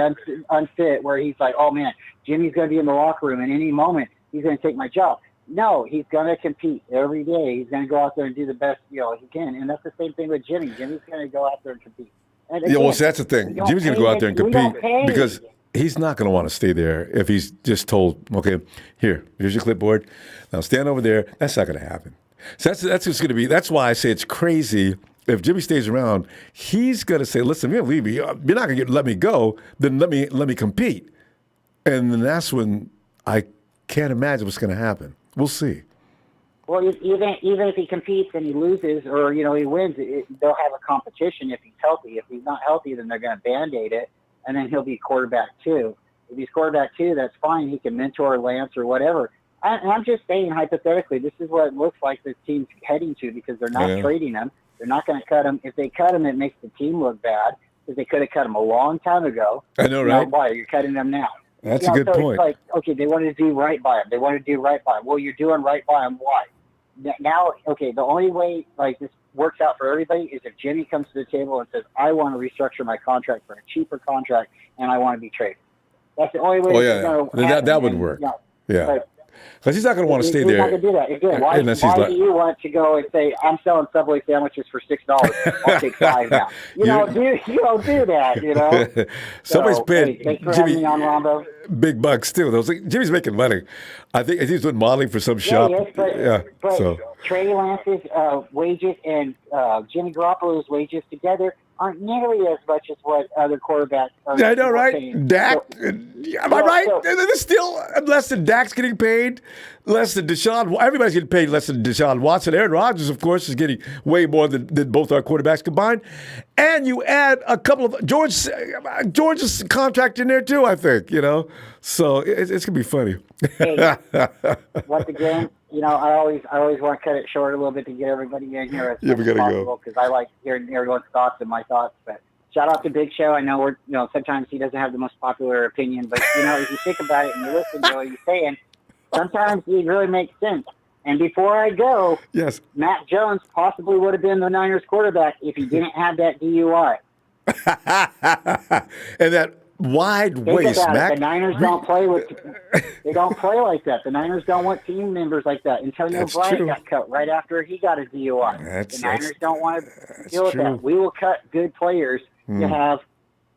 unfit where he's like, oh, man, Jimmy's going to be in the locker room and any moment he's going to take my job? No, he's going to compete every day. He's going to go out there and do the best he can. And that's the same thing with Jimmy. Jimmy's going to go out there and compete. And again, that's the thing. Jimmy's going to go out there and compete because he's not going to want to stay there if he's just told, okay, here's your clipboard. Now stand over there. That's not going to happen. So that's just going to be. That's why I say it's crazy. If Jimmy stays around, he's going to say, listen, you're going to leave me. You're not going to let me go. Then let me compete. And then that's when I can't imagine what's going to happen. We'll see. Well, even if he competes and he loses or, he wins, they'll have a competition if he's healthy. If he's not healthy, then they're going to Band-Aid it, and then he'll be quarterback 2. If he's quarterback 2, that's fine. He can mentor Lance or whatever. I'm just saying, hypothetically, this is what it looks like this team's heading to because they're not trading him. They're not going to cut him. If they cut him, it makes the team look bad because they could have cut him a long time ago. I know, right? Why? You're cutting him now. That's a good point. It's like, okay, they wanted to do right by him. Well, you're doing right by him. Why? Now, okay, the only way this works out for everybody is if Jimmy comes to the table and says, I want to restructure my contract for a cheaper contract and I want to be traded. That's the only way. That would work. Yeah. Because he's not going to want to stay He's there. not going to do that. Again, why do you want to go and say, I'm selling Subway sandwiches for $6? I'll take 5 now. You don't do that, you know? Somebody's paying thanks for Jimmy having me on, Ronbo. big bucks, too. Jimmy's making money. I think he's doing modeling for some shop. Yes, but Trey Lance's wages and Jimmy Garoppolo's wages together aren't nearly as much as what other quarterbacks are. I know, right? Paying. Dak, am I right? There's still less than Dak's getting paid, less than Deshaun. Everybody's getting paid less than Deshaun Watson. Aaron Rodgers, of course, is getting way more than both our quarterbacks combined. And you add a couple of George's contract in there too, I think. You know, so it's gonna be funny. Hey, once again, you know, I always want to cut it short a little bit to get everybody in here as much as possible because I like hearing everyone's thoughts and my thoughts. But shout out to Big Show. I know sometimes he doesn't have the most popular opinion, but you know, if you think about it and you listen to what he's saying, sometimes he really makes sense. And before I go, yes, Matt Jones possibly would have been the Niners quarterback if he didn't have that DUI. And that wide waist, Mac. The Niners don't play they don't play like that. The Niners don't want team members like that. Antonio Bryant got cut right after he got a DUI. The Niners don't want to deal with that. We will cut good players to have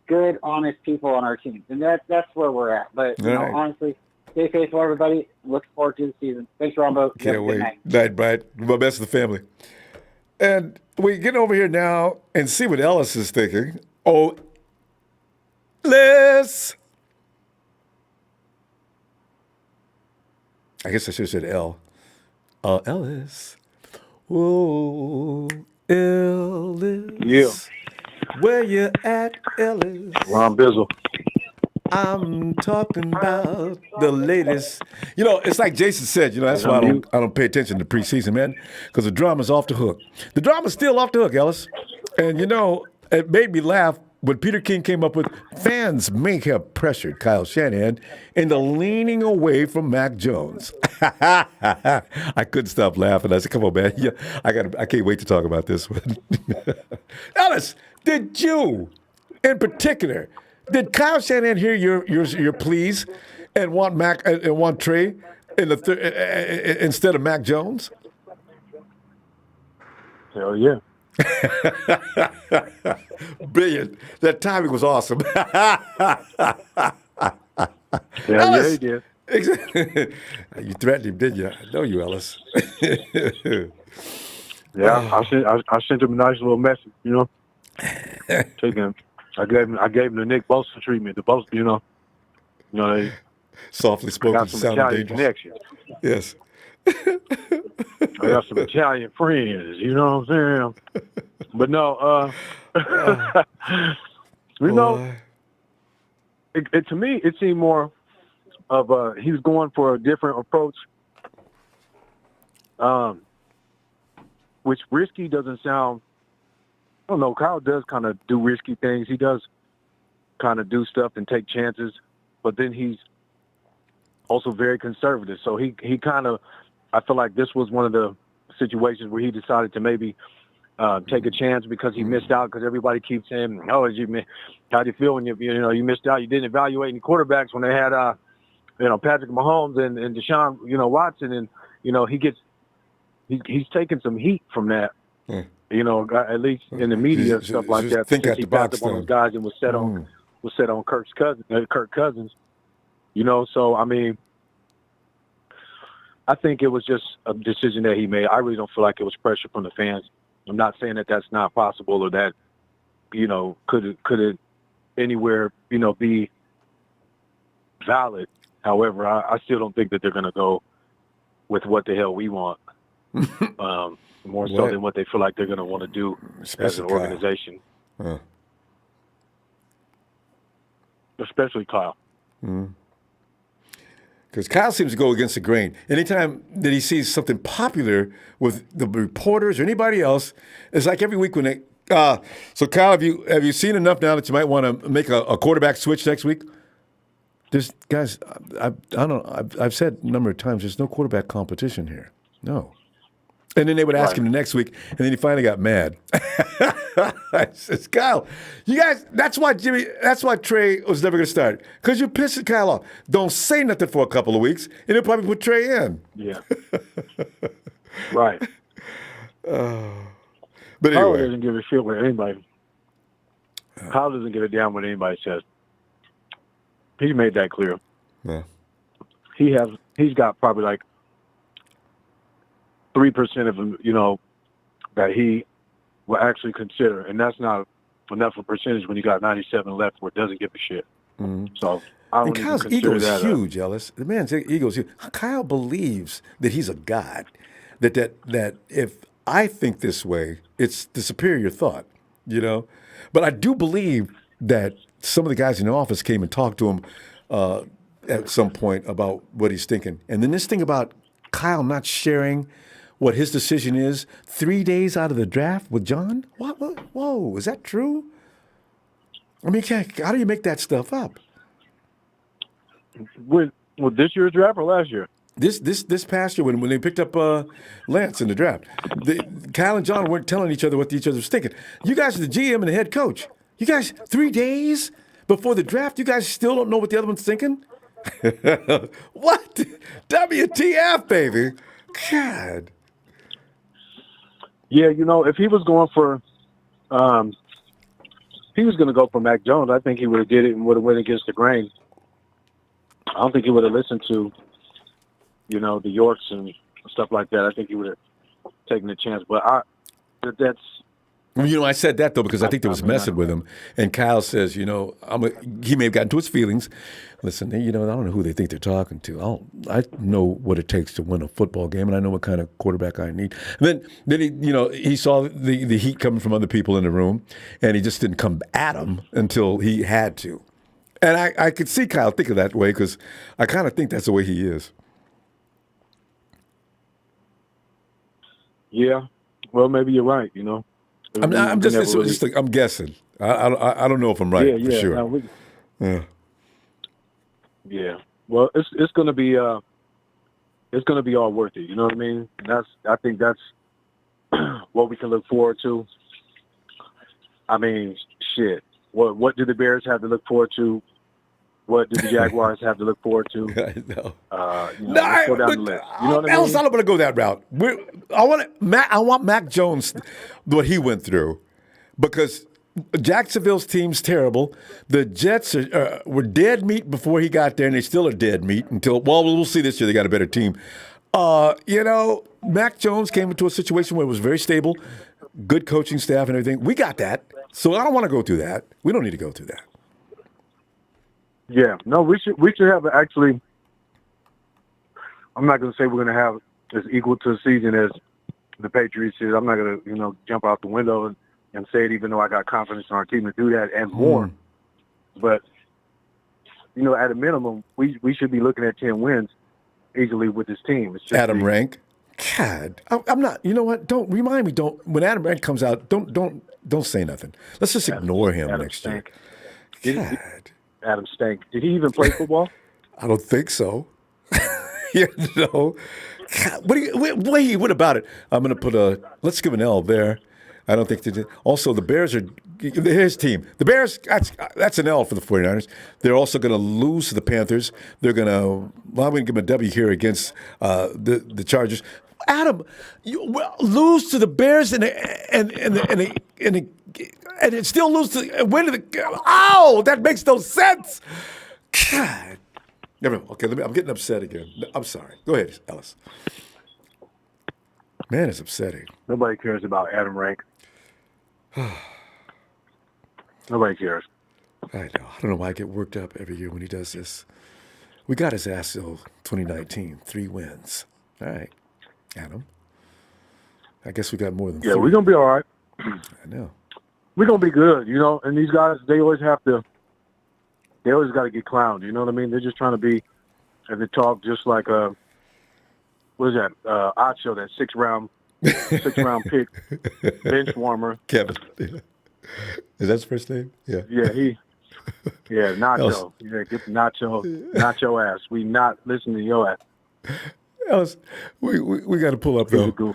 good, honest people on our team. And that's where we're at. But honestly, stay faithful, everybody. Look forward to the season. Thanks, Ronbo. Can't wait. Night, Brian. My best to the family. And we get over here now and see what Ellis is thinking. Oh, Liz. I guess I should have said L. Ellis. Whoa, Ellis. Yeah. Where you at, Ellis? Ron Bizzle. I'm talking about the latest. You know, it's like Jason said, you know, that's why I don't pay attention to preseason, man, because the drama's off the hook. The drama's still off the hook, Ellis. And, you know, it made me laugh when Peter King came up with fans may have pressured Kyle Shanahan into leaning away from Mac Jones. I couldn't stop laughing. I said, come on, man. Yeah, I can't wait to talk about this one. Ellis, did you, in particular, did Kyle Shanahan hear your pleas and want Mac and want Trey in instead of Mac Jones? Hell yeah. Brilliant. That timing was awesome. Yeah, he did. You threatened him, didn't you? I know you, Ellis. Yeah, I sent him a nice little message, you know. I gave him the Nick Bosa treatment. The Bosa, you know, they softly spoken. I got some Italian connections. Yes. I got some Italian friends, you know what I'm saying? But no, you know, to me, it seemed more of he was going for a different approach, which risky doesn't sound. I don't know. Kyle does kind of do risky things. He does kind of do stuff and take chances, but then he's also very conservative. So he kind of, I feel like this was one of the situations where he decided to maybe take a chance because he missed out because everybody keeps saying, "Oh, how do you feel when you missed out? You didn't evaluate any quarterbacks when they had Patrick Mahomes and Deshaun Watson, and he's taken some heat from that." You know, at least in the media and stuff like that. Think since out he the box, passed up on those guys and was set on Kirk Cousins. You know, so I mean, I think it was just a decision that he made. I really don't feel like it was pressure from the fans. I'm not saying that that's not possible or that could it anywhere be valid. However, I still don't think that they're going to go with what the hell we want. More so than what they feel like they're going to want to do as an organization. Especially Kyle. Because Kyle seems to go against the grain. Anytime that he sees something popular with the reporters or anybody else, it's like every week when they. So Kyle, have you seen enough now that you might want to make a quarterback switch next week? There's guys, I don't know. I've said a number of times there's no quarterback competition here. No. And then they would ask him the next week, and then he finally got mad. I says, Kyle, you guys, that's why Trey was never going to start. Because you're pissing Kyle off. Don't say nothing for a couple of weeks, and he'll probably put Trey in. Yeah. Right. But Kyle anyway. doesn't give a shit what anybody. Kyle doesn't give a damn what anybody says. He's made that clear. Yeah. He's got probably like 3% of them, that he will actually consider, and that's not enough of a percentage when you got 97 left where it doesn't give a shit. Mm-hmm. So I don't and even Kyle's consider ego is that huge, Ellis. The man's ego is huge. Kyle believes that he's a god. That if I think this way, it's the superior thought, But I do believe that some of the guys in the office came and talked to him at some point about what he's thinking. And then this thing about Kyle not sharing what his decision is 3 days out of the draft with John? What? Whoa, is that true? I mean, how do you make that stuff up? with this year's draft or last year? This past year when they picked up Lance in the draft, Kyle and John weren't telling each other what each other was thinking. You guys are the GM and the head coach. You guys 3 days before the draft, you guys still don't know what the other one's thinking? What? WTF, baby? God. Yeah, if he was going for, he was going to go for Mac Jones, I think he would have did it and would have went against the grain. I don't think he would have listened to, the Yorks and stuff like that. I think he would have taken a chance. But that's. I said that, though, because I think they was messing with him. And Kyle says, he may have gotten to his feelings. Listen, I don't know who they think they're talking to. I know what it takes to win a football game, and I know what kind of quarterback I need. And then he saw the heat coming from other people in the room, and he just didn't come at him until he had to. And I could see Kyle thinking that way because I kind of think that's the way he is. Yeah. Well, maybe you're right, I'm guessing. I don't know if I'm right for sure. No, yeah. Yeah. Well, it's going to be all worth it. You know what I mean? I think that's what we can look forward to. I mean, shit. What do the Bears have to look forward to? What do the Jaguars have to look forward to? I know. Go down the list. You know what I mean? Alice, I don't want to go that route. I want Mac Jones, what he went through, because Jacksonville's team's terrible. The Jets were dead meat before he got there, and they still are dead meat until. Well, we'll see this year. They got a better team. Mac Jones came into a situation where it was very stable, good coaching staff and everything. We got that, so I don't want to go through that. We don't need to go through that. Yeah, no, we should have actually. I'm not going to say we're going to have as equal to a season as the Patriots is. I'm not going to, jump out the window and say it, even though I got confidence in our team to do that and more. But at a minimum, we should be looking at 10 wins easily with this team. It's just Adam Rank, God, I'm not. You know what? Don't remind me. Don't when Adam Rank comes out. Don't say nothing. Let's just ignore him next year. God. Adam Stank. Did he even play football? I don't think so. God, what about it? I'm going to put let's give an L there. I don't think they did. Also, the Bears are his team. The Bears, that's an L for the 49ers. They're also going to lose to the Panthers. They're going to, I'm going to give them a W here against the Chargers. Adam, you lose to the Bears and it still lose to win to the. Oh, that makes no sense. God. Okay, I'm getting upset again. I'm sorry. Go ahead, Ellis. Man, it's upsetting. Nobody cares about Adam Rank. Nobody cares. I know. I don't know why I get worked up every year when he does this. We got his ass till 2019. 3 wins. All right, Adam. I guess we got more than 3. Yeah, we're going to be all right. I know. We're going to be good, and these guys, they always got to get clowned, you know what I mean? They're just trying to be, and they talk just like, what is that, Acho, that 6-round pick, bench warmer. Kevin. Is that his first name? Yeah. Yeah, Nacho. Yeah, get the Nacho ass. We not listening to your ass. Ellis, we got to pull up, though. Goof.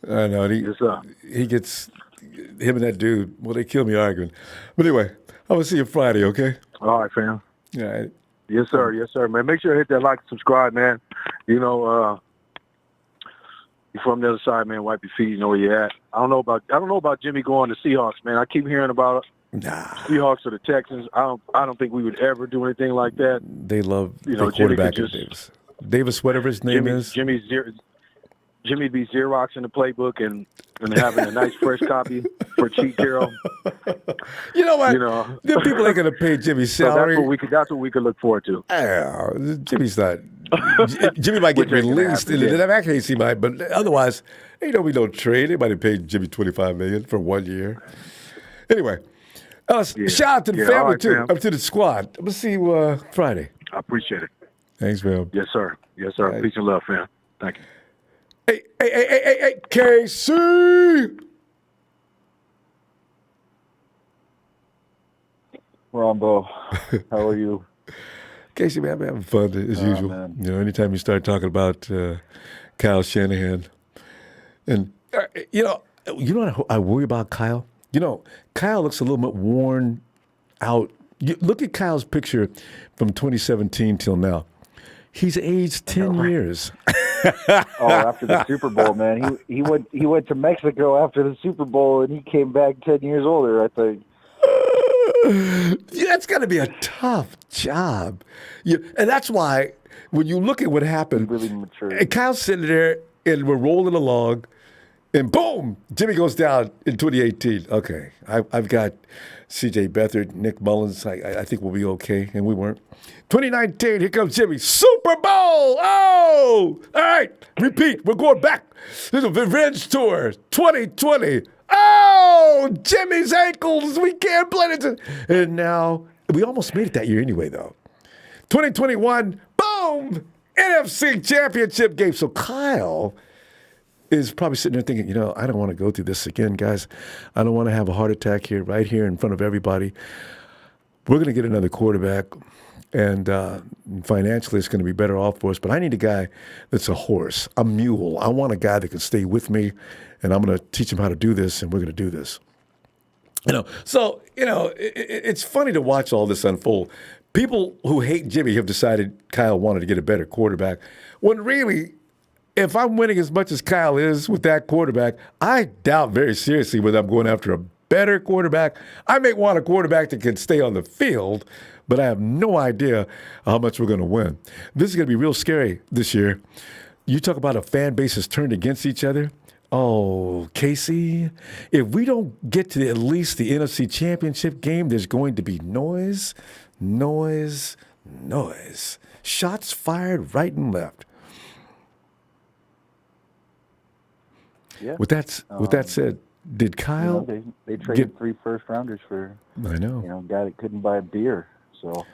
I know. He gets him and that dude. Well, they kill me arguing. But anyway, I'm gonna see you Friday. Okay. All right, fam. All right. Yes, sir. Yes, sir, man. Make sure to hit that like and subscribe, man. You know, you're from the other side, man. Wipe your feet. You know where you're at. I don't know about Jimmy going to Seahawks, man. I keep hearing about Seahawks or the Texans. I don't think we would ever do anything like that. They love the quarterback in Davis, whatever his name is. Jimmy be Xeroxing the playbook and having a nice fresh copy for cheap Carol. You know what? The people ain't gonna pay Jimmy's salary. So that's what we could look forward to. Jimmy's not. Jimmy might get released. In that case, he might, but otherwise, we don't trade. They might have paid Jimmy $25 million for 1 year. Anyway, shout out to the family too, up to the squad. I'm gonna see you Friday. I appreciate it. Thanks, man. Yes, sir. Yes, sir. Peace and love, fam. Thank you. Hey, KC! Ronbo, how are you? Casey, man, I'm having fun as usual. Man. Anytime you start talking about Kyle Shanahan, and you know what I worry about Kyle? Kyle looks a little bit worn out. Look at Kyle's picture from 2017 till now. He's aged 10 years. After the Super Bowl, man. He went to Mexico after the Super Bowl, and he came back 10 years older, I think. That's got to be a tough job. And that's why when you look at what happened, really mature. And Kyle's sitting there, and we're rolling along, and boom, Jimmy goes down in 2018. Okay, I've got C.J. Beathard, Nick Mullins. I think we'll be okay, and we weren't. 2019, here comes Jimmy. Super Bowl! Oh! All right, repeat. We're going back. There's a revenge tour. 2020. Oh! Jimmy's ankles. We can't play it. And now, we almost made it that year anyway, though. 2021, boom! NFC Championship game. So Kyle is probably sitting there thinking, I don't want to go through this again, guys. I don't want to have a heart attack here, right here in front of everybody. We're going to get another quarterback. And financially, it's going to be better off for us. But I need a guy that's a horse, a mule. I want a guy that can stay with me, and I'm going to teach him how to do this, and we're going to do this. It's funny to watch all this unfold. People who hate Jimmy have decided Kyle wanted to get a better quarterback. When really, if I'm winning as much as Kyle is with that quarterback, I doubt very seriously whether I'm going after a better quarterback. I may want a quarterback that can stay on the field, but I have no idea how much we're going to win. This is going to be real scary this year. You talk about a fan base has turned against each other. Oh, Casey, if we don't get to at least the NFC Championship game, there's going to be noise. Shots fired right and left. Yeah. With that said, did Kyle? They traded 3 first-rounders for I know. A guy that couldn't buy a beer. So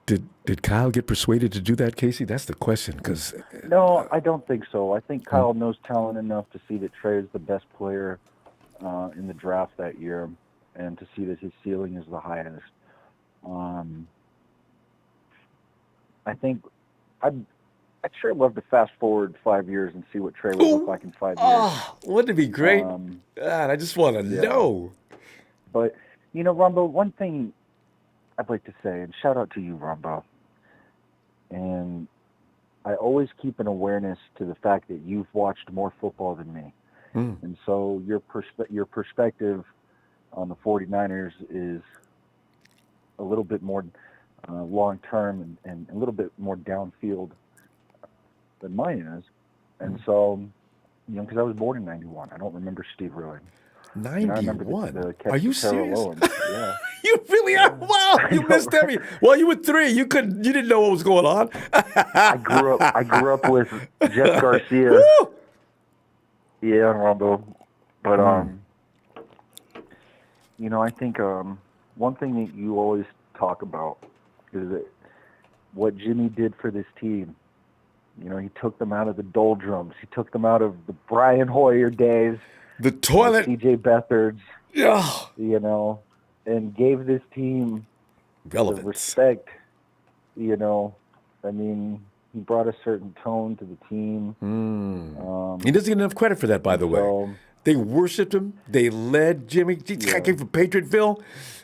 did Kyle get persuaded to do that, Casey? That's the question. Because no, I don't think so. I think Kyle knows talent enough to see that Trey is the best player in the draft that year, and to see that his ceiling is the highest. I think I'd sure love to fast forward 5 years and see what Trey would look like in 5 years. Oh, wouldn't it be great? God, I just want to know. But, Ronbo, one thing I'd like to say, and shout out to you, Ronbo, and I always keep an awareness to the fact that you've watched more football than me. And so your perspective on the 49ers is a little bit more long-term and a little bit more downfield than mine is. And so, because I was born in 91. I don't remember Steve Ruin. 91? Are you serious? Yeah. You really are? Wow, you missed every. Well, you were 3. You didn't know what was going on. I grew up with Jeff Garcia. Woo! Yeah, Ronbo. But I think one thing that you always talk about is that what Jimmy did for this team. He took them out of the doldrums. He took them out of the Brian Hoyer days. The toilet. C.J. Beathard's. Yeah. And gave this team relevance. The respect. He He brought a certain tone to the team. He doesn't get enough credit for that, by the way. They worshipped him. They led Jimmy. Guy came from Patriotville.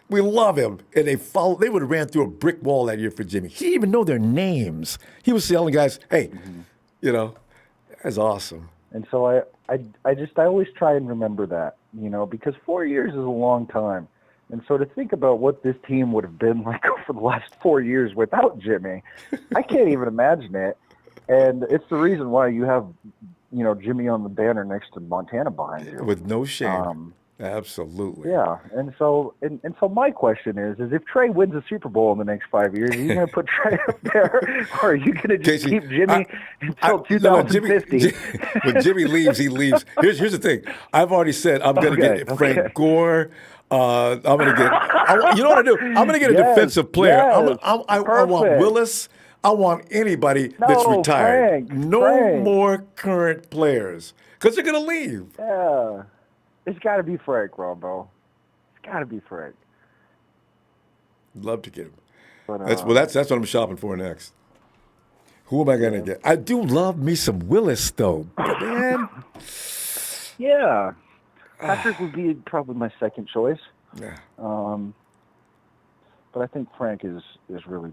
We love him. And they followed. They would have ran through a brick wall that year for Jimmy. He didn't even know their names. He was telling guys, hey, you know, that's awesome. And so I always try and remember that, you know, because 4 years is a long time. And so to think about what this team would have been like over the last 4 years without Jimmy, I can't even imagine it. And it's the reason why you have, you know, Jimmy on the banner next to Montana behind you. With no shame. Absolutely. Yeah. And so my question is if Trey wins a Super Bowl in the next 5 years, are you going to put Trey up there, or are you going to just keep Jimmy until 2050? When Jimmy leaves, he leaves. Here's the thing. I've already said I'm going to get Frank Gore. I'm going to get. You know what I do? I'm going to get a defensive player. I want Willis. I want anybody that's retired. Frank. More current players because they're going to leave. Yeah. It's got to be Frank, Ronbo. It's got to be Frank. Love to get him. But, that's what I'm shopping for next. Who am I going to get? I do love me some Willis, though. Man. Yeah. Patrick would be probably my second choice. Yeah. But I think Frank is really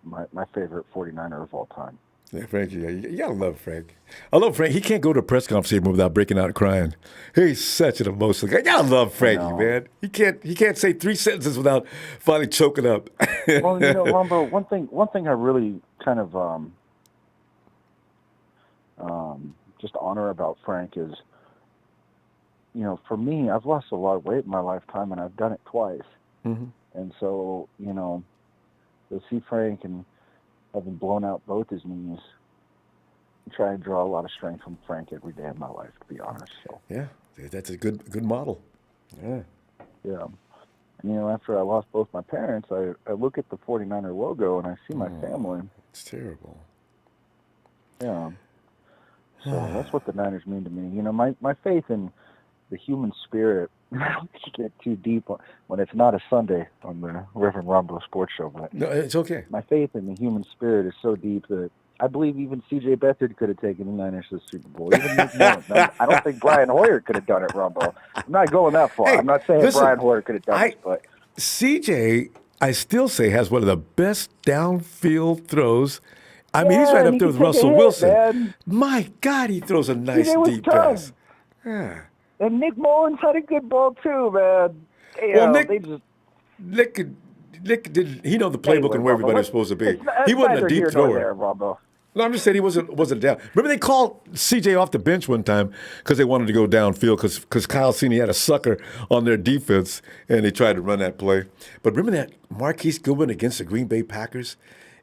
my favorite 49er of all time. Yeah, Frank, you gotta love Frank. I love Frank. He can't go to a press conference anymore without breaking out and crying. He's such an emotional guy. You gotta love Frankie, man. He can't say 3 sentences without finally choking up. Well, you know, Ronbo, one thing I really kind of just honor about Frank is, you know, for me, I've lost a lot of weight in my lifetime, and I've done it twice. Mm-hmm. And so, you know, to see Frank and having blown out both his knees, I try and draw a lot of strength from Frank every day of my life, to be honest. So yeah, that's a good model. Yeah. Yeah. And, you know, after I lost both my parents, I look at the 49er logo and I see my family. It's terrible. Yeah. So that's what the Niners mean to me. You know, my faith in the human spirit, I don't get too deep when it's not a Sunday on the Reverend Ronbo Sports Show, but no, it's okay. My faith in the human spirit is so deep that I believe even C.J. Beathard could have taken the Niners to the Super Bowl. Even Nick Mullins. I don't think Brian Hoyer could have done it, Ronbo. I'm not going that far. Hey, I'm not saying listen, Brian Hoyer could have done it, but C.J., I still say, has one of the best downfield throws. I mean, he's right up there with Russell Wilson. Man. My God, he throws a nice deep pass. Yeah. And Nick Mullins had a good ball too, man. Nick he know the playbook and where everybody was supposed to be. He wasn't a deep thrower. No, I'm just saying he wasn't down. Remember they called CJ off the bench one time because they wanted to go downfield because Kyle Sini had a sucker on their defense and they tried to run that play. But remember that Marquise Goodwin against the Green Bay Packers?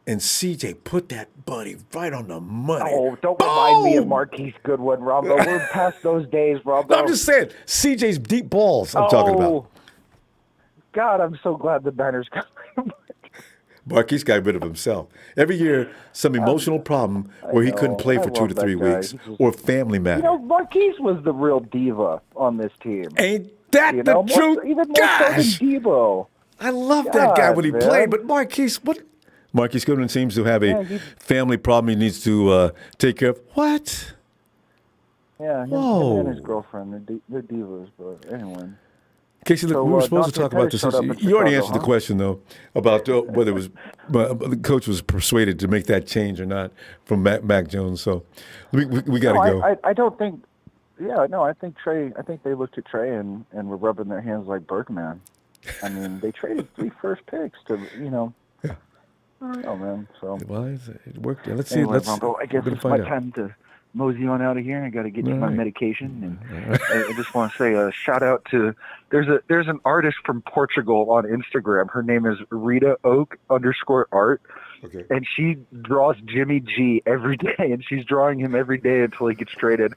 And CJ put that buddy right on the money. Oh, don't remind me of Marquise Goodwin, Ronbo. We're past those days, Ronbo. No, I'm just saying, CJ's deep balls I'm talking about. God, I'm so glad the Niners got Marquise got rid of himself. Every year, some emotional problem where he couldn't play for 2 to 3 weeks or family matter. You know, Marquise was the real diva on this team. Ain't that the truth? Even more so than Debo. I love that guy when he played, but Marquise Goodwin seems to have a family problem he needs to take care of. What? Yeah, him and his girlfriend, they're divas, but anyway. Casey, look, we were supposed to talk about this. You already answered the question, though, about whether it was the coach was persuaded to make that change or not from Mac Jones. So we got to go. I don't think. Yeah, no, I think they looked at Trey and were rubbing their hands like Bergman. I mean, they traded 3 first picks to, you know. Yeah. I don't know, man. So well, it worked. Let's see. Anyway, I guess it's my time to mosey on out of here. I got to get to my medication, and I just want to say a shout out to there's an artist from Portugal on Instagram. Her name is Rita Oak _art, and she draws Jimmy G every day, and she's drawing him every day until he gets traded.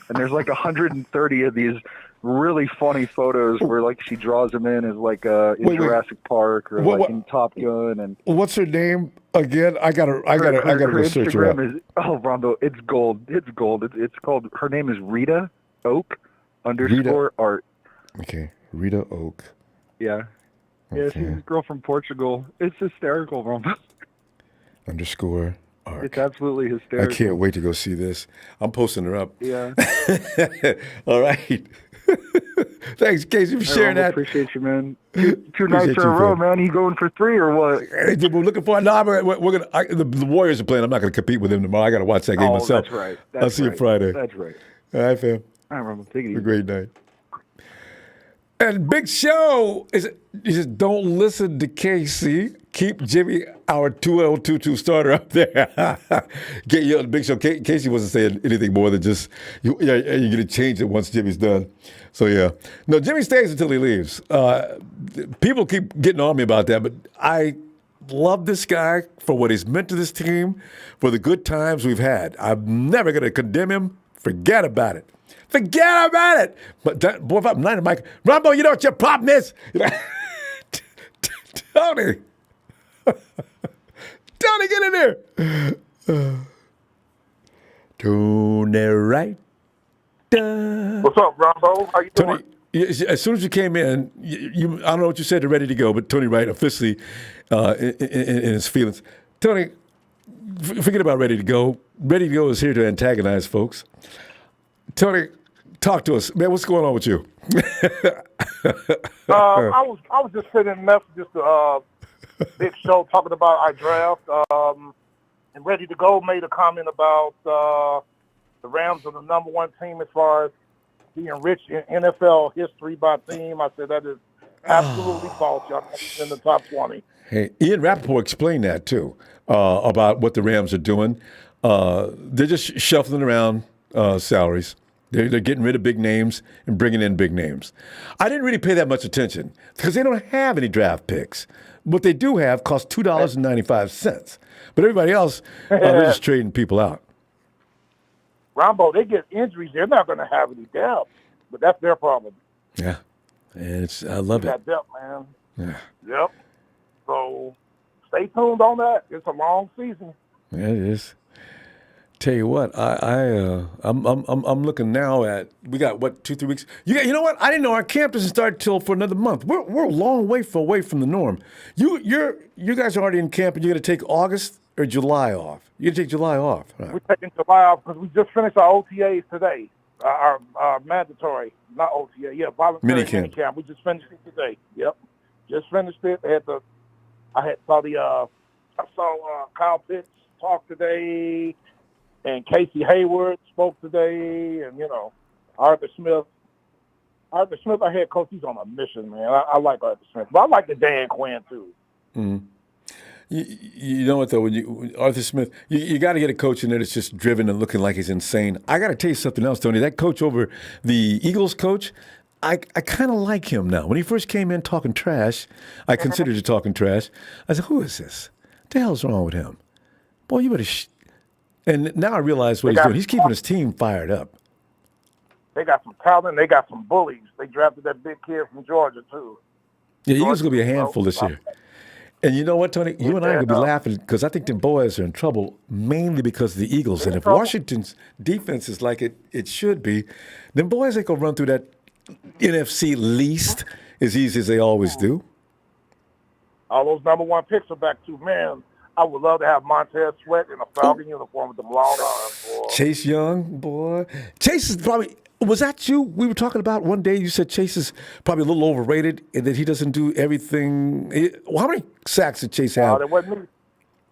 And there's like 130 of these really funny photos where like she draws him in as like in Jurassic Park or like in Top Gun. And what's her name again? I gotta research her. Instagram is Ronbo. It's gold. It's gold. It's called. Her name is Rita Oak _art. Okay, Rita Oak. Yeah. Yeah, she's a girl from Portugal. It's hysterical, Ronbo. _art. It's absolutely hysterical. I can't wait to go see this. I'm posting her up. Yeah. All right. Thanks, Casey, for sharing that. Appreciate you, man. Two nights in a row, man. You going for 3 or what? Hey, we're looking for. No, we're gonna. The Warriors are playing. I'm not gonna compete with them tomorrow. I gotta watch that game myself. That's right. I'll see you Friday. That's right. All right, fam. All right, Ronbo. Take it easy. Have a great night. And Big Show he says, don't listen to Casey. Keep Jimmy, our 2L22 starter, up there. Big Show, Casey wasn't saying anything more than just, you're going to change it once Jimmy's done. So, yeah. No, Jimmy stays until he leaves. People keep getting on me about that, but I love this guy for what he's meant to this team, for the good times we've had. I'm never going to condemn him. Forget about it. Forget about it. But boy, if I'm not Mike, Ronbo, you know what your problem is? Tony. Tony, get in there. Tony Wright. What's up, Ronbo? How you doing? Tony, as soon as you came in, I don't know what you said to Ready to Go, but Tony Wright officially in his feelings. Tony, forget about Ready to Go. Ready to Go is here to antagonize folks. Tony, talk to us, man. What's going on with you? I was just sending messages to Big Show talking about our draft. And Ready to Go made a comment about the Rams are the number 1 team as far as being rich in NFL history by team. I said that is absolutely false. Y'all in the top 20. Hey, Ian Rappaport explained that too about what the Rams are doing. They're just shuffling around salaries. They're getting rid of big names and bringing in big names. I didn't really pay that much attention because they don't have any draft picks. What they do have costs $2.95. But everybody else, they're just trading people out. Ronbo, they get injuries. They're not going to have any depth, but that's their problem. Yeah, and I love it. That depth, man. Yeah. Yep. So stay tuned on that. It's a long season. Yeah, it is. Tell you what, I'm looking now at, we got what, 2-3 weeks. You know what? I didn't know our camp doesn't start till for another month. We're a long way away from the norm. You guys are already in camp, and you're gonna take August or July off. You're gonna take July off. Right. We're taking July off because we just finished our OTAs today. Our mandatory, not OTA, voluntary minicamp. We just finished it today. Yep, just finished it. I saw Kyle Pitts talk today. And Casey Hayward spoke today, and, Arthur Smith. Arthur Smith, our head coach, he's on a mission, man. I like Arthur Smith. But I like the Dan Quinn, too. Mm-hmm. You know what, though? When Arthur Smith, you got to get a coach in there that's just driven and looking like he's insane. I got to tell you something else, Tony. That coach over the Eagles coach, I kind of like him now. When he first came in talking trash, I considered it talking trash. I said, who is this? What the hell's wrong with him? Boy, you better... And now I realize what he's doing. He's keeping his team fired up. They got some talent. They got some bullies. They drafted that big kid from Georgia, too. Yeah, Eagles going to be a handful this year. And you know what, Tony? You and I are going to be laughing because I think them boys are in trouble mainly because of the Eagles. And if Washington's defense is like it should be, then boys ain't going to run through that NFC least as easy as they always do. All those number 1 picks are back too, man. I would love to have Montez Sweat in a Falcon uniform with them long arms, boy. Chase Young, boy. Chase is probably, was that you? We were talking about one day, you said Chase is probably a little overrated and that he doesn't do everything. How many sacks did Chase have? That wasn't me.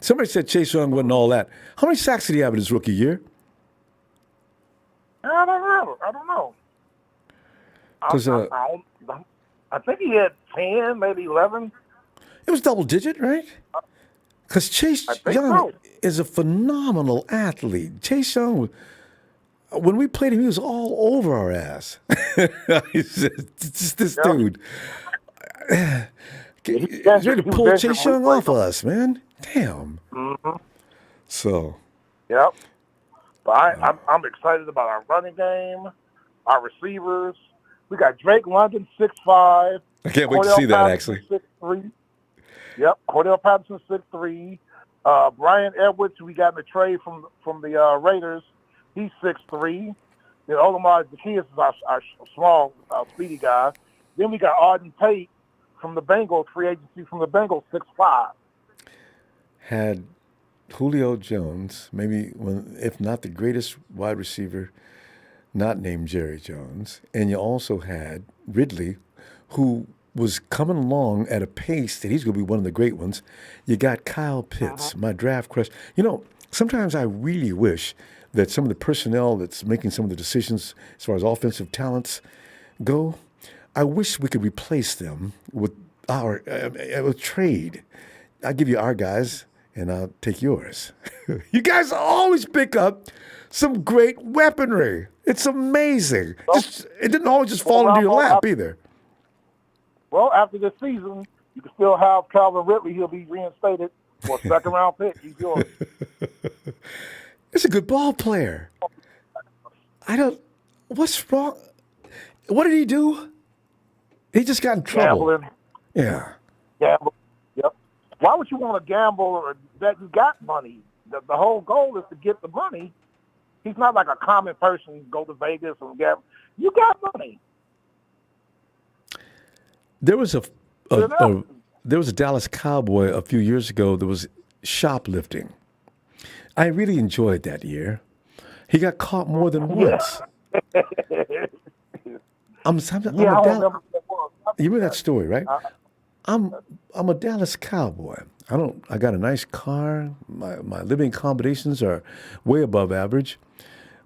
Somebody said Chase Young wasn't all that. How many sacks did he have in his rookie year? I don't know. I think he had 10, maybe 11. It was double digit, right? Because Chase Young is a phenomenal athlete. Chase Young, when we played him, he was all over our ass. He's just this dude. He's ready to pull Chase Young off of us, man. Damn. Mm-hmm. So. Yep. But I'm excited about our running game, our receivers. We got Drake London, 6'5". I can't wait to see that, actually. 6'3". Yep, Cordell Patterson, 6'3". Brian Edwards, who we got in the trade from the Raiders, he's 6'3". Then Olamar Zaccheaus is our small, speedy guy. Then we got Arden Tate from the Bengals, free agency from the Bengals, 6'5". Had Julio Jones, maybe one, if not the greatest wide receiver, not named Jerry Jones, and you also had Ridley, who was coming along at a pace that he's going to be one of the great ones. You got Kyle Pitts, my draft crush. You know, sometimes I really wish that some of the personnel that's making some of the decisions as far as offensive talents go, I wish we could replace them with our with trade. I'll give you our guys, and I'll take yours. You guys always pick up some great weaponry. It's amazing. It didn't always just fall into your lap either. Well, after this season, you can still have Calvin Ridley. He'll be reinstated for a second-round pick. He's yours. It's a good ball player. What's wrong? What did he do? He just got in trouble. Gambling. Yeah. Gamble. Yep. Why would you want to gamble or that you got money? The whole goal is to get the money. He's not like a common person who go to Vegas and gamble. You got money. There was a Dallas Cowboy a few years ago that was shoplifting. I really enjoyed that year. He got caught more than once. You remember that story, right? I'm a Dallas Cowboy. I got a nice car. My living accommodations are way above average,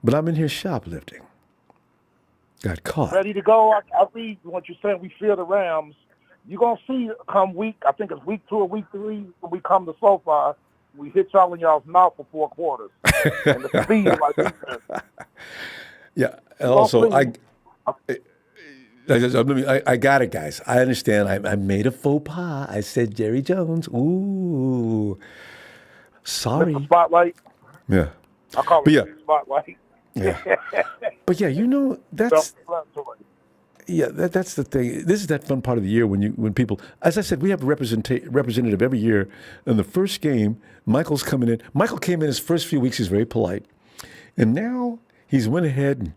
but I'm in here shoplifting. Got caught. Ready to go. I read what you're saying. We fear the Rams. You're going to see come I think it's week 2 or week 3, when we come to SoFi, we hit y'all in y'all's mouth for 4 quarters. And the speed like defense. Yeah. And also, I got it, guys. I understand. I made a faux pas. I said Jerry Jones. Ooh. Sorry. Mr. Spotlight. Yeah. I call it Mr. Spotlight. Yeah. But yeah, that's the thing. This is that fun part of the year when people, as I said, we have a representative every year. In the first game, Michael's coming in. Michael came in his first few weeks. He's very polite, and now he's went ahead and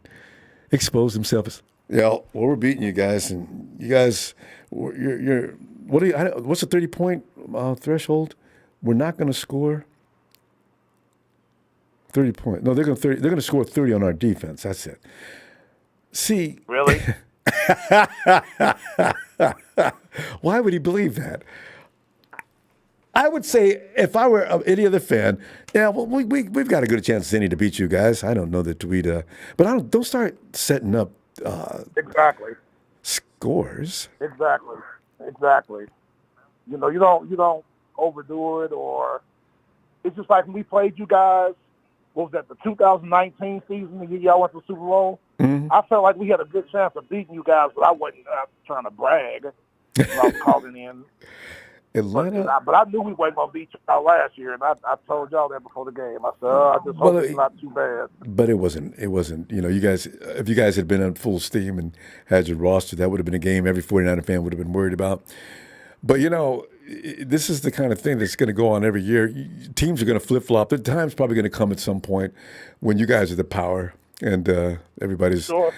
exposed himself as, we're beating you guys, and you guys, what's the 30-point threshold? We're not going to score 30 points. No, they're going to score 30 on our defense. That's it. See, really? Why would he believe that? I would say if I were any other fan, we've got a good chance as any to beat you guys. I don't know that we'd, but don't start setting up exactly scores. Exactly. You don't overdo it, or it's just like when we played you guys. What was that, the 2019 season, the year y'all went to the Super Bowl? Mm-hmm. I felt like we had a good chance of beating you guys, but I wasn't trying to brag. I was calling in. Atlanta. But I knew we weren't going to beat y'all last year, and I told y'all that before the game. I said, I just hope it's not too bad. But it wasn't. You guys, if you guys had been on full steam and had your roster, that would have been a game every 49er fan would have been worried about. But, this is the kind of thing that's going to go on every year. Teams are going to flip-flop. The time's probably going to come at some point when you guys are the power and everybody's sure.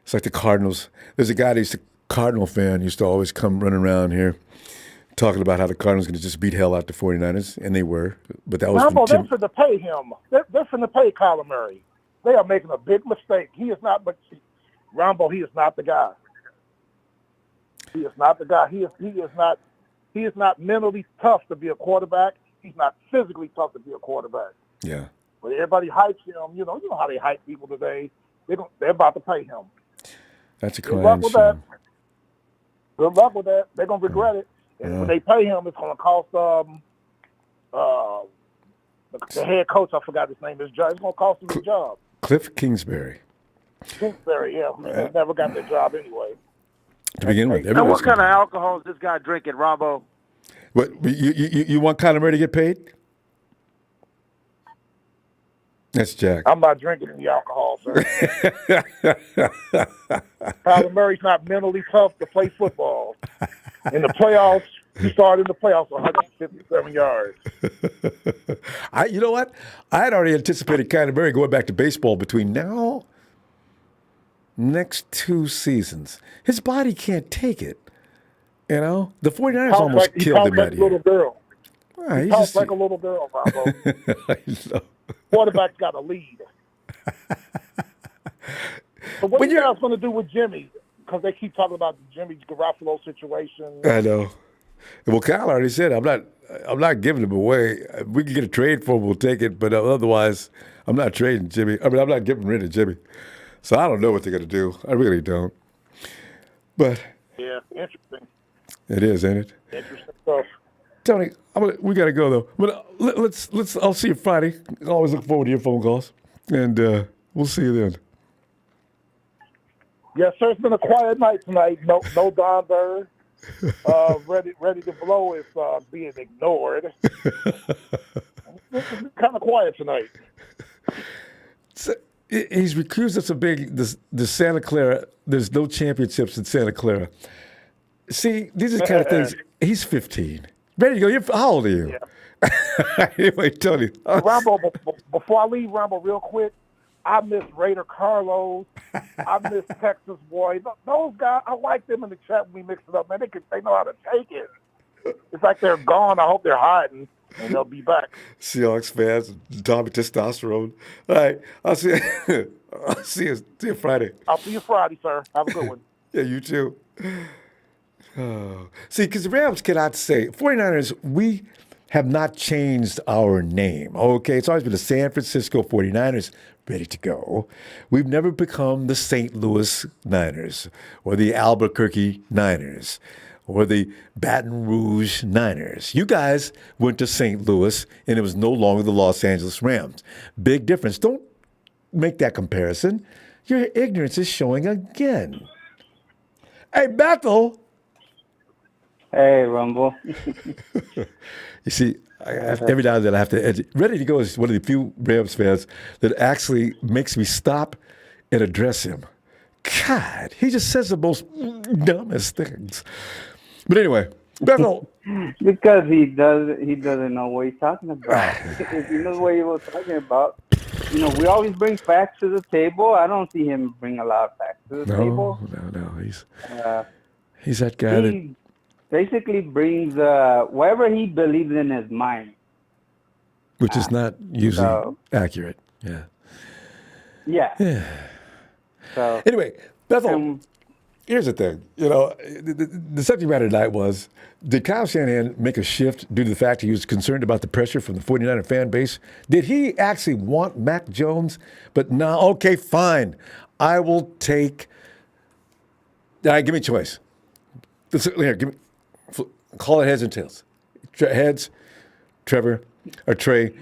It's like the Cardinals. There's a guy that's a Cardinal fan used to always come running around here talking about how the Cardinals going to just beat hell out the 49ers, and they were. But that was Ronbo, they're finna pay him. They're finna pay Kyler Murray. They are making a big mistake. He is not, but Ronbo, he is not the guy. He is not the guy. He is not mentally tough to be a quarterback. He's not physically tough to be a quarterback. Yeah. But everybody hypes him. You know how they hype people today. They're about to pay him. That's a crime. Good luck with that. Good luck with that. They're gonna regret it. And when they pay him, it's gonna cost the head coach. I forgot his name. It's gonna cost him his job. Cliff Kingsbury. Kingsbury, yeah. He never got that job anyway. To begin with. Now, what kind of alcohol is this guy drinking, Ronbo? What, you want Kyler Murray to get paid? That's Jack. I'm not drinking any alcohol, sir. Kyler Murray's not mentally tough to play football. In the playoffs, he started in the playoffs 157 yards. You know what? I had already anticipated Kyler Murray going back to baseball between next 2 seasons. His body can't take it. The 49ers almost killed him that year. Little girl. He talks like a little girl, Ronbo. Quarterback's got a lead. But what are you guys going to do with Jimmy? Because they keep talking about the Jimmy Garoppolo situation. I know. Well, Kyle already said I'm not giving him away. If we can get a trade for him, we'll take it. But otherwise, I'm not trading Jimmy. I mean, I'm not getting rid of Jimmy. So I don't know what they're going to do. I really don't. But yeah, interesting. It is, ain't it? Interesting stuff. Tony, we got to go though. But let's. I'll see you Friday. I always look forward to your phone calls, and we'll see you then. Yes, sir. It's been a quiet night tonight. No Don Bird. Ready to blow is being ignored. It's kind of quiet tonight. So, he's recused us of being the Santa Clara. There's no championships in Santa Clara. See, these are the kind of things. He's 15. Ready to go. How old are you? Yeah. Anyway, Tony. Ronbo, before I leave, Ronbo, real quick, I miss Raider Carlos. I miss Texas Boy. Those guys, I like them in the chat when we mix it up. Man, they know how to take it. It's like they're gone. I hope they're hiding, and they'll be back. Seahawks fans, Tommy Testosterone. All right, I'll see you. See you Friday. I'll see you Friday, sir. Have a good one. Yeah, you too. Oh. See, because the Rams cannot say, 49ers, we have not changed our name. Okay, it's always been the San Francisco 49ers, ready to go. We've never become the St. Louis Niners or the Albuquerque Niners or the Baton Rouge Niners. You guys went to St. Louis, and it was no longer the Los Angeles Rams. Big difference. Don't make that comparison. Your ignorance is showing again. Hey, Bethel. Hey, Rumble. You see, every now and then I have to. Ready to Go is one of the few Rams fans that actually makes me stop and address him. God, he just says the most dumbest things. But anyway, Bethel. Because he doesn't know what he's talking about. If you know what he was talking about, we always bring facts to the table. I don't see him bring a lot of facts to the table. No. He's that guy that basically brings whatever he believes in his mind. Which is not usually accurate. Yeah. Yeah. So anyway, Bethel, here's the thing. The subject matter tonight was, did Kyle Shanahan make a shift due to the fact he was concerned about the pressure from the 49er fan base? Did he actually want Mac Jones? But no, okay, fine. I will take. All right, give me a choice. Here, call it heads and tails. Heads, Trevor, or Trey.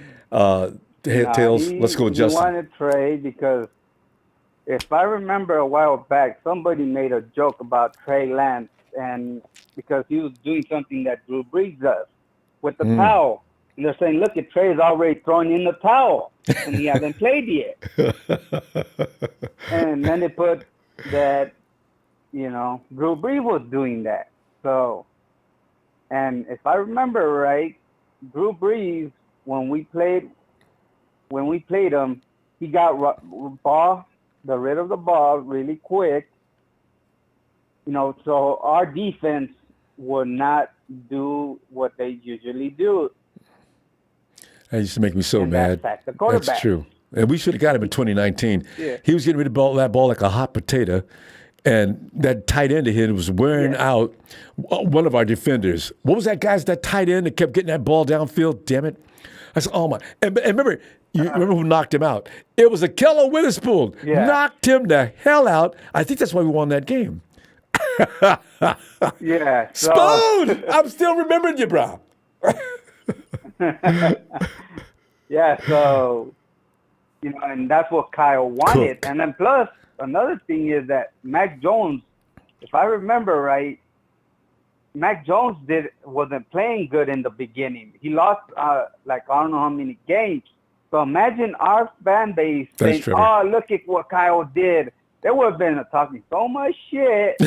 Tails. Let's go with Justin. He wanted Trey because if I remember a while back, somebody made a joke about Trey Lance, and because he was doing something that Drew Brees does with the towel. And they're saying, look, Trey's already throwing in the towel, and he hasn't played yet. And then they put that, Drew Brees was doing that. So, and if I remember right, Drew Brees, when we played him, he got rid of the ball really quick. So our defense would not do what they usually do. That used to make me so mad. That's true. And we should have got him in 2019. Yeah. He was getting rid of that ball like a hot potato. And that tight end of his was wearing out one of our defenders. What was that guy's that tight end that kept getting that ball downfield? Damn it. I said, oh my. And remember, remember who knocked him out? It was Akello Witherspoon. Yeah. Knocked him the hell out. I think that's why we won that game. Yeah. Spoon! I'm still remembering you, bro. Yeah, so, and that's what Kyle wanted. And then plus, another thing is that Mac Jones, if I remember right, Mac Jones wasn't playing good in the beginning. He lost I don't know how many games. So imagine our fan base saying, "Oh, look at what Kyle did." They would have been talking so much shit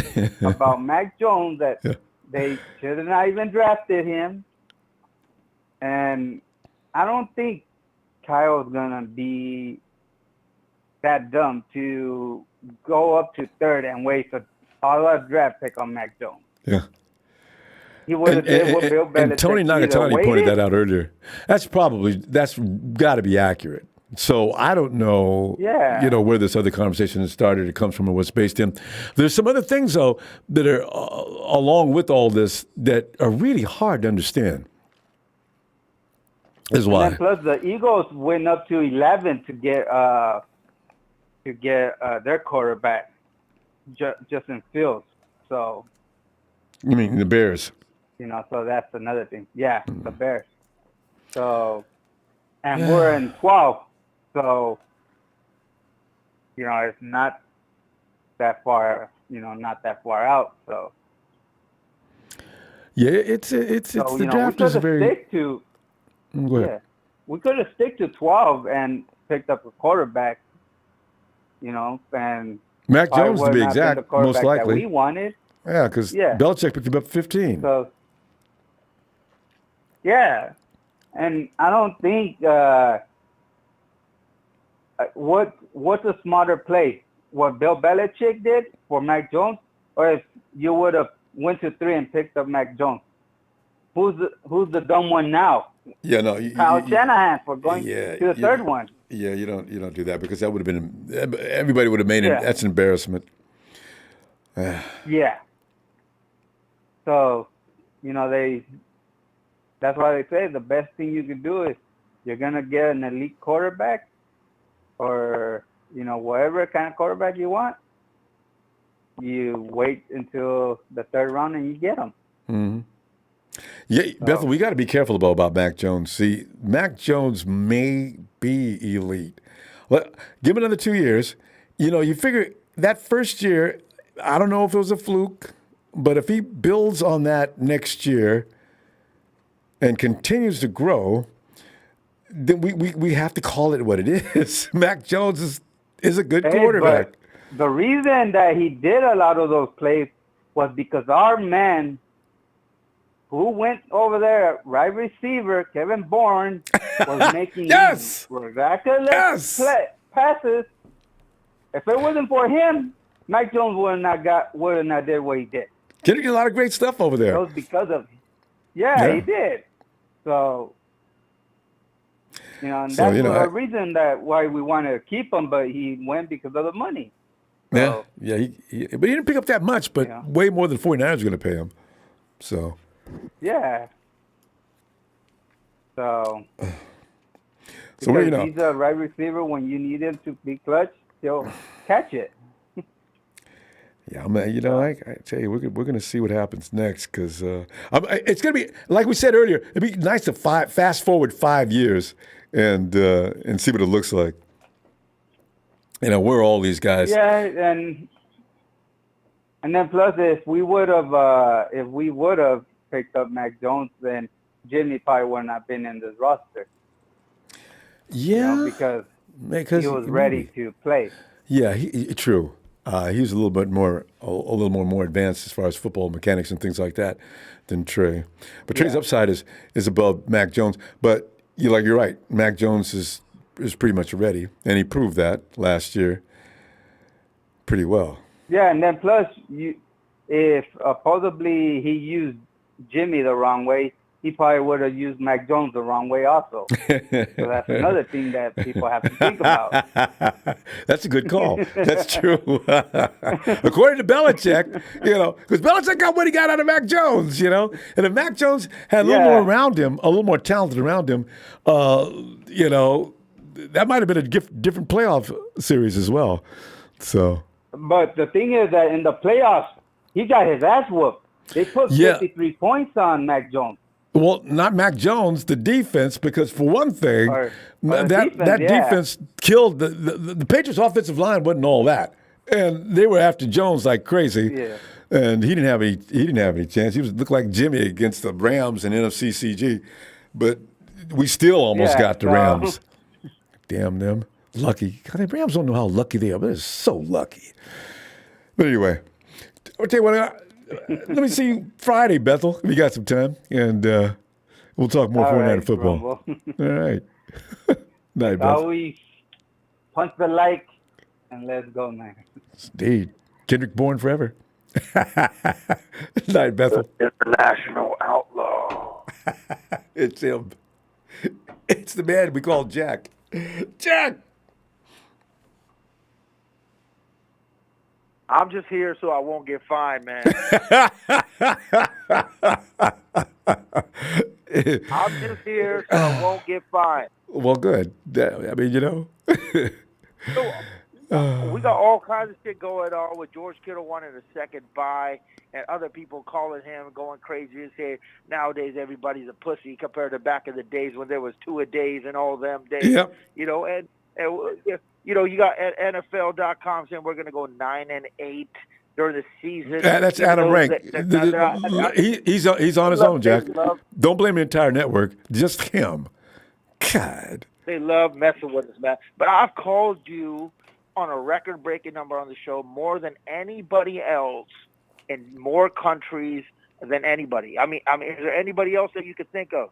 about Mac Jones that they should have not even drafted him. And I don't think Kyle's gonna be that dumb to go up to third and waste a draft pick on Mac Jones. Yeah. he would have did what Bill Belichick and Tony Nagatani pointed that out earlier. That's got to be accurate. So I don't know, where this other conversation has started. It comes from and what's based in. There's some other things, though, that are along with all this that are really hard to understand. Is why. And plus, the Eagles went up to 11 to get their quarterback, Justin Fields. So. You mean the Bears? So that's another thing. Yeah, the Bears. So, and we're in 12. So, it's not that far. Not that far out. So. Yeah, it's the draft is very. We could have stick to 12 and picked up a quarterback. And Mac Jones to be exact, most likely. That we wanted. Yeah, because Belichick picked him up 15. So, and I don't think what's a smarter play? What Bill Belichick did for Mac Jones, or if you would have went to 3 and picked up Mac Jones? Who's the dumb one now? Yeah, no, Kyle Shanahan for going to the third one. Yeah, you don't do that because that would have been everybody would have made it. That's an embarrassment. Yeah. So, that's why they say the best thing you can do is you're gonna get an elite quarterback, or whatever kind of quarterback you want. You wait until the third round and you get them. Mm-hmm. Yeah, Bethel, we got to be careful about Mac Jones. See, Mac Jones may be elite. Well, give him another 2 years. You figure that first year, I don't know if it was a fluke, but if he builds on that next year and continues to grow, then we have to call it what it is. Mac Jones is a good quarterback. But the reason that he did a lot of those plays was because our man who went over there, right receiver, Kevin Bourne, was making miraculous passes. If it wasn't for him, Mike Jones would have not did what he did. Getting a lot of great stuff over there. It was because of him. Yeah, he did. So, and that's the reason why we wanted to keep him, but he went because of the money. So, but he didn't pick up that much, but way more than 49ers are going to pay him. So. Yeah. So he's a right receiver. When you need him to be clutch, he'll catch it. Yeah, I tell you, we're going to see what happens next because it's going to be like we said earlier. It'd be nice to fast forward 5 years and see what it looks like. Where are all these guys? Yeah, and then plus if we would have picked up Mac Jones, then Jimmy probably would not have been in this roster. Yeah, because he was ready to play. Yeah, true. He's a little more advanced as far as football mechanics and things like that than Trey. But Trey's upside is above Mac Jones. But you're right. Mac Jones is pretty much ready, and he proved that last year pretty well. Yeah, and then plus if possibly he used Jimmy the wrong way, he probably would have used Mac Jones the wrong way also. So that's another thing that people have to think about. That's a good call. That's true. According to Belichick, because Belichick got what he got out of Mac Jones, and if Mac Jones had a little more around him, a little more talented around him, that might have been a different playoff series as well. So. But the thing is that in the playoffs, he got his ass whooped. They put 53 points on Mac Jones. Well, not Mac Jones, the defense, because for one thing, that defense killed the Patriots' offensive line. Wasn't all that, and they were after Jones like crazy. Yeah. And he didn't have any chance. He looked like Jimmy against the Rams and NFC CG, but we still almost got the Rams. Damn them, lucky. God, the Rams don't know how lucky they are. They're so lucky. But anyway, I'll tell you what. Let me see you Friday, Bethel, if you got some time, and we'll talk more 49er football. All right. Night, Bethel. Always punch the like, and let's go, man. Indeed. Kendrick Bourne forever. Night, Bethel. International outlaw. It's him. It's the man we call Jack. Jack! I'm just here so I won't get fined, man. I'm just here so I won't get fined. Well, good. I mean, you know. We got all kinds of shit going on with George Kittle wanting a second bye and other people calling him going crazy and saying nowadays everybody's a pussy compared to back in the days when there was 2 a days and all them days. Yep. You know, and you know, you got NFL.com saying we're going to go 9-8 during the season. That's Adam Rank. He's on his own, Jack. Don't blame the entire network. Just him. God. They love messing with us, man. But I've called you on a record-breaking number on the show more than anybody else in more countries than anybody. I mean, is there anybody else that you could think of?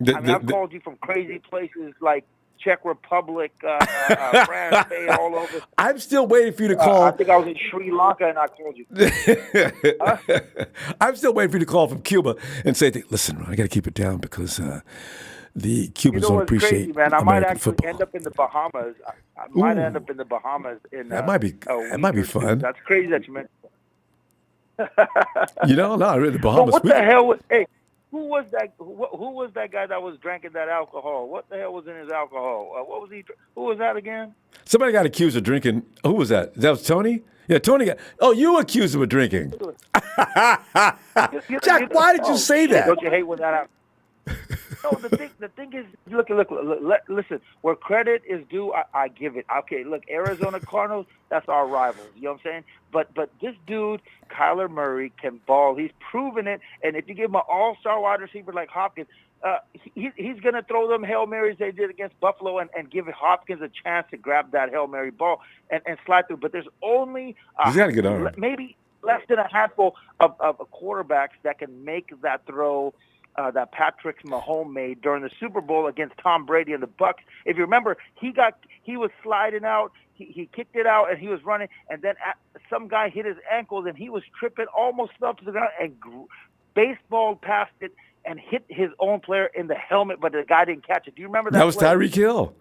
I've called you from crazy places like Czech Republic, France, Spain, all over. I'm still waiting for you to call. I think I was in Sri Lanka and I called you. I'm still waiting for you to call from Cuba and say, listen, I got to keep it down because the Cubans don't appreciate crazy, man. I American might actually football. end up in the Bahamas. I might end up in the Bahamas. That might be fun. That's crazy that you mentioned You know, no, really, the Bahamas. What the hell? Hey, who was that? Who was that guy that was drinking that alcohol? What the hell was in his alcohol? What was he? Who was that again? Somebody got accused of drinking. Who was that? That was Tony? Yeah, Tony got. Oh, you accused him of drinking. Jack, why did you say that? Don't you hate when that happens? No, the thing is, look, listen, where credit is due, I give it. Okay, look, Arizona Cardinals, that's our rivals. You know what I'm saying? But this dude, Kyler Murray, can ball. He's proven it. And if you give him an all-star wide receiver like Hopkins, he's going to throw them Hail Marys they did against Buffalo and give Hopkins a chance to grab that Hail Mary ball and slide through. But there's only he's got a good arm. Maybe less than a handful of quarterbacks that can make that throw that Patrick Mahomes made during the Super Bowl against Tom Brady and the Bucs. If you remember, he was sliding out, he kicked it out, and he was running, and then some guy hit his ankles, and he was tripping, almost fell to the ground, and baseball passed it and hit his own player in the helmet, but the guy didn't catch it. Do you remember that? That was Tyreek Hill.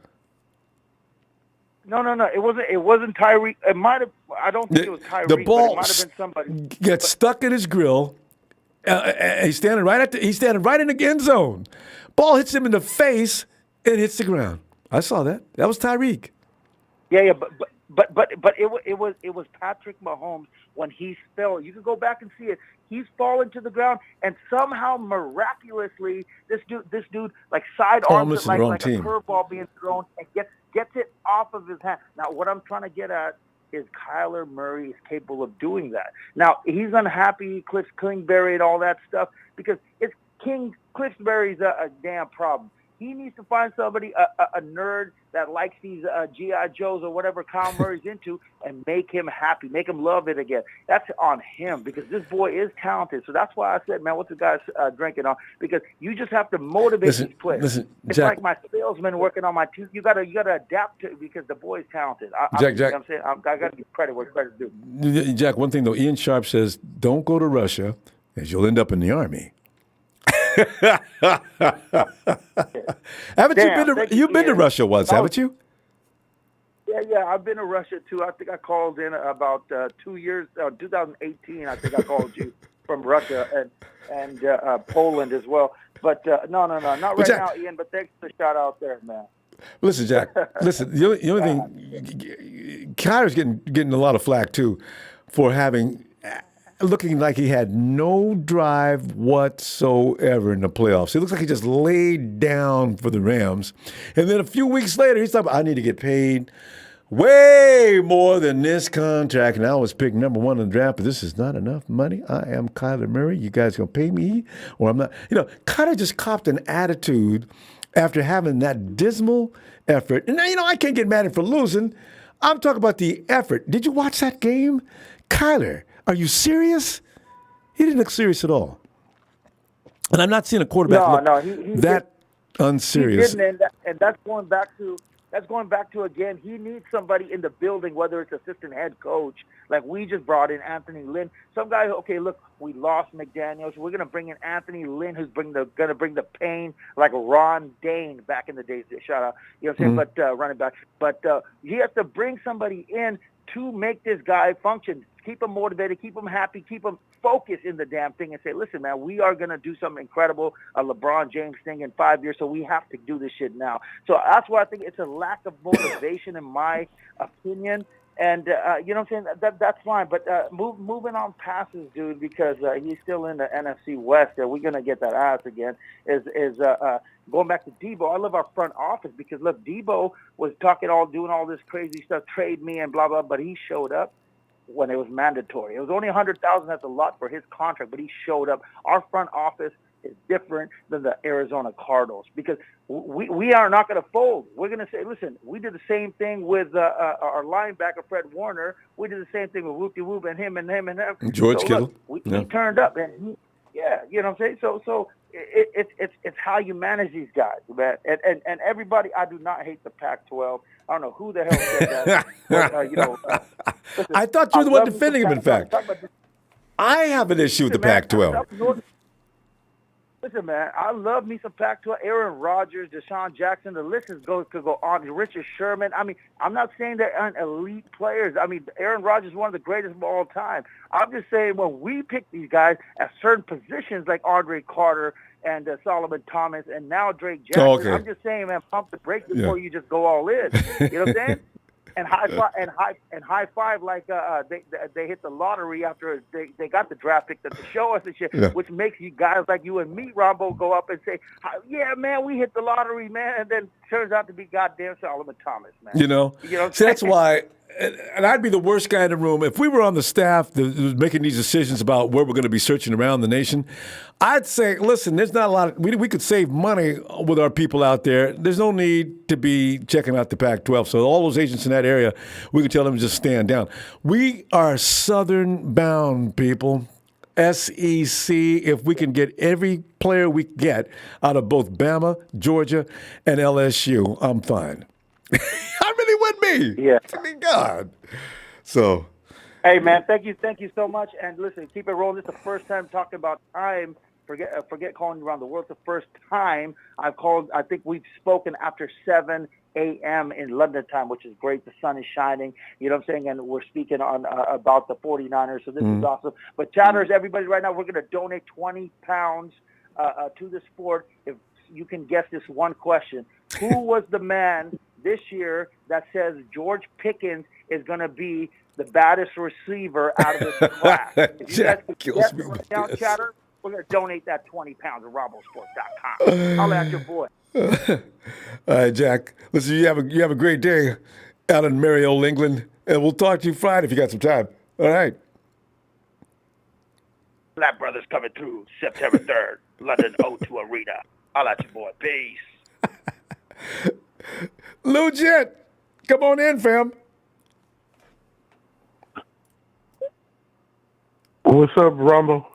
No. It wasn't Tyreek. It might have. I don't think it was Tyreek. The ball but it might have been somebody. Gets stuck in his grill. He's standing right in the end zone. Ball hits him in the face and hits the ground. I saw that. That was Tyreek. Yeah, but it was Patrick Mahomes when he fell. You can go back and see it. He's fallen to the ground, and somehow miraculously, this dude like sidearms it like a curveball being thrown and gets it off of his hand. Now, what I'm trying to get at is Kyler Murray is capable of doing that. Now, he's unhappy, Cliff Kingsbury and all that stuff, because Cliff Kingsbury's a damn problem. He needs to find somebody, a nerd that likes these G.I. Joes or whatever Kyle Murray's into, and make him happy, make him love it again. That's on him, because this boy is talented. So that's why I said, man, what's the guy drinking on? Because you just have to motivate these players. It's Jack, like my salesman working on my teeth. You gotta adapt to it because the boy's talented. Jack, I'm saying I got to give credit where credit's due. Jack, one thing though, Ian Sharp says, don't go to Russia, as you'll end up in the army. Haven't you've been to Russia once, haven't you? Yeah, I've been to Russia too. I think I called in about 2 years, 2018. I think I called you from Russia and Poland as well. But no, not right now, Ian. But thanks for the shout out there, man. Listen, Jack. Listen, the only thing, Kyler's getting a lot of flack too for looking like he had no drive whatsoever in the playoffs. It looks like he just laid down for the Rams. And then a few weeks later, he's like, I need to get paid way more than this contract. And I was picked number 1 in the draft, but this is not enough money. I am Kyler Murray. You guys going to pay me or I'm not? You know, Kyler just copped an attitude after having that dismal effort. And, you know, I can't get mad at him for losing. I'm talking about the effort. Did you watch that game? Kyler, are you serious? He didn't look serious at all. And I'm not seeing a quarterback that unserious. He didn't, and that's going back to That's going back to, again, he needs somebody in the building, whether it's assistant head coach, like we just brought in Anthony Lynn. Some guy, okay, look, we lost McDaniels. We're going to bring in Anthony Lynn, who's going to bring the pain like Ron Dane back in the days. Shout out, you know what I'm saying? But running back. But he has to bring somebody in to make this guy function, keep him motivated, keep him happy, keep him focused in the damn thing, and say, listen, man, we are going to do something incredible, a LeBron James thing in 5 years, so we have to do this shit now. So that's why I think it's a lack of motivation, in my opinion. And, you know what I'm saying? That's fine. But moving on passes, dude, because he's still in the NFC West, and we're going to get that ass again, is going back to Debo. I love our front office because, look, Debo was doing all this crazy stuff, trade me and blah, blah, but he showed up when it was mandatory. It was only $100,000. That's a lot for his contract, but he showed up. Our front office is different than the Arizona Cardinals because we are not going to fold. We're going to say, listen, we did the same thing with our linebacker, Fred Warner. We did the same thing with Whoopty Whoop and him. George so Kittle. Look, he turned up, and you know what I'm saying? So it's how you manage these guys, man. And everybody, I do not hate the Pac-12. I don't know who the hell said that. But, listen, I thought you were the one defending him, in fact. I have an issue with the Pac-12. Listen, man, I love me some Pac-12. Aaron Rodgers, Deshaun Jackson, the list could go on. Richard Sherman. I mean, I'm not saying they aren't elite players. I mean, Aaron Rodgers is one of the greatest of all time. I'm just saying when we pick these guys at certain positions like Andre Carter and Solomon Thomas and now Drake Jackson, I'm just saying, man, pump the brakes before you just go all in. You know what I'm saying? And high five like they hit the lottery after they got the draft pick to show us and shit, which makes you guys like you and me, Ronbo, go up and say, yeah, man, we hit the lottery, man, and then turns out to be goddamn Solomon Thomas, man. You know so that's why. And I'd be the worst guy in the room. If we were on the staff that was making these decisions about where we're going to be searching around the nation, I'd say, listen, there's not a lot. We could save money with our people out there. There's no need to be checking out the Pac-12. So all those agents in that area, we could tell them to just stand down. We are southern-bound people. SEC, if we can get every player we get out of both Bama, Georgia, and LSU, I'm fine. I really would be. Yeah. I mean, God. So. Hey, man, thank you so much. And listen, keep it rolling. This is the first time talking about time. Forget calling you around the world. It's the first time I've called. I think we've spoken after 7 a.m. in London time, which is great. The sun is shining. You know what I'm saying? And we're speaking on about the 49ers. So this is awesome. But chatters, everybody, right now, we're going to donate 20 pounds to the sport. If you can guess this one question, who was the man this year that says George Pickens is going to be the baddest receiver out of this class? If you guys can guess right now, chatter, we're going to donate that 20 pounds at RomboSports.com. I'll at your boy. All right, Jack. Listen, you have a great day out in merry old England, and we'll talk to you Friday if you got some time. All right. Black Brothers coming through September 3rd, London O2 Arena. I'll at your boy. Peace. Lou Jet, come on in, fam. What's up, Ronbo?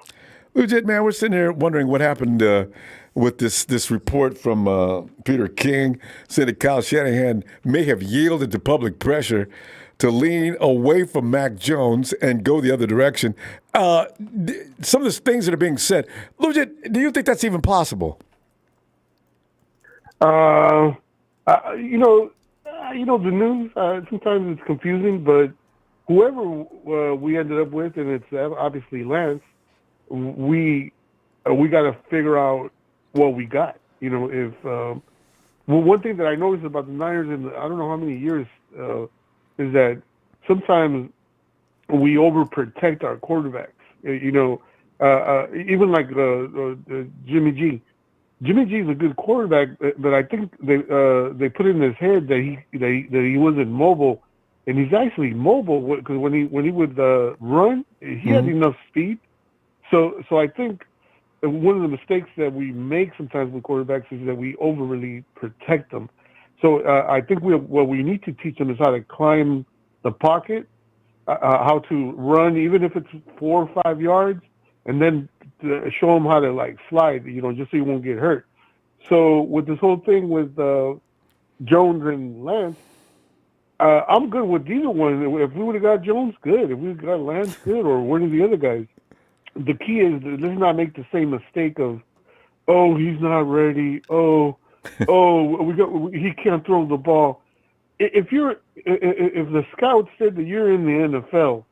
Lou Jet, man, we're sitting here wondering what happened with this report from Peter King saying that Kyle Shanahan may have yielded to public pressure to lean away from Mac Jones and go the other direction. Some of the things that are being said, Lou Jet, do you think that's even possible? The news, sometimes it's confusing, but whoever we ended up with, and it's obviously Lance, we got to figure out what we got. One thing that I noticed about the Niners in I don't know how many years is that sometimes we overprotect our quarterbacks. Even like Jimmy G. Jimmy G is a good quarterback, but I think they put in his head that he wasn't mobile, and he's actually mobile because when he would run, he had enough speed. So I think one of the mistakes that we make sometimes with quarterbacks is that we overly protect them. So I think what we need to teach them is how to climb the pocket, how to run even if it's 4 or 5 yards, and then to show them how to slide, just so you won't get hurt. So with this whole thing with Jones and Lance, I'm good with either one. If we would have got Jones, good. If we got Lance, good. Or one of the other guys. The key is let's not make the same mistake of, oh, he's not ready. He can't throw the ball. If the scout said that you're in the NFL,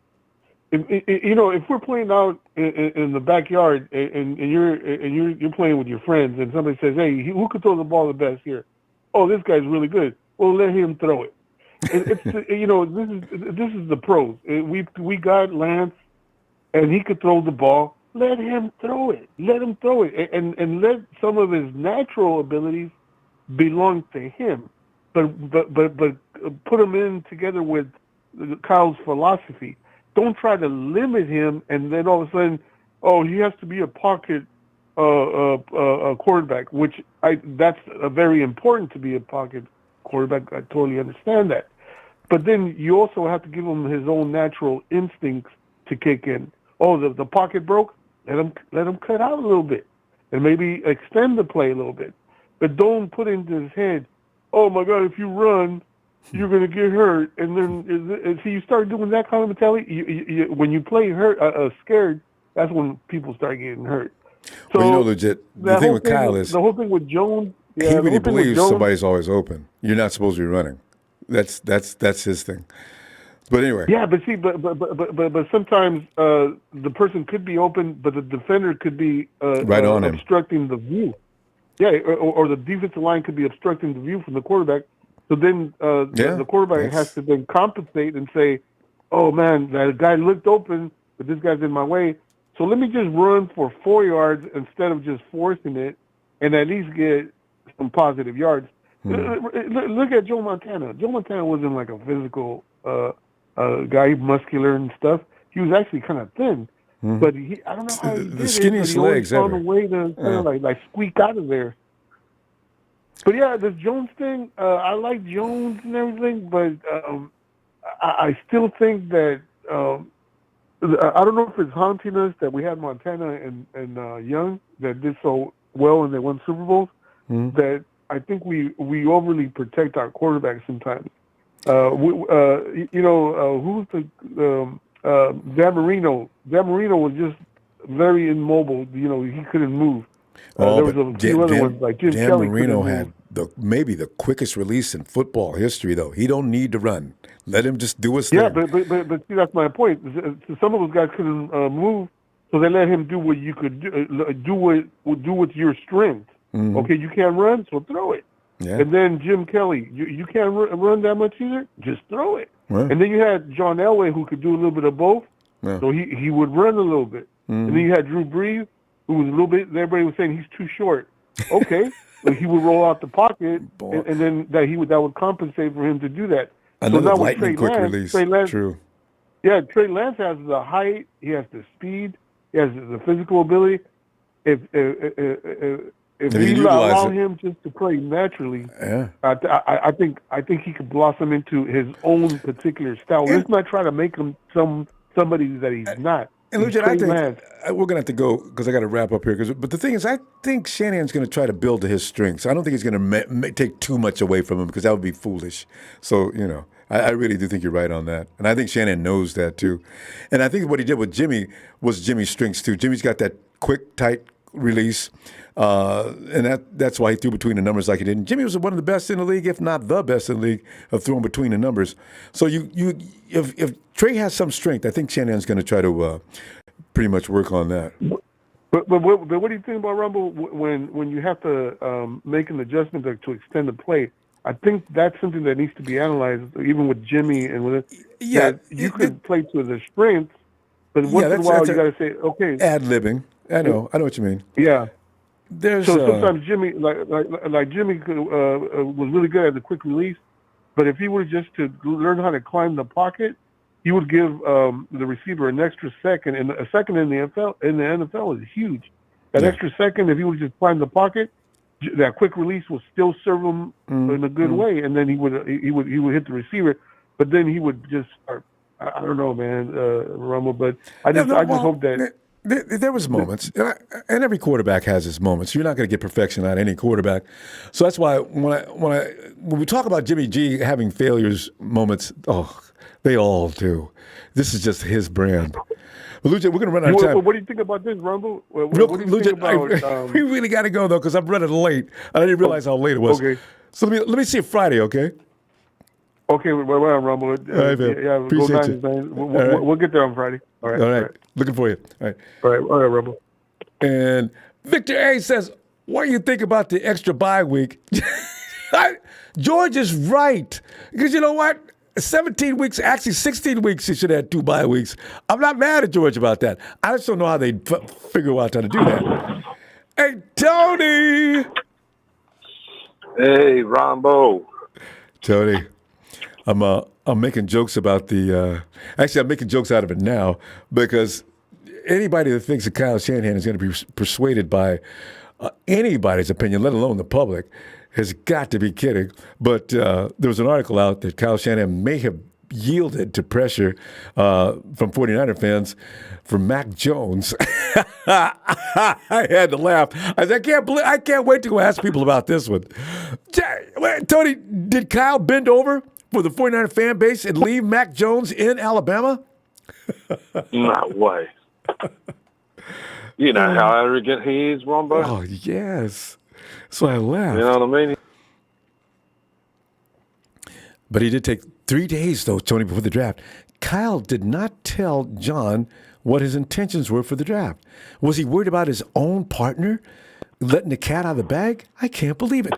if we're playing out in the backyard and you're playing with your friends and somebody says, hey, who could throw the ball the best here? Oh, this guy's really good. Well, let him throw it. This is the pros. We got Lance, and he could throw the ball. Let him throw it. Let him throw it, and let some of his natural abilities belong to him. But put him in together with Kyle's philosophy. Don't try to limit him, and then all of a sudden, he has to be a pocket quarterback. That's very important to be a pocket quarterback. I totally understand that. But then you also have to give him his own natural instincts to kick in. The pocket broke. Let him cut out a little bit, and maybe extend the play a little bit. But don't put into his head, oh my God, if you run, you're going to get hurt. And then you start doing that kind of mentality. When you play scared, that's when people start getting hurt. So legit. The thing with Kyle is the whole thing with Jones. He really believes somebody's always open. You're not supposed to be running. That's his thing. But anyway. Yeah, but see, but sometimes the person could be open, but the defender could be right on him, obstructing the view. Yeah, or the defensive line could be obstructing the view from the quarterback. So then the quarterback has to then compensate and say, "Oh man, that guy looked open, but this guy's in my way. So let me just run for 4 yards instead of just forcing it, and at least get some positive yards." Look at Joe Montana. Joe Montana wasn't like a physical guy, muscular and stuff. He was actually kind of thin, but I don't know how he did the skinniest it, but he legs found ever. a way to kind of like squeak out of there. But yeah, the Jones thing, I like Jones and everything, but I still think that I don't know if it's haunting us that we had Montana and Young that did so well and they won Super Bowls. That I think we overly protect our quarterbacks sometimes. Who's the Dan Marino? Dan Marino was just very immobile. He couldn't move. There was a few other ones like Jim Dan Kelly. Marino had maybe the quickest release in football history, though. He don't need to run. Let him just do his thing. Yeah, but see, that's my point. Some of those guys couldn't move, so they let him do what you could do with your strength. Okay, you can't run, so throw it. Yeah. And then Jim Kelly, you can't run that much either, just throw it. Right. And then you had John Elway who could do a little bit of both, so he would run a little bit. And then you had Drew Brees who was a little bit. Everybody was saying he's too short. Okay, so he would roll out the pocket, and then that would compensate for him to do that. Another so now lightning quick release. True. Yeah, Trey Lance has the height, he has the speed, he has the physical ability. If we allow him just to play naturally, I think he could blossom into his own particular style. Let's not try to make him somebody that he's not. And legit, I think we're going to have to go because I got to wrap up here. But the thing is, I think Shanahan's going to try to build to his strengths. I don't think he's going to take too much away from him because that would be foolish. So, I really do think you're right on that. And I think Shanahan knows that too. And I think what he did with Jimmy was Jimmy's strengths too. Jimmy's got that quick, tight release. And that's why he threw between the numbers like he did. And Jimmy was one of the best in the league, if not the best in the league, of throwing between the numbers. So if Trey has some strength, I think Shanahan's going to try to pretty much work on that. But what do you think about Ronbo when you have to make an adjustment to extend the play? I think that's something that needs to be analyzed, even with Jimmy and with it. Yeah, you could play to the strengths, but once in a while you got to say, okay, ad-libbing. I know what you mean. Yeah. So sometimes Jimmy, like Jimmy, was really good at the quick release, but if he were just to learn how to climb the pocket, he would give the receiver an extra second, and a second in the NFL is huge. That extra second, if he would just climb the pocket, that quick release will still serve him in a good way, and then he would hit the receiver, but then he would just start. I don't know, man, Ronbo, but I just hope that. There was moments, and every quarterback has his moments. You're not going to get perfection out of any quarterback. So that's why when we talk about Jimmy G having failures moments, they all do. This is just his brand. Well, Lucha, we're going to run out of time. What do you think about this, Rumble? What do you think about? We really got to go though because I'm running late. I didn't realize how late it was. Okay. So let me see you Friday, okay? Okay, well, Rumble. All right, man. Yeah, Appreciate you. man. We'll get there on Friday. All right. Looking for you. All right, Rumble. And Victor A says, what do you think about the extra bye week? George is right. Because you know what? 17 weeks, actually 16 weeks, he should have had 2 bye weeks. I'm not mad at George about that. I just don't know how they figure out how to do that. Hey, Tony! Hey, Ronbo. Tony, I'm making jokes about the actually, I'm making jokes out of it now because anybody that thinks that Kyle Shanahan is going to be persuaded by anybody's opinion, let alone the public, has got to be kidding. But there was an article out that Kyle Shanahan may have yielded to pressure from 49er fans for Mac Jones. I had to laugh. I said, I can't wait to go ask people about this one. Tony, did Kyle bend over for the 49er fan base and leave Mac Jones in Alabama? No way. You know how arrogant he is, Ronbo? Oh, yes. So I laughed. You know what I mean? But he did take 3 days, though, Tony, before the draft. Kyle did not tell John what his intentions were for the draft. Was he worried about his own partner letting the cat out of the bag? I can't believe it.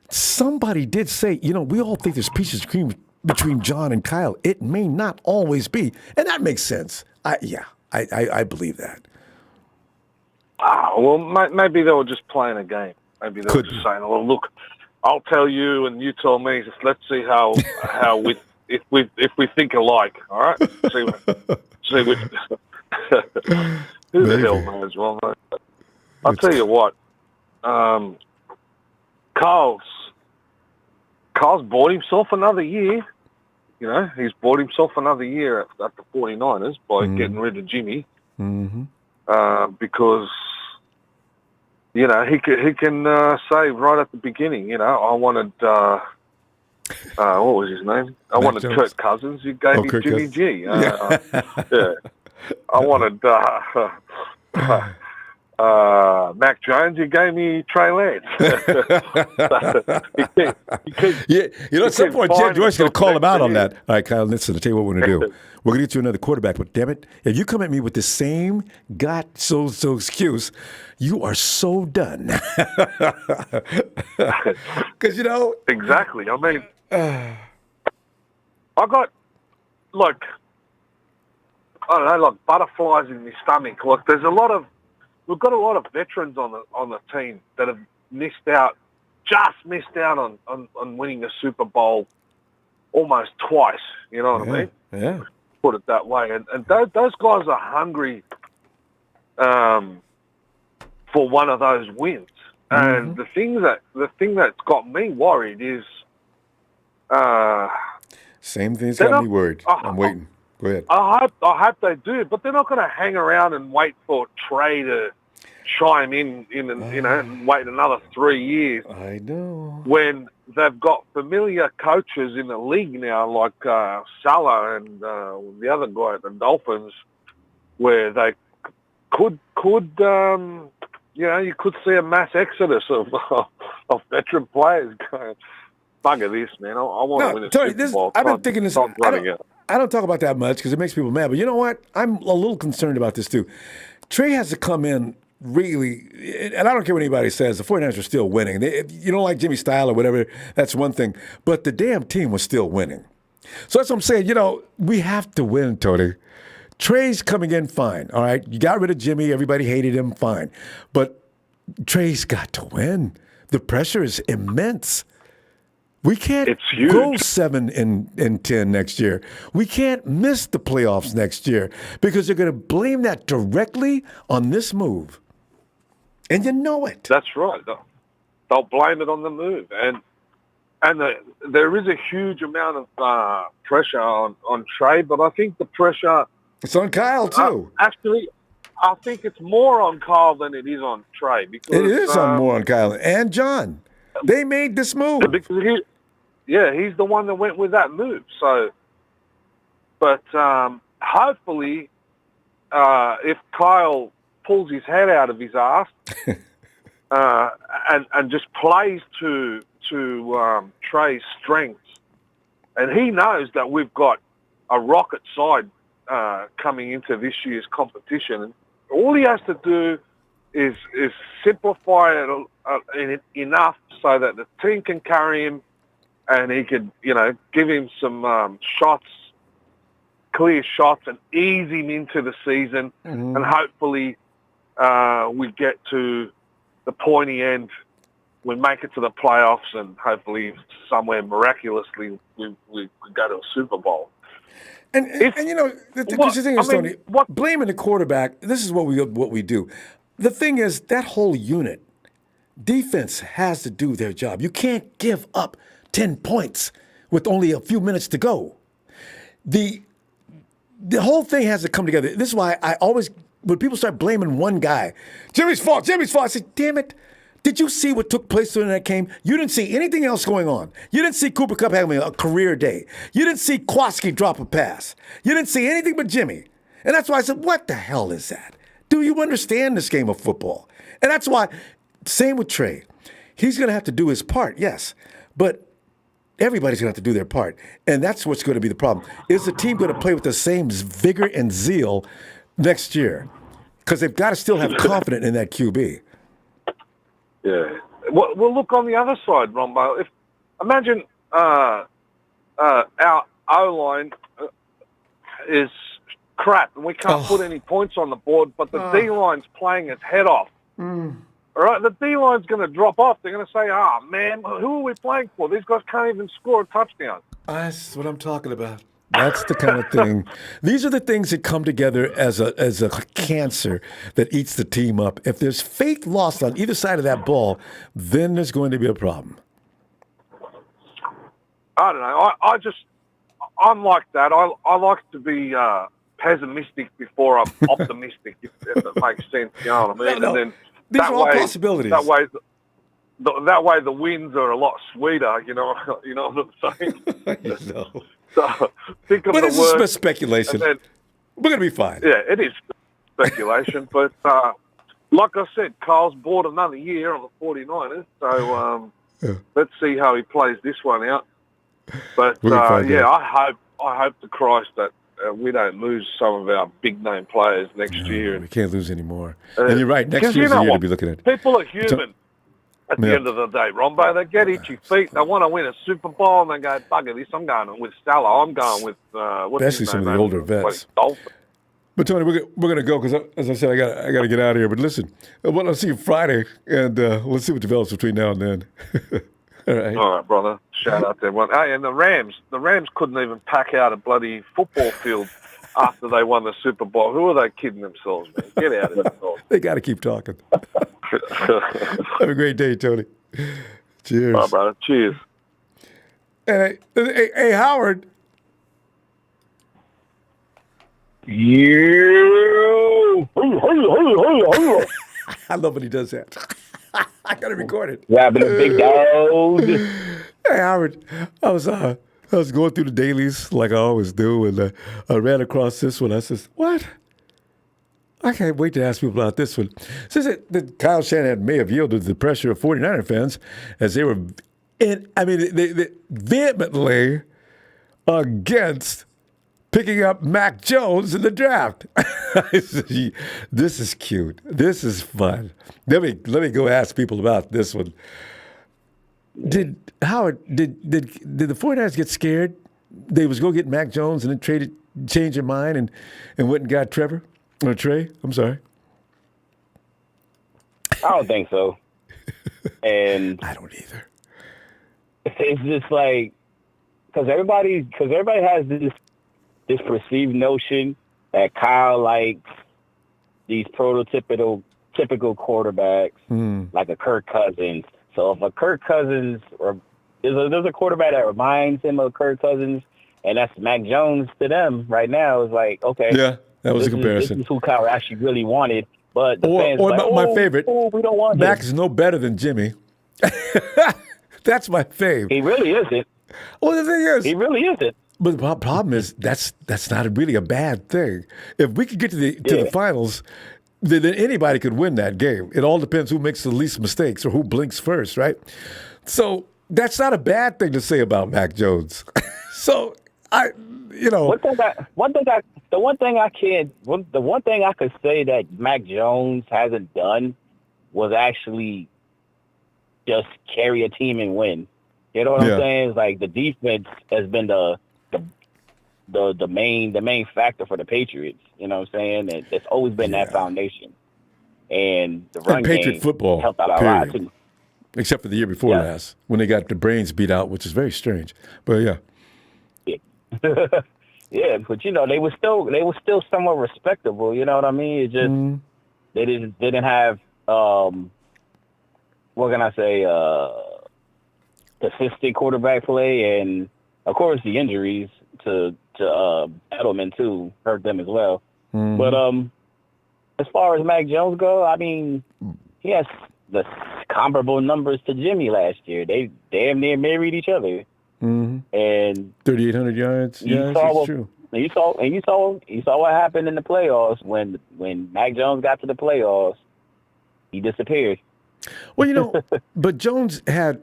Somebody did say, we all think there's pieces of cream between John and Kyle. It may not always be. And that makes sense. I believe that. Well, maybe they were just playing a game. Maybe they were just saying, "Oh, look, I'll tell you, and you tell me. Just let's see how if we think alike. All right, see which who the hell knows, Ron? I'll tell you what. Carl's bought himself another year. He's bought himself another year at the 49ers by getting rid of Jimmy. Mm-hmm. Because he can say right at the beginning, I wanted what was his name? I wanted Jones. Kirk Cousins. You gave me Kirk Jimmy Cousins. G. Yeah. I wanted Mac Jones. You gave me Trey Lance. At some point, Jed Joyce going to call him out on that. All right, Kyle, listen, I'll tell you what we're going to do. We're going to get you another quarterback, but damn it, if you come at me with the same so excuse, you are so done. Because, Exactly. I mean, I got, like butterflies in my stomach. Like, we've got a lot of veterans on the team that have missed out on winning the Super Bowl almost twice. You know what I mean? Yeah. Put it that way. And those guys are hungry for one of those wins. And the thing that's got me worried is same thing's got me worried. I'm waiting. Go ahead. I hope they do, but they're not going to hang around and wait for Trey to chime in and wait another 3 years. I know. When they've got familiar coaches in the league now, like Salah and the other guy at the Dolphins, where they could you could see a mass exodus of veteran players going, bugger this, man. I want to win a Super Bowl. I've been thinking this. I don't talk about that much because it makes people mad. But you know what? I'm a little concerned about this too. Trey has to come in really, and I don't care what anybody says, the 49ers are still winning. You don't like Jimmy Style or whatever, that's one thing. But the damn team was still winning. So that's what I'm saying. We have to win, Tony. Trey's coming in fine, all right? You got rid of Jimmy. Everybody hated him, fine. But Trey's got to win. The pressure is immense. We can't go 7 and 10 next year. We can't miss the playoffs next year because they're going to blame that directly on this move. And you know it. That's right. They'll blame it on the move. And there is a huge amount of pressure on Trey, but I think the pressure... It's on Kyle, too. Actually, I think it's more on Kyle than it is on Trey. Because it is more on Kyle and John. They made this move. Because he's the one that went with that move. So, but hopefully, if Kyle pulls his head out of his ass and just plays to Trey's strengths, and he knows that we've got a rocket side coming into this year's competition, and all he has to do is simplify it enough so that the team can carry him, and he could, give him some clear shots, and ease him into the season, and hopefully we get to the pointy end. We make it to the playoffs, and hopefully somewhere miraculously we go to a Super Bowl. And the thing is, Tony, blaming the quarterback, this is what we do. The thing is, that whole unit, defense has to do their job. You can't give up 10 points with only a few minutes to go. The whole thing has to come together. This is why I always, when people start blaming one guy, Jimmy's fault, I say, damn it. Did you see what took place during that game? You didn't see anything else going on. You didn't see Cooper Kupp having a career day. You didn't see Kwaski drop a pass. You didn't see anything but Jimmy. And that's why I said, what the hell is that? Do you understand this game of football? And that's why, same with Trey. He's going to have to do his part, yes. But everybody's going to have to do their part. And that's what's going to be the problem. Is the team going to play with the same vigor and zeal next year? Because they've got to still have confidence in that QB. Yeah. Well, look on the other side, Ronbo. Imagine our O-line is crap and we can't put any points on the board, but the D-line's playing its head off. All right, the D-line's going to drop off. They're going to say, man, who are we playing for? These guys can't even score a touchdown. That's what I'm talking about. That's the kind of thing. These are the things that come together as a cancer that eats the team up. If there's faith lost on either side of that ball, then there's going to be a problem. I don't know. I'm like that. I like to be pessimistic before I'm optimistic, if that makes sense. You know what I mean? No. And then these are all possibilities. That way the wins are a lot sweeter. You know what I'm saying? So think of the this worst. Is speculation. Then, we're going to be fine. Yeah, it is speculation. But like I said, Kyle's bought another year on the 49ers. So let's see how he plays this one out. But I hope to Christ that we don't lose some of our big name players next year. We can't lose any more. And you're right. Next year's the year to be looking at. People are human. At the end of the day, Ronbo, they get itchy feet. They want to win a Super Bowl, and they go, bugger this, I'm going with Salah. I'm going with especially some of the older vets. But Tony, we're going to go because, as I said, I got to get out of here. But listen, I'll see you Friday, and let's see what develops between now and then. All right, brother. Shout out to everyone. Hey, and the Rams couldn't even pack out a bloody football field after they won the Super Bowl. Who are they kidding themselves, man? Get out of here. They got to keep talking. Have a great day, Tony. Cheers. Bye, brother. Cheers. Hey, Howard. You. I love when he does that. I got to record it. Grabbing a big dog. Hey, Howard. I was going through the dailies like I always do, and I ran across this one. I said, what? I can't wait to ask people about this one. Says that Kyle Shanahan may have yielded to the pressure of 49er fans as they were, they vehemently against picking up Mac Jones in the draft. This is cute. This is fun. Let me go ask people about this one. Did the 49ers get scared? They was going to get Mac Jones and then changed their mind and went and got Trevor? Or Trey, I'm sorry. I don't think so. And I don't either. It's just like because everybody has this perceived notion that Kyle likes these typical quarterbacks like a Kirk Cousins. So if a Kirk Cousins or there's a quarterback that reminds him of Kirk Cousins, and that's Mac Jones to them right now, is like okay, yeah. That was a comparison. This is who Kyle actually really wanted. But the fans or were like, my favorite, we don't want Mac him. is no better than Jimmy. That's my fave. He really isn't. Well, the thing is, he really isn't. But the problem is that's not really a bad thing. If we could get to the finals, then anybody could win that game. It all depends who makes the least mistakes or who blinks first, right? So that's not a bad thing to say about Mac Jones. So the one thing I could say that Mac Jones hasn't done was actually just carry a team and win. You know what I'm saying? It's like the defense has been the main factor for the Patriots. You know what I'm saying? It's always been that foundation. And the run Patriot game football, helped out a lot too. Except for the year before last, when they got their brains beat out, which is very strange. But yeah. Yeah, but they were still somewhat respectable. You know what I mean? It just they didn't have what can I say? Consistent quarterback play, and of course the injuries to Edelman too hurt them as well. But as far as Mac Jones go, I mean, he has the comparable numbers to Jimmy last year. They damn near married each other. And 3,800 yards. Yeah, that's true. You saw what happened in the playoffs when Mac Jones got to the playoffs. He disappeared. Well, but Jones had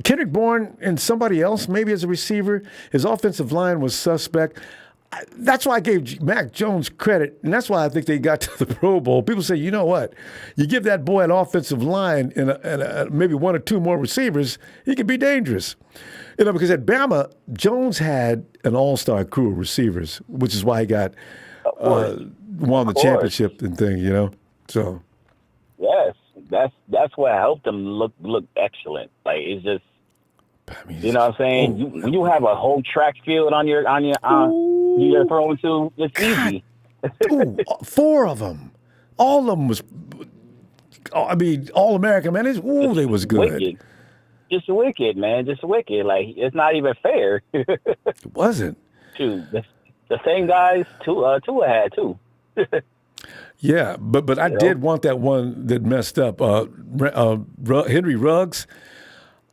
Kendrick Bourne and somebody else maybe as a receiver. His offensive line was suspect. That's why I gave Mac Jones credit, and that's why I think they got to the Pro Bowl. People say, you know what? You give that boy an offensive line and maybe one or two more receivers, he could be dangerous. Because at Bama, Jones had an all-star crew of receivers, which is why he got won the championship and thing. So yes, that's what helped him look excellent. Like it's just. You know what I'm saying? When you have a whole track field on your you're throwing to, it's easy. Four of them. All of them was, All-American, man. They was good. Wicked. Just wicked, man. Just wicked. Like, it's not even fair. It wasn't. Shoot, the same guys Tua had, too. Yeah, but I did want that one that messed up. Henry Ruggs.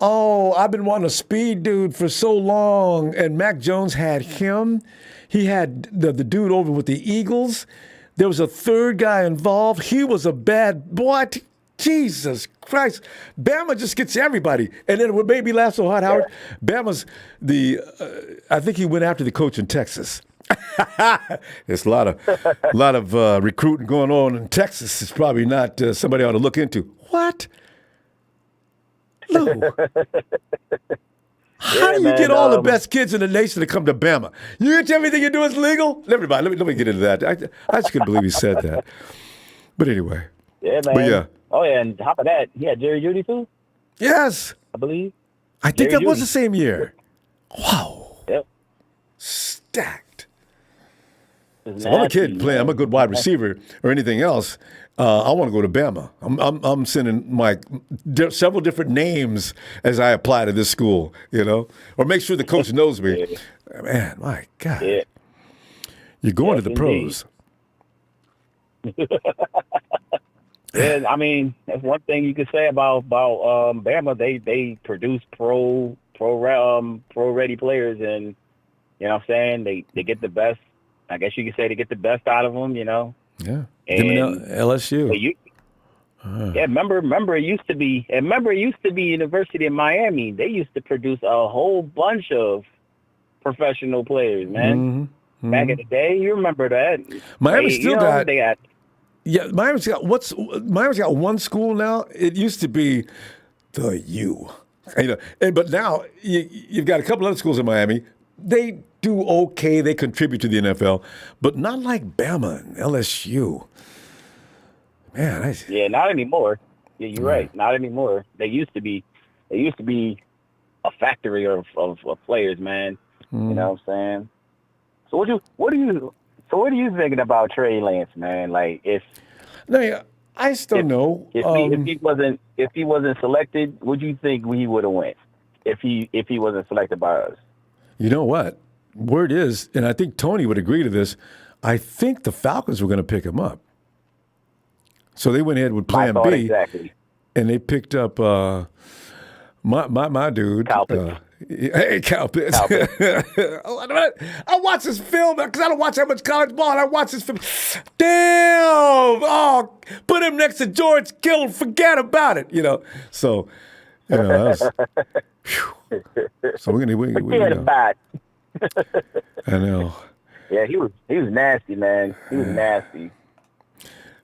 Oh, I've been wanting a speed dude for so long, and Mac Jones had him. He had the dude over with the Eagles. There was a third guy involved. He was a bad boy. Jesus Christ. Bama just gets everybody. And then what made me laugh so hard, Howard, Bama's I think he went after the coach in Texas. There's a lot of recruiting going on in Texas. It's probably not somebody I ought to look into. What? Lou, how do you get all the best kids in the nation to come to Bama? You get everything you do is legal? Everybody, let me get into that. I just couldn't believe he said that. But anyway. Yeah, man. But yeah. Oh, yeah, and top of that, he had Jerry Jeudy, too? Yes. I believe. I think that was the same year. Wow. Yep. Stacked. So I'm a kid playing. I'm a good wide receiver or anything else. I want to go to Bama. I'm sending several different names as I apply to this school, or make sure the coach knows me. Yeah. Man, my God. Yeah. You're going to the pros. Yeah, I mean, that's one thing you could say about Bama. They produce pro ready players, and you know what I'm saying, they get the best. I guess you could say they get the best out of them. Yeah. And LSU. Remember it used to be. University of Miami. They used to produce a whole bunch of professional players, man. Back in the day, you remember that. Miami's got one school now. It used to be the U. But now you've got a couple other schools in Miami. They do okay. They contribute to the NFL, but not like Bama and LSU. Man, not anymore. Yeah, you're right. Not anymore. They used to be a factory of players, man. You know what I'm saying? So what are you thinking about Trey Lance, man? Like I still know. If he wasn't selected, would you think he would have went? If he wasn't selected by us? You know what? word is, and I think Tony would agree to this, I think the Falcons were going to pick him up. So they went ahead with Plan B, exactly. and they picked up my dude. Kyle Pitts. Hey, Kyle Pitts. I watched this film because I don't watch that much college ball. And I watched this film. Damn! Oh, put him next to George Kittle. Forget about it. So, that was, so we're gonna forget about it. I know. Yeah, he was nasty, man. He was nasty.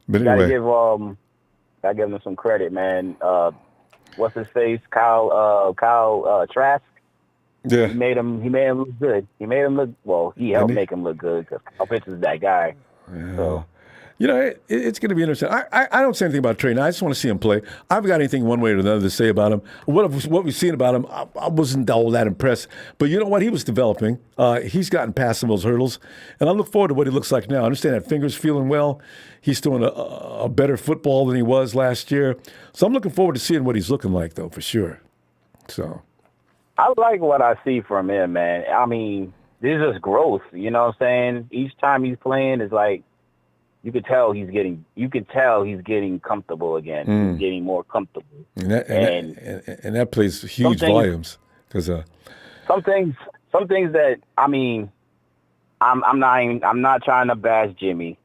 But anyway, gotta give him some credit, man. What's his face? Kyle Trask. Yeah. He made him look good. He helped make him look good because Kyle Pitts is that guy. Yeah. So. It's going to be interesting. I don't say anything about Trey. Now, I just want to see him play. I haven't got anything one way or another to say about him. What we've seen about him, I wasn't all that impressed. But you know what? He was developing. He's gotten past some of those hurdles. And I look forward to what he looks like now. I understand that finger's feeling well. He's doing a better football than he was last year. So I'm looking forward to seeing what he's looking like, though, for sure. So I like what I see from him, man. I mean, this is growth. You know what I'm saying? Each time he's playing is like, you could tell he's getting comfortable again. He's getting more comfortable. And that plays huge volumes. Because some things that, I mean, I'm not trying to bash Jimmy,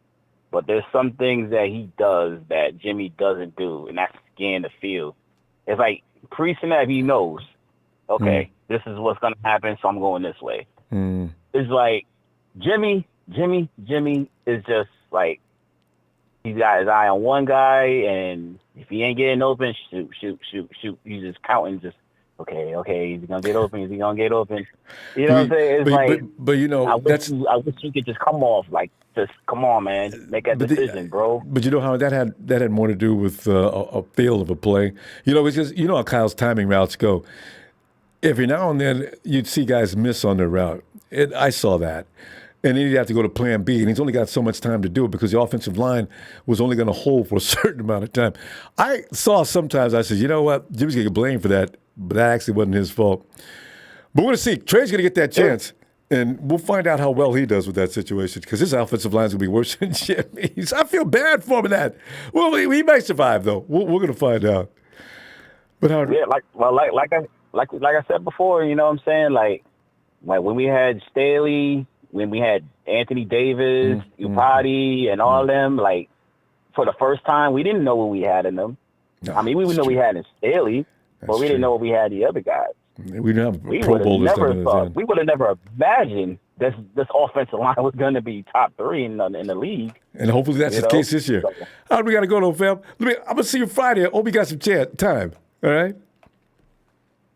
but there's some things that he does that Jimmy doesn't do, and that's scan the field. It's like pre-snap, he knows, okay, this is what's gonna happen, so I'm going this way. It's like Jimmy is just like, he's got his eye on one guy, and if he ain't getting open, shoot. He's just counting, just, okay, is he going to get open? Is he going to get open? You know what I'm saying? It's but I wish you could just come off, like, just come on, man. Make that decision, bro. But you know how that had more to do with a feel of a play. It's just, how Kyle's timing routes go. Every now and then, you'd see guys miss on their route. I saw that. And then he'd have to go to Plan B, and he's only got so much time to do it because the offensive line was only going to hold for a certain amount of time. I saw sometimes, I said, you know what, Jimmy's going to get blamed for that, but that actually wasn't his fault. But we're going to see. Trey's going to get that chance, and we'll find out how well he does with that situation because his offensive line is going to be worse than Jimmy's. I feel bad for him in that. Well, he may survive, though. We're going to find out. But how? Yeah, like I said before, you know what I'm saying? Like when we had Staley, when we had Anthony Davis, Upati, and all them, like, for the first time, we didn't know what we had in them. No, I mean, we would know we had in Staley, but we didn't know what we had the other guys. We didn't have Pro Bowlers. We would have never imagined this offensive line was going to be top 3 in the league. And hopefully that's the case this year. All right, we got to go, though, fam. I'm going to see you Friday. I hope you got some time. All right?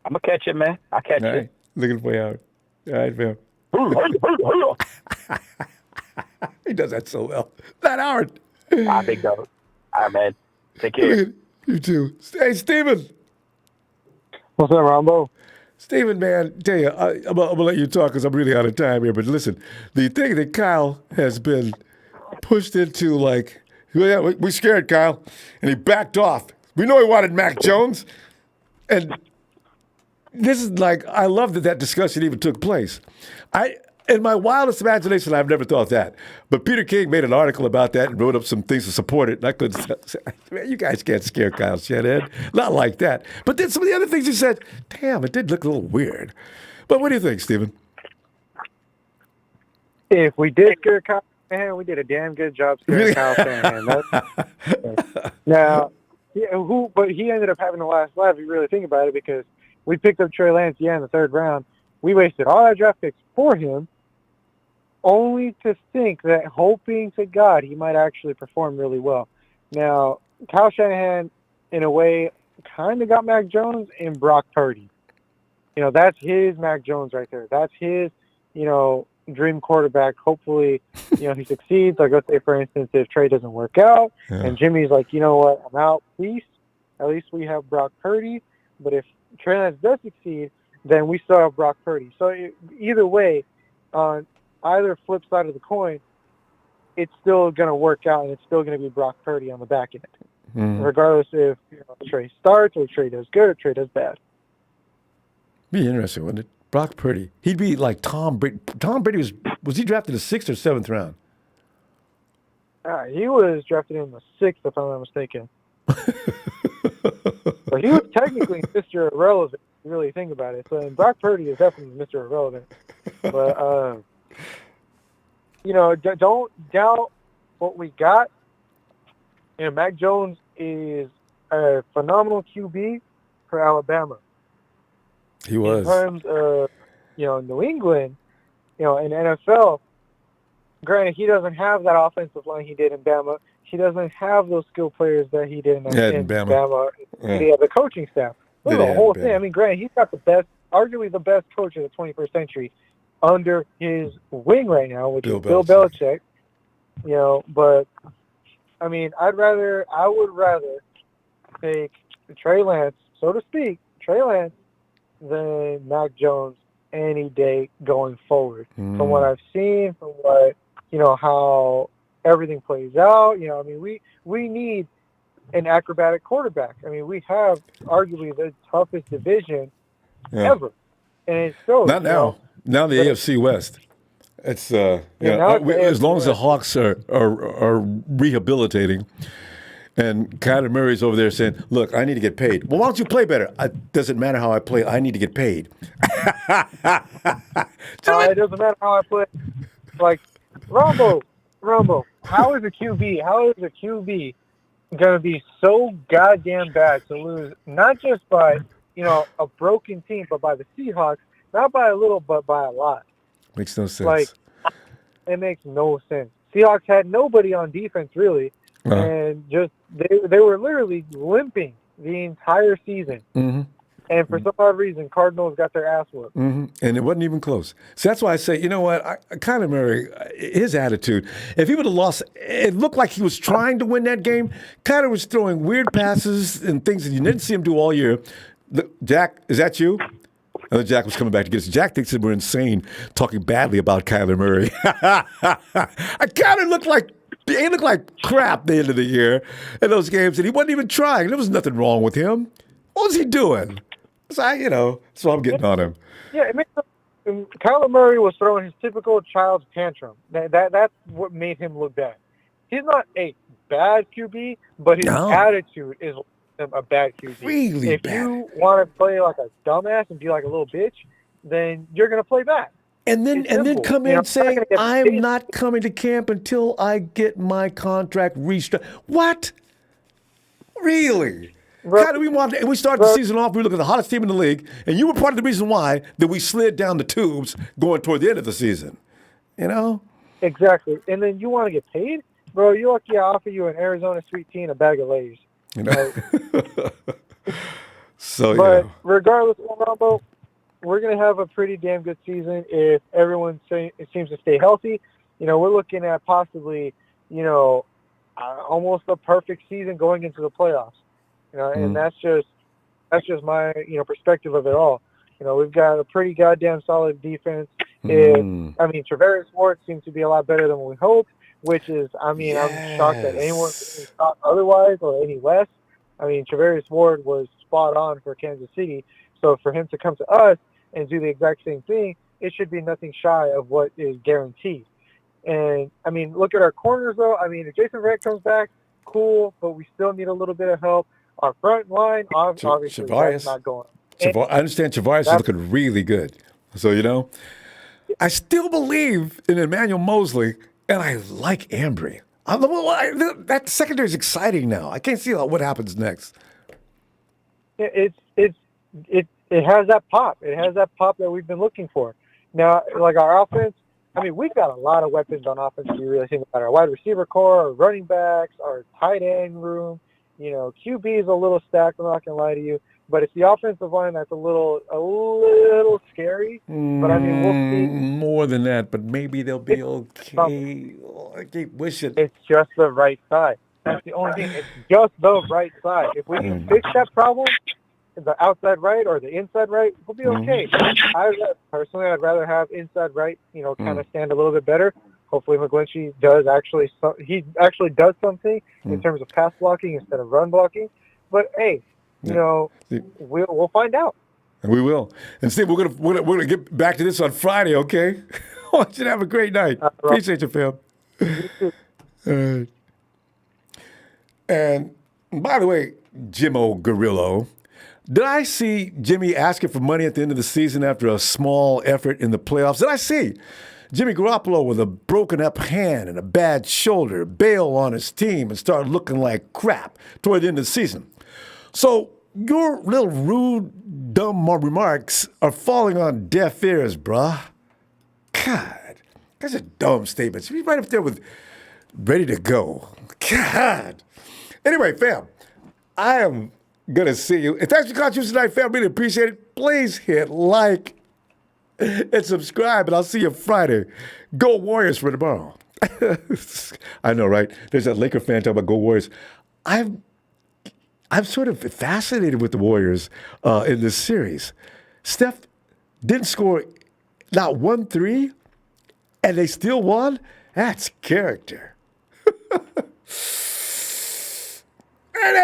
I'm going to catch it, man. I'll catch all it. Right. Looking for you out. All right, fam. He does that so well. That Howard. I think so. All right, man. Take care. You too. Hey, Steven. What's up, Ronbo? Steven, man, tell you, I'm going to let you talk because I'm really out of time here. But listen, the thing that Kyle has been pushed into, like, yeah, we scared Kyle, and he backed off. We know he wanted Mac Jones. And this is like, I love that discussion even took place. In my wildest imagination, I've never thought that. But Peter King made an article about that and wrote up some things to support it. And I couldn't say, man, you guys can't scare Kyle Shanahan. Not like that. But then some of the other things he said, damn, it did look a little weird. But what do you think, Stephen? If we did scare Kyle Shanahan, we did a damn good job scaring Kyle Shanahan. Now, but he ended up having the last laugh if you really think about it, because we picked up Trey Lance, in the 3rd round. We wasted all our draft picks for him, only to think that, hoping to God, he might actually perform really well. Now, Kyle Shanahan, in a way, kind of got Mac Jones in Brock Purdy. That's his Mac Jones right there. That's his, dream quarterback. Hopefully, he succeeds. Like, let's say, for instance, if Trey doesn't work out, and Jimmy's like, you know what, I'm out, please. At least we have Brock Purdy. But if Trey Lance does succeed, then we still have Brock Purdy. So either way, on either flip side of the coin, it's still going to work out, and it's still going to be Brock Purdy on the back end, regardless if Trey starts or Trey does good or Trey does bad. Be interesting, wouldn't it? Brock Purdy. He'd be like Tom Brady. Tom Brady was he drafted in the 6th or 7th round? He was drafted in the 6th, if I'm not mistaken. But he was technically Mr. Irrelevant, if you really think about it. So Brock Purdy is definitely Mr. Irrelevant. But, don't doubt what we got. Mac Jones is a phenomenal QB for Alabama. He was. In terms of, New England, in NFL, granted, he doesn't have that offensive line he did in Bama. He doesn't have those skill players that he did in Bama. Yeah. He had the coaching staff. Look at the whole thing. I mean, granted, he's got arguably the best coach of the 21st century under his wing right now, which is Bill Belichick. But I mean, I would rather take Trey Lance, so to speak, than Mac Jones any day going forward. From what I've seen, from what how everything plays out. I mean, we need an acrobatic quarterback. I mean, we have arguably the toughest division ever, and it's so not now. Now the AFC West. It's as long as the Hawks are rehabilitating, and Kyler Murray's over there saying, "Look, I need to get paid." Well, why don't you play better? It doesn't matter how I play. I need to get paid. It doesn't matter how I play. Like Ronbo, how is a QB gonna be so goddamn bad to lose not just by a broken team, but by the Seahawks? Not by a little, but by a lot. Makes no sense. Like, it makes no sense. Seahawks had nobody on defense, really, and just they were literally limping the entire season. Mm-hmm. And for some odd reason, Cardinals got their ass whooped. Mm-hmm. And it wasn't even close. So that's why I say, you know what? Kyler Murray, his attitude, if he would have lost, it looked like he was trying to win that game. Kyler was throwing weird passes and things that you didn't see him do all year. Jack, is that you? Jack was coming back to get us. Jack thinks that we're insane talking badly about Kyler Murray. Kyler looked like crap at the end of the year in those games, and he wasn't even trying. There was nothing wrong with him. What was he doing? So, so I'm getting on him. Yeah, Kyler Murray was throwing his typical child's tantrum. That's what made him look bad. He's not a bad QB, but his attitude is a bad QB. Really if you want to play like a dumbass and be like a little bitch, then you're going to play back. And then come in saying, I'm not coming to camp until I get my contract restructured. What? Really? How do we started the season off, we were looking at the hottest team in the league, and you were part of the reason why that we slid down the tubes going toward the end of the season. Exactly. And then you want to get paid? Bro, you're lucky I offer you an Arizona sweet tea and a bag of Lay's. Regardless of Ronbo, we're going to have a pretty damn good season if everyone seems to stay healthy. We're looking at possibly, almost a perfect season going into the playoffs. And that's just my perspective of it all. We've got a pretty goddamn solid defense. Travaris Ward seems to be a lot better than we hoped, which is, I'm shocked that anyone thought otherwise or any less. Travaris Ward was spot on for Kansas City. So for him to come to us and do the exact same thing, it should be nothing shy of what is guaranteed. And, look at our corners, though. If Jason Verrett comes back, cool, but we still need a little bit of help. Our front line, obviously, that's not going. I understand Travaris is looking really good. So, I still believe in Emmanuel Mosley, and I like Ambry. That secondary is exciting now. I can't see what happens next. It has that pop. It has that pop that we've been looking for. Now, like our offense, we've got a lot of weapons on offense if you really think about it. Our wide receiver core, our running backs, our tight end room. QB is a little stacked, I'm not going to lie to you. But it's the offensive line that's a little scary. But we'll see. More than that, but maybe they'll be okay. I keep wishing. It's just the right side. That's the only thing. It's just the right side. If we can fix that problem, the outside right or the inside right, we'll be okay. I'd rather have inside right, kind of stand a little bit better. Hopefully McGlinchey does actually does something in terms of pass blocking instead of run blocking. But hey, we'll find out. We will. And Steve, we're gonna get back to this on Friday, okay? I want you to have a great night. Appreciate you, Phil. And by the way, Jimmo Gorillo, did I see Jimmy asking for money at the end of the season after a small effort in the playoffs? Did I see Jimmy Garoppolo with a broken up hand and a bad shoulder bail on his team and start looking like crap toward the end of the season? So your little rude, dumb remarks are falling on deaf ears, bruh. God, that's a dumb statement. He's right up there with ready to go. God. Anyway, fam, I am going to see you. If thanks for catching tonight, fam, really appreciate it. Please hit like and subscribe, and I'll see you Friday. Go Warriors for tomorrow. I know, right? There's that Laker fan talking about Go Warriors. I'm sort of fascinated with the Warriors in this series. Steph didn't score not 1 3, and they still won? That's character. And